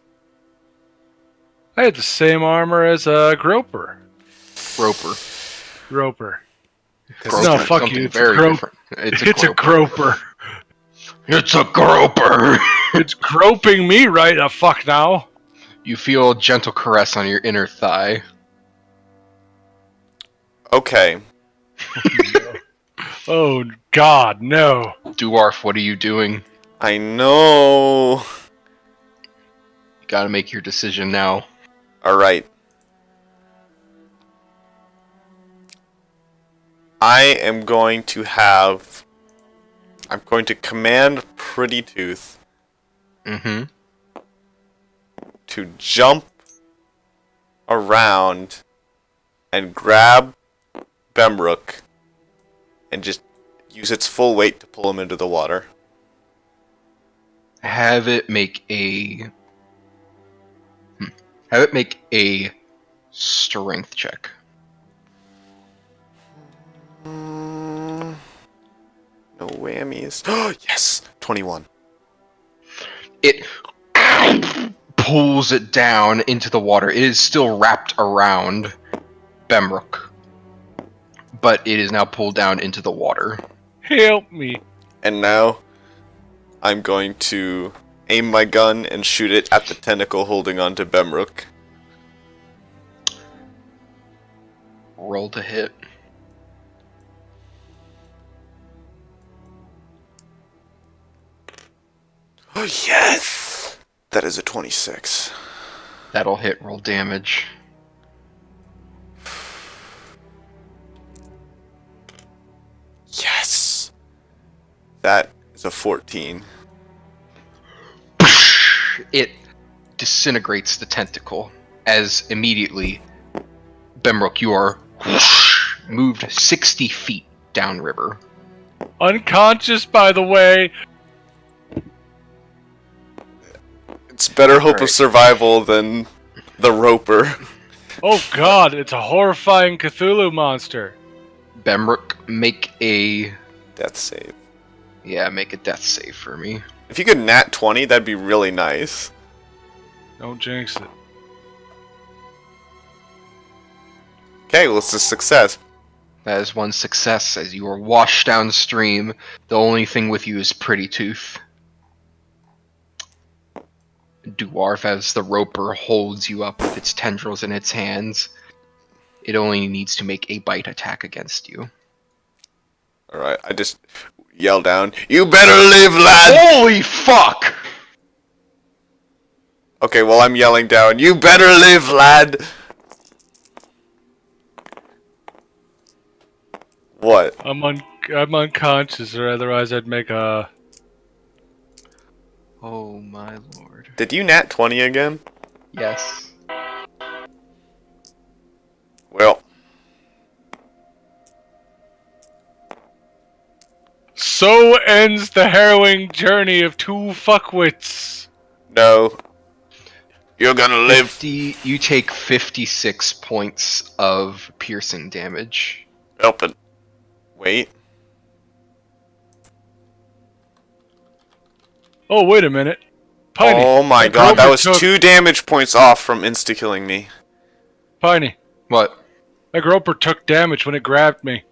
Speaker 3: I had the same armor as a groper.
Speaker 1: Groper.
Speaker 3: Groper.
Speaker 1: Groper
Speaker 3: No,
Speaker 1: is
Speaker 3: fuck
Speaker 1: something
Speaker 3: you. It's
Speaker 1: very
Speaker 3: a grope.
Speaker 1: different. It's
Speaker 3: It's a groper.
Speaker 1: It's a groper!
Speaker 3: It's groping me right the fuck now.
Speaker 1: You feel a gentle caress on your inner thigh.
Speaker 2: Okay.
Speaker 3: Oh God, no.
Speaker 1: Doowarf, what are you doing?
Speaker 2: I know.
Speaker 1: You gotta make your decision now.
Speaker 2: Alright. I'm going to command Pretty Tooth
Speaker 1: Mm-hmm.
Speaker 2: to jump around and grab Bemrook and just use its full weight to pull him into the water.
Speaker 1: Have it make a... Have it make a strength check.
Speaker 2: No whammies. Oh, yes! 21.
Speaker 1: It pulls it down into the water. It is still wrapped around Bemrook, but it is now pulled down into the water.
Speaker 3: Help me.
Speaker 2: And now, I'm going to aim my gun and shoot it at the tentacle holding onto Bemrook.
Speaker 1: Roll to hit.
Speaker 2: Oh, yes! That is a 26.
Speaker 1: That'll hit. Roll damage.
Speaker 2: Yes! That is a 14.
Speaker 1: It disintegrates the tentacle as immediately, Bemrook, you are moved 60 feet downriver.
Speaker 3: Unconscious, by the way.
Speaker 2: It's better hope of
Speaker 1: Alright.
Speaker 2: survival than the Roper.
Speaker 3: Oh God, it's a horrifying Cthulhu monster.
Speaker 1: Bemrook, make a...
Speaker 2: Death save.
Speaker 1: Yeah, make a death save for me.
Speaker 2: If you could nat 20, that'd be really nice.
Speaker 3: Don't jinx it.
Speaker 2: Okay, well, it's a success.
Speaker 1: That is one success. As you are washed downstream, the only thing with you is Pretty Tooth. Doowarf, as the roper holds you up with its tendrils in its hands, it only needs to make a bite attack against you.
Speaker 2: Alright, I just yell down, "You better live, lad!"
Speaker 1: Holy fuck!
Speaker 2: Okay, well, I'm yelling down, "You better live, lad!" What?
Speaker 3: I'm unconscious, or otherwise I'd make a.
Speaker 1: Oh my lord.
Speaker 2: Did you nat 20 again?
Speaker 1: Yes.
Speaker 2: Well,
Speaker 3: So ends the harrowing journey of two fuckwits.
Speaker 2: no. You're gonna live.
Speaker 1: 50, you take 56 points of piercing damage.
Speaker 2: Help it. Wait.
Speaker 3: Oh, wait a minute. Piney.
Speaker 2: Oh my
Speaker 3: the
Speaker 2: god, that
Speaker 3: Grover
Speaker 2: was
Speaker 3: took-
Speaker 2: 2 damage points off from insta-killing me.
Speaker 3: Piney.
Speaker 1: What?
Speaker 3: My groper took damage when it grabbed me.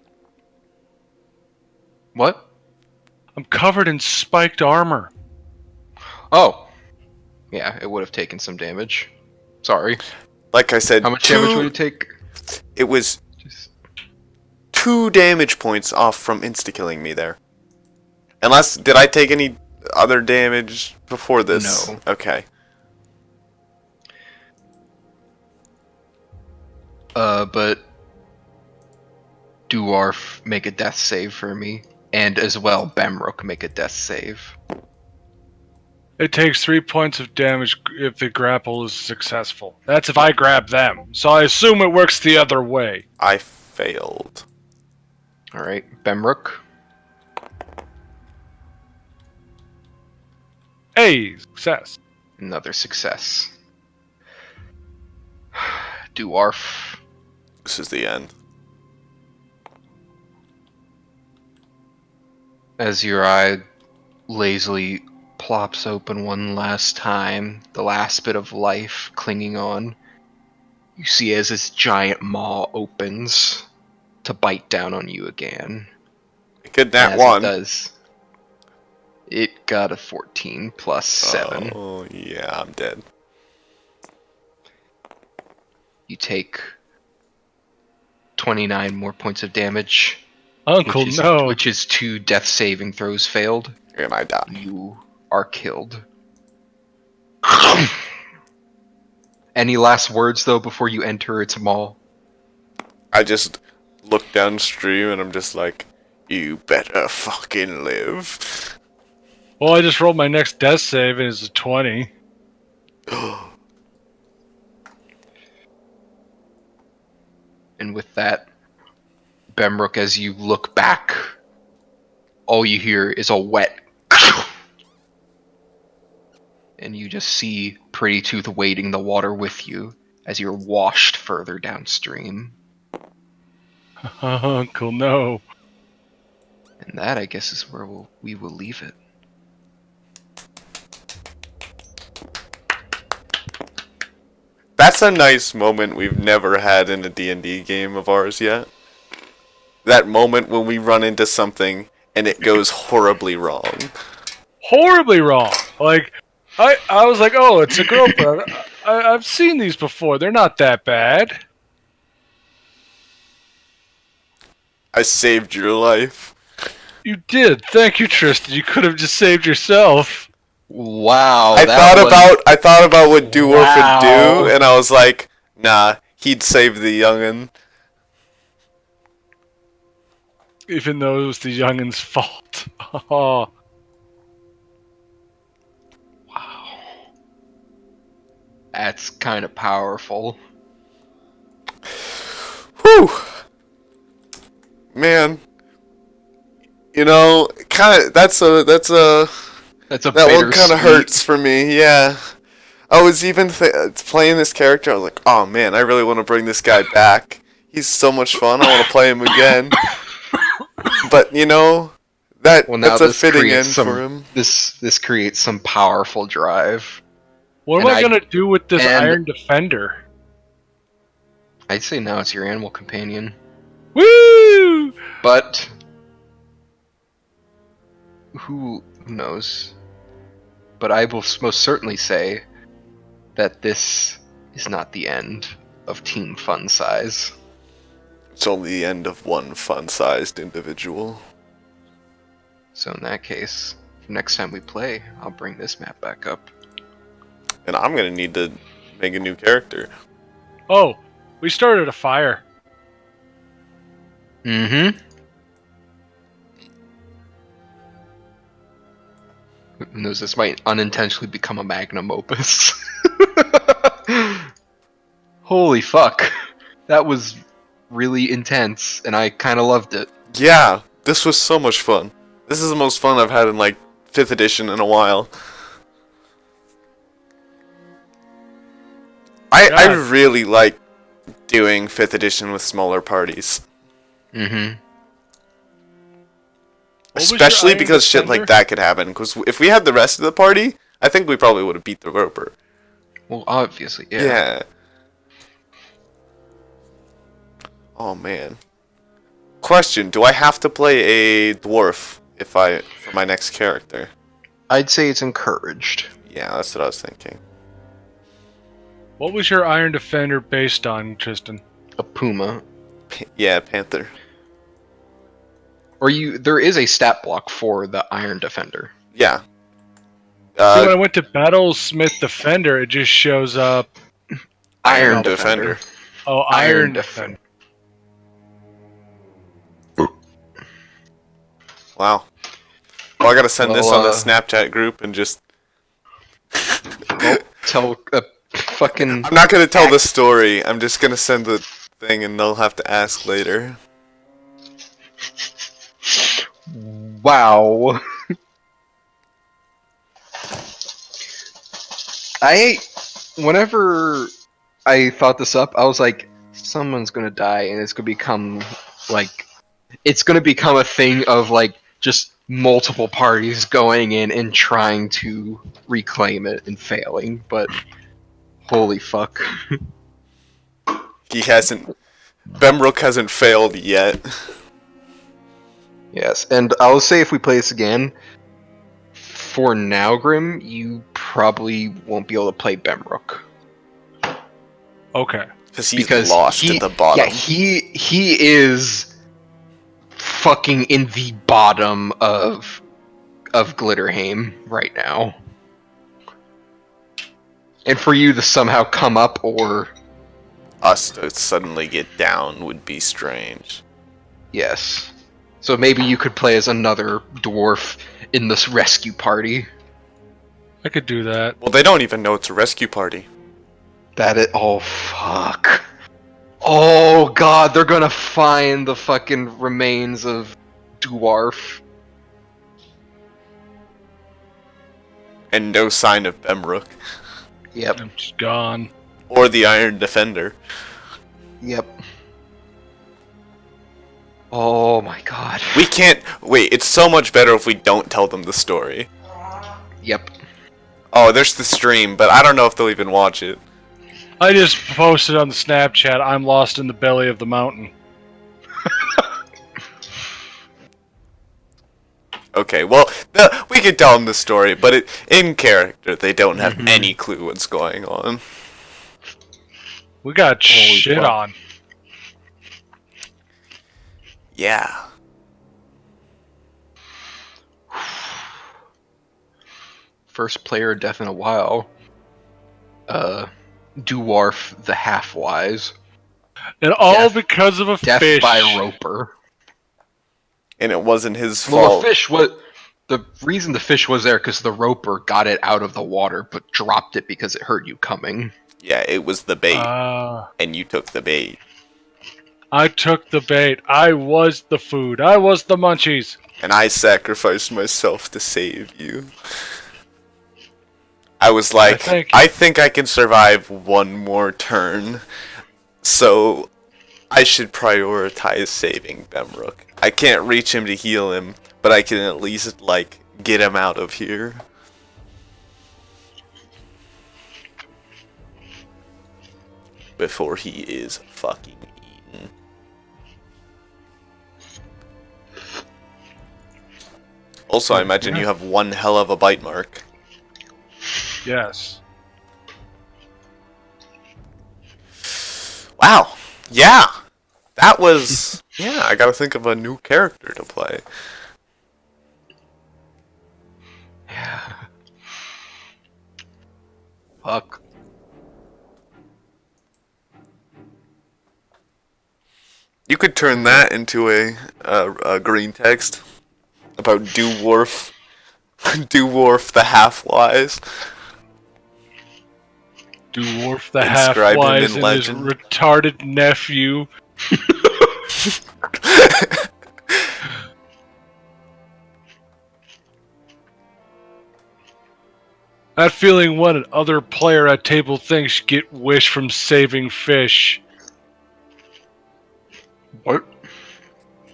Speaker 1: What?
Speaker 3: I'm covered in spiked armor.
Speaker 1: Oh. Yeah, it would have taken some damage. Sorry.
Speaker 2: Like I said,
Speaker 1: How much damage would it take?
Speaker 2: it was
Speaker 1: Just...
Speaker 2: 2 damage points off from insta-killing me there. Unless, did I take any other damage before this?
Speaker 1: No.
Speaker 2: Okay.
Speaker 1: But Doowarf make a death save for me, and as well Bemrook make a death save.
Speaker 3: It takes 3 points of damage if the grapple is successful. That's if I grab them. So I assume it works the other way.
Speaker 2: I failed.
Speaker 1: All right, Bemrook.
Speaker 3: Hey, success.
Speaker 1: Another success. Doowarf.
Speaker 2: This is the end.
Speaker 1: As your eye lazily plops open one last time, the last bit of life clinging on, you see as this giant maw opens to bite down on you again.
Speaker 2: Good nat
Speaker 1: As
Speaker 2: one.
Speaker 1: it does, it got a 14 plus 7.
Speaker 2: Oh, yeah, I'm dead.
Speaker 1: You take 29 more points of damage.
Speaker 3: Uncle, no.
Speaker 1: Which is 2 death saving throws failed.
Speaker 2: And I die.
Speaker 1: You are killed. Any last words, though, before you enter its maw?
Speaker 2: I just look downstream and I'm just like, you better fucking live.
Speaker 3: Well, I just rolled my next death save and it's a 20.
Speaker 1: And with that, Bemrook, as you look back, all you hear is a wet and you just see Pretty Tooth wading the water with you as you're washed further downstream.
Speaker 3: Uncle, no.
Speaker 1: And that, I guess, is where we will leave it.
Speaker 2: That's a nice moment we've never had in a D&D game of ours yet. That moment when we run into something and it goes horribly wrong.
Speaker 3: Horribly wrong. Like, I was like, oh, it's a groper. I've seen these before. They're not that bad.
Speaker 2: I saved your life.
Speaker 3: You did. Thank you, Tristan. You could have just saved yourself.
Speaker 1: Wow.
Speaker 2: I thought about what Doowarf would do, and I was like, nah, he'd save the youngin'.
Speaker 3: Even though it was the youngin's fault. Oh.
Speaker 1: That's kind of powerful.
Speaker 2: Whew. Man. You know, that one kind of hurts for me. Yeah. I was even playing this character. I was like, oh man, I really want to bring this guy back. He's so much fun. I want to play him again. But you know, that's a fitting end for him.
Speaker 1: This creates some powerful drive.
Speaker 3: What am I gonna do with this Iron Defender?
Speaker 1: I'd say now it's your animal companion.
Speaker 3: Woo!
Speaker 1: But who knows? But I will most certainly say that this is not the end of Team Fun Size.
Speaker 2: It's only the end of one fun-sized individual.
Speaker 1: So in that case, next time we play, I'll bring this map back up.
Speaker 2: And I'm gonna need to make a new character.
Speaker 3: Oh, we started a fire.
Speaker 1: Mm-hmm. Who knows, this might unintentionally become a magnum opus. Holy fuck. That was really intense, and I kind of loved it.
Speaker 2: Yeah, this was so much fun. This is the most fun I've had in like 5th edition in a while. I really like doing 5th edition with smaller parties.
Speaker 1: Mm-hmm.
Speaker 2: Especially because shit like that could happen. Because if we had the rest of the party, I think we probably would have beat the Roper.
Speaker 1: Well, obviously, yeah.
Speaker 2: Yeah. Oh man. Question: do I have to play a dwarf for my next character?
Speaker 1: I'd say it's encouraged.
Speaker 2: Yeah, that's what I was thinking.
Speaker 3: What was your Iron Defender based on, Tristan?
Speaker 1: A puma.
Speaker 2: Yeah, panther.
Speaker 1: Or there is a stat block for the Iron Defender.
Speaker 2: Yeah.
Speaker 3: See, when I went to Battlesmith Defender, it just shows up
Speaker 2: Iron Defender.
Speaker 3: Oh, Iron Defender.
Speaker 2: Wow. Well, I gotta send this
Speaker 1: Well,
Speaker 2: on the Snapchat group and just.
Speaker 1: Well, tell fucking.
Speaker 2: I'm not gonna tell the story. I'm just gonna send the thing, and they'll have to ask later.
Speaker 1: Wow. Whenever I thought this up, I was like, someone's gonna die, and it's gonna become a thing of like just multiple parties going in and trying to reclaim it and failing. But holy fuck.
Speaker 2: He hasn't. Bemrook hasn't failed yet.
Speaker 1: Yes, and I'll say if we play this again, for now, Grim, you probably won't be able to play Bemrook.
Speaker 3: Okay.
Speaker 2: Because lost at the bottom.
Speaker 1: Yeah, he is fucking in the bottom of Glitterheim right now. And for you to somehow come up or
Speaker 2: Us to suddenly get down would be strange.
Speaker 1: yes. So maybe you could play as another dwarf in this rescue party.
Speaker 3: I could do that.
Speaker 2: Well, they don't even know it's a rescue party.
Speaker 1: Oh fuck. Oh god, they're gonna find the fucking remains of Doowarf.
Speaker 2: And no sign of Bemrook.
Speaker 1: Yep.
Speaker 3: I'm just gone.
Speaker 2: Or the Iron Defender.
Speaker 1: Yep. Oh my god.
Speaker 2: We can't. Wait, it's so much better if we don't tell them the story.
Speaker 1: Yep.
Speaker 2: Oh, there's the stream, but I don't know if they'll even watch it.
Speaker 3: I just posted on the Snapchat, I'm lost in the belly of the mountain.
Speaker 2: Okay, well, we could tell them the story, but in character, they don't have any clue what's going on.
Speaker 3: We got
Speaker 1: Holy
Speaker 3: shit
Speaker 1: fuck.
Speaker 3: on.
Speaker 2: Yeah.
Speaker 1: First player death in a while. Doowarf the Half-Wise.
Speaker 3: And all
Speaker 1: Death-
Speaker 3: because of a
Speaker 1: Death
Speaker 3: fish.
Speaker 1: by Roper.
Speaker 2: And it wasn't his
Speaker 1: Well,
Speaker 2: fault.
Speaker 1: the reason the fish was there because the Roper got it out of the water, but dropped it because it heard you coming.
Speaker 2: Yeah, it was the bait,
Speaker 3: Ah.
Speaker 2: and you took the bait.
Speaker 3: I took the bait. I was the food. I was the munchies.
Speaker 2: And I sacrificed myself to save you. I was like, I think I can survive one more turn, so I should prioritize saving Bemrook. I can't reach him to heal him, but I can at least, like, get him out of here. Before he is fucking eaten. Also, I imagine you have one hell of a bite mark.
Speaker 3: Yes.
Speaker 2: Wow. Yeah. That was... Yeah, I gotta think of a new character to play.
Speaker 1: Yeah. Fuck.
Speaker 2: You could turn that into a green text about Doowarf. Doowarf the Half-Wise.
Speaker 3: Doowarf the
Speaker 2: Inscribed him
Speaker 3: Half-Wise
Speaker 2: in
Speaker 3: and his
Speaker 2: legend.
Speaker 3: retarded nephew. That feeling when an other player at table thinks get wish from saving fish.
Speaker 1: What?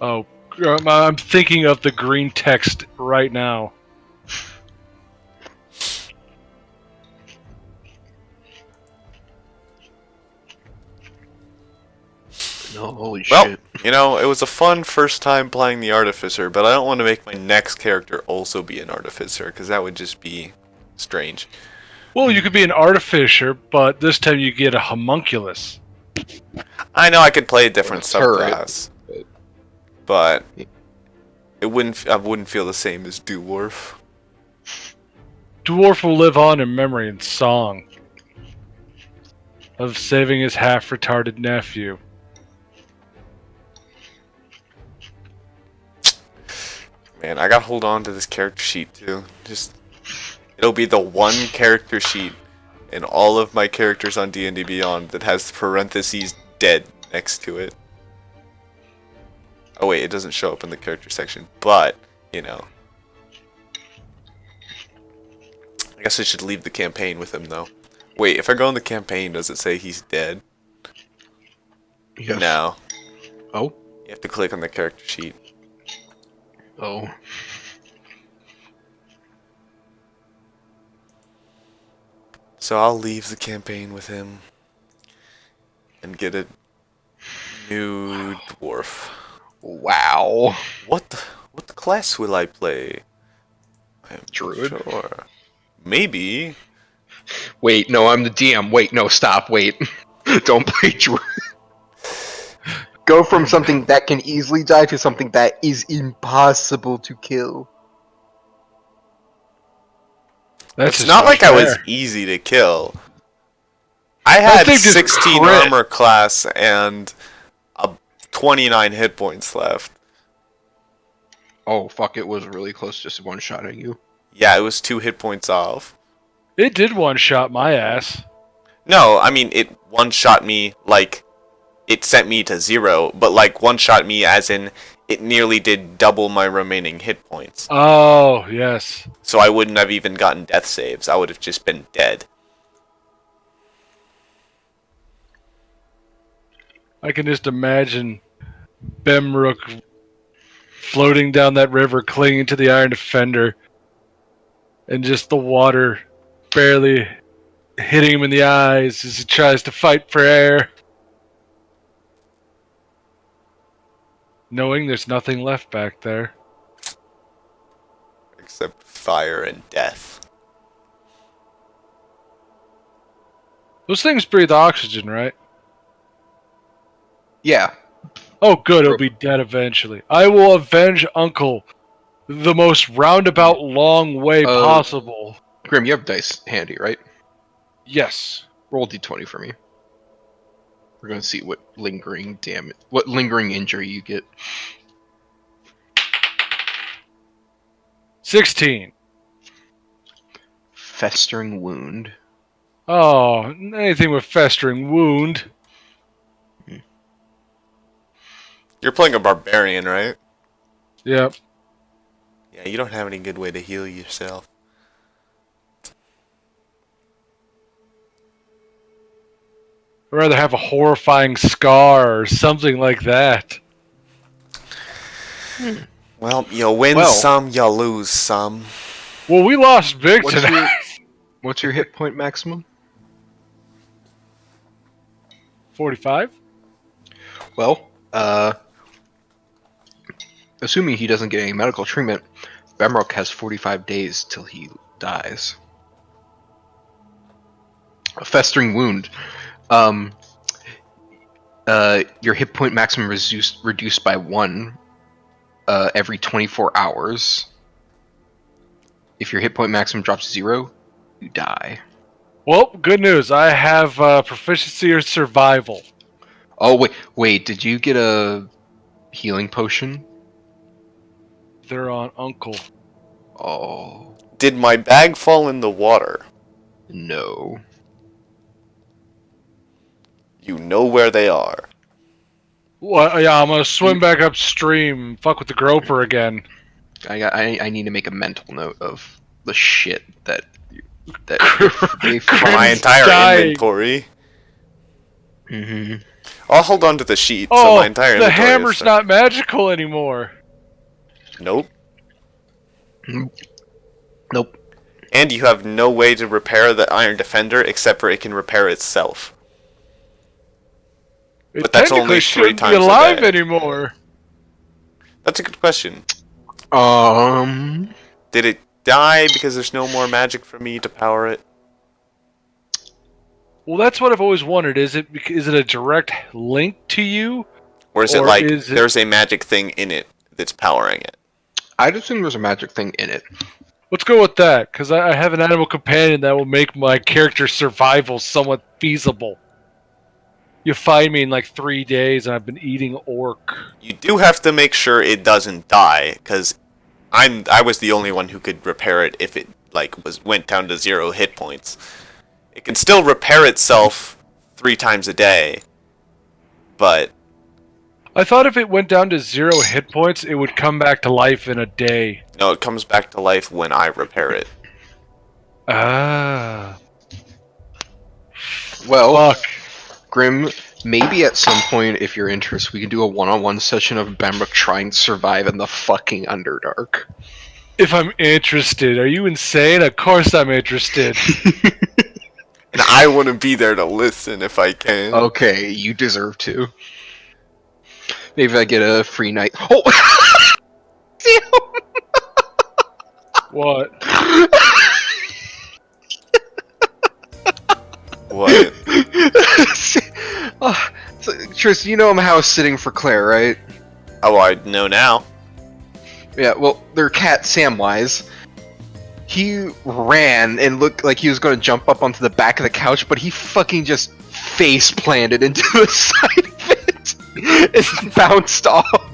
Speaker 3: Oh, I'm thinking of the green text right now.
Speaker 1: No, holy
Speaker 2: Well,
Speaker 1: shit.
Speaker 2: you know, it was a fun first time playing the Artificer, but I don't want to make my next character also be an Artificer, because that would just be strange.
Speaker 3: Well, you could be an artificer, but this time you get a homunculus.
Speaker 2: I know I could play a different
Speaker 1: Turret.
Speaker 2: subclass, but I wouldn't feel the same as Doowarf.
Speaker 3: Dwarf will live on in memory and song. of saving his half-retarded nephew.
Speaker 2: Man, I gotta hold on to this character sheet too. It'll be the one character sheet in all of my characters on D&D Beyond that has parentheses dead next to it. Oh wait, it doesn't show up in the character section, but, you know. I guess I should leave the campaign with him though. Wait, if I go in the campaign, does it say he's dead?
Speaker 1: Yes.
Speaker 2: No.
Speaker 1: Oh?
Speaker 2: You have to click on the character sheet.
Speaker 1: Oh.
Speaker 2: So I'll leave the campaign with him and get a new dwarf.
Speaker 1: Wow.
Speaker 2: What class will I play? I am not
Speaker 1: Druid?
Speaker 2: sure. Maybe.
Speaker 1: Wait, no, I'm the DM. Wait, no, stop, wait. Don't play Druid. Go from something that can easily die to something that is impossible to kill.
Speaker 3: That's
Speaker 2: It's
Speaker 3: just
Speaker 2: not like I was
Speaker 3: fair.
Speaker 2: easy to kill. I had
Speaker 3: think just
Speaker 2: 16
Speaker 3: crit.
Speaker 2: armor class and 29 hit points left.
Speaker 1: Oh, fuck, it was really close, just one-shotting you.
Speaker 2: Yeah, it was 2 hit points off.
Speaker 3: It did one-shot my ass.
Speaker 2: No, I mean, it one-shot me, like, it sent me to 0, but, like, one-shot me as in, it nearly did double my remaining hit points.
Speaker 3: Oh, yes.
Speaker 2: So I wouldn't have even gotten death saves, I would have just been dead.
Speaker 3: I can just imagine Bemrook floating down that river, clinging to the Iron Defender, and just the water barely hitting him in the eyes as he tries to fight for air. Knowing there's nothing left back there.
Speaker 2: Except fire and death.
Speaker 3: Those things breathe oxygen, right?
Speaker 1: Yeah.
Speaker 3: Oh, good, it'll be dead eventually. I will avenge Uncle the most roundabout long way possible.
Speaker 1: Grim, you have dice handy, right?
Speaker 3: Yes.
Speaker 1: Roll d20 for me. We're gonna see what lingering damage, what lingering injury you get.
Speaker 3: 16.
Speaker 1: Festering wound.
Speaker 3: Oh, anything with festering wound.
Speaker 2: You're playing a barbarian, right?
Speaker 3: Yep.
Speaker 2: Yeah, you don't have any good way to heal yourself.
Speaker 3: I'd rather have a horrifying scar or something like that.
Speaker 2: Well, you win
Speaker 1: Well-
Speaker 2: some, you lose some.
Speaker 3: Well, we lost big
Speaker 1: What's
Speaker 3: tonight.
Speaker 1: your, what's your hit point maximum?
Speaker 3: 45?
Speaker 1: Well, assuming he doesn't get any medical treatment, Bemrock has 45 days till he dies. A festering wound. Your hit point maximum reduced by 1 every 24 hours. If your hit point maximum drops to 0, you die.
Speaker 3: Well, good news. I have proficiency or survival.
Speaker 1: Oh, wait, did you get a healing potion?
Speaker 3: They're on Uncle.
Speaker 1: Oh,
Speaker 2: Did my bag fall in the water?
Speaker 1: no.
Speaker 2: You know where they are.
Speaker 3: Well, yeah, I'm gonna swim back upstream. Fuck with the groper again.
Speaker 1: I need to make a mental note of the shit that they
Speaker 3: Grim's
Speaker 2: My entire
Speaker 3: dying.
Speaker 2: inventory.
Speaker 1: hmm
Speaker 2: I'll hold on to the sheet, so
Speaker 3: Oh,
Speaker 2: my entire
Speaker 3: the
Speaker 2: inventory
Speaker 3: hammer's
Speaker 2: is
Speaker 3: not magical anymore.
Speaker 2: Nope.
Speaker 1: Nope.
Speaker 2: And you have no way to repair the Iron Defender except for it can repair itself.
Speaker 3: It
Speaker 2: But that's
Speaker 3: technically
Speaker 2: only 3
Speaker 3: shouldn't
Speaker 2: times
Speaker 3: be
Speaker 2: a
Speaker 3: alive
Speaker 2: day.
Speaker 3: anymore.
Speaker 2: That's a good question.
Speaker 1: Did
Speaker 2: Did it die because there's no more magic for me to power it?
Speaker 3: Well, that's what I've always wondered. Is it a direct link to you?
Speaker 2: Or is it
Speaker 3: Or
Speaker 2: like
Speaker 3: is it-
Speaker 2: there's a magic thing in it that's powering it?
Speaker 1: I'd assume there's a magic thing in it.
Speaker 3: Let's go with that, because I have an animal companion that will make my character's survival somewhat feasible. You find me in like 3 days, and I've been eating orc.
Speaker 2: You do have to make sure it doesn't die, because I was the only one who could repair it if it went down to 0 hit points. It can still repair itself 3 times a day, but
Speaker 3: I thought if it went down to 0 hit points, it would come back to life in a day.
Speaker 2: no, it comes back to life when I repair it.
Speaker 3: Ah.
Speaker 1: Well,
Speaker 3: Fuck.
Speaker 1: Grim, maybe at some point, if you're interested, we can do a one-on-one session of Bamrook trying to survive in the fucking Underdark.
Speaker 3: If I'm interested. Are you insane? Of course I'm interested.
Speaker 2: And I want to be there to listen if I can.
Speaker 1: Okay, you deserve to. Maybe I get a free night. Oh!
Speaker 3: What?
Speaker 2: What?
Speaker 1: Oh, so, Tris, you know I'm house sitting for Claire, right?
Speaker 2: Oh, I know now.
Speaker 1: Yeah, well, their cat Samwise, he ran and looked like he was going to jump up onto the back of the couch, but he fucking just face planted into the side of it and bounced off.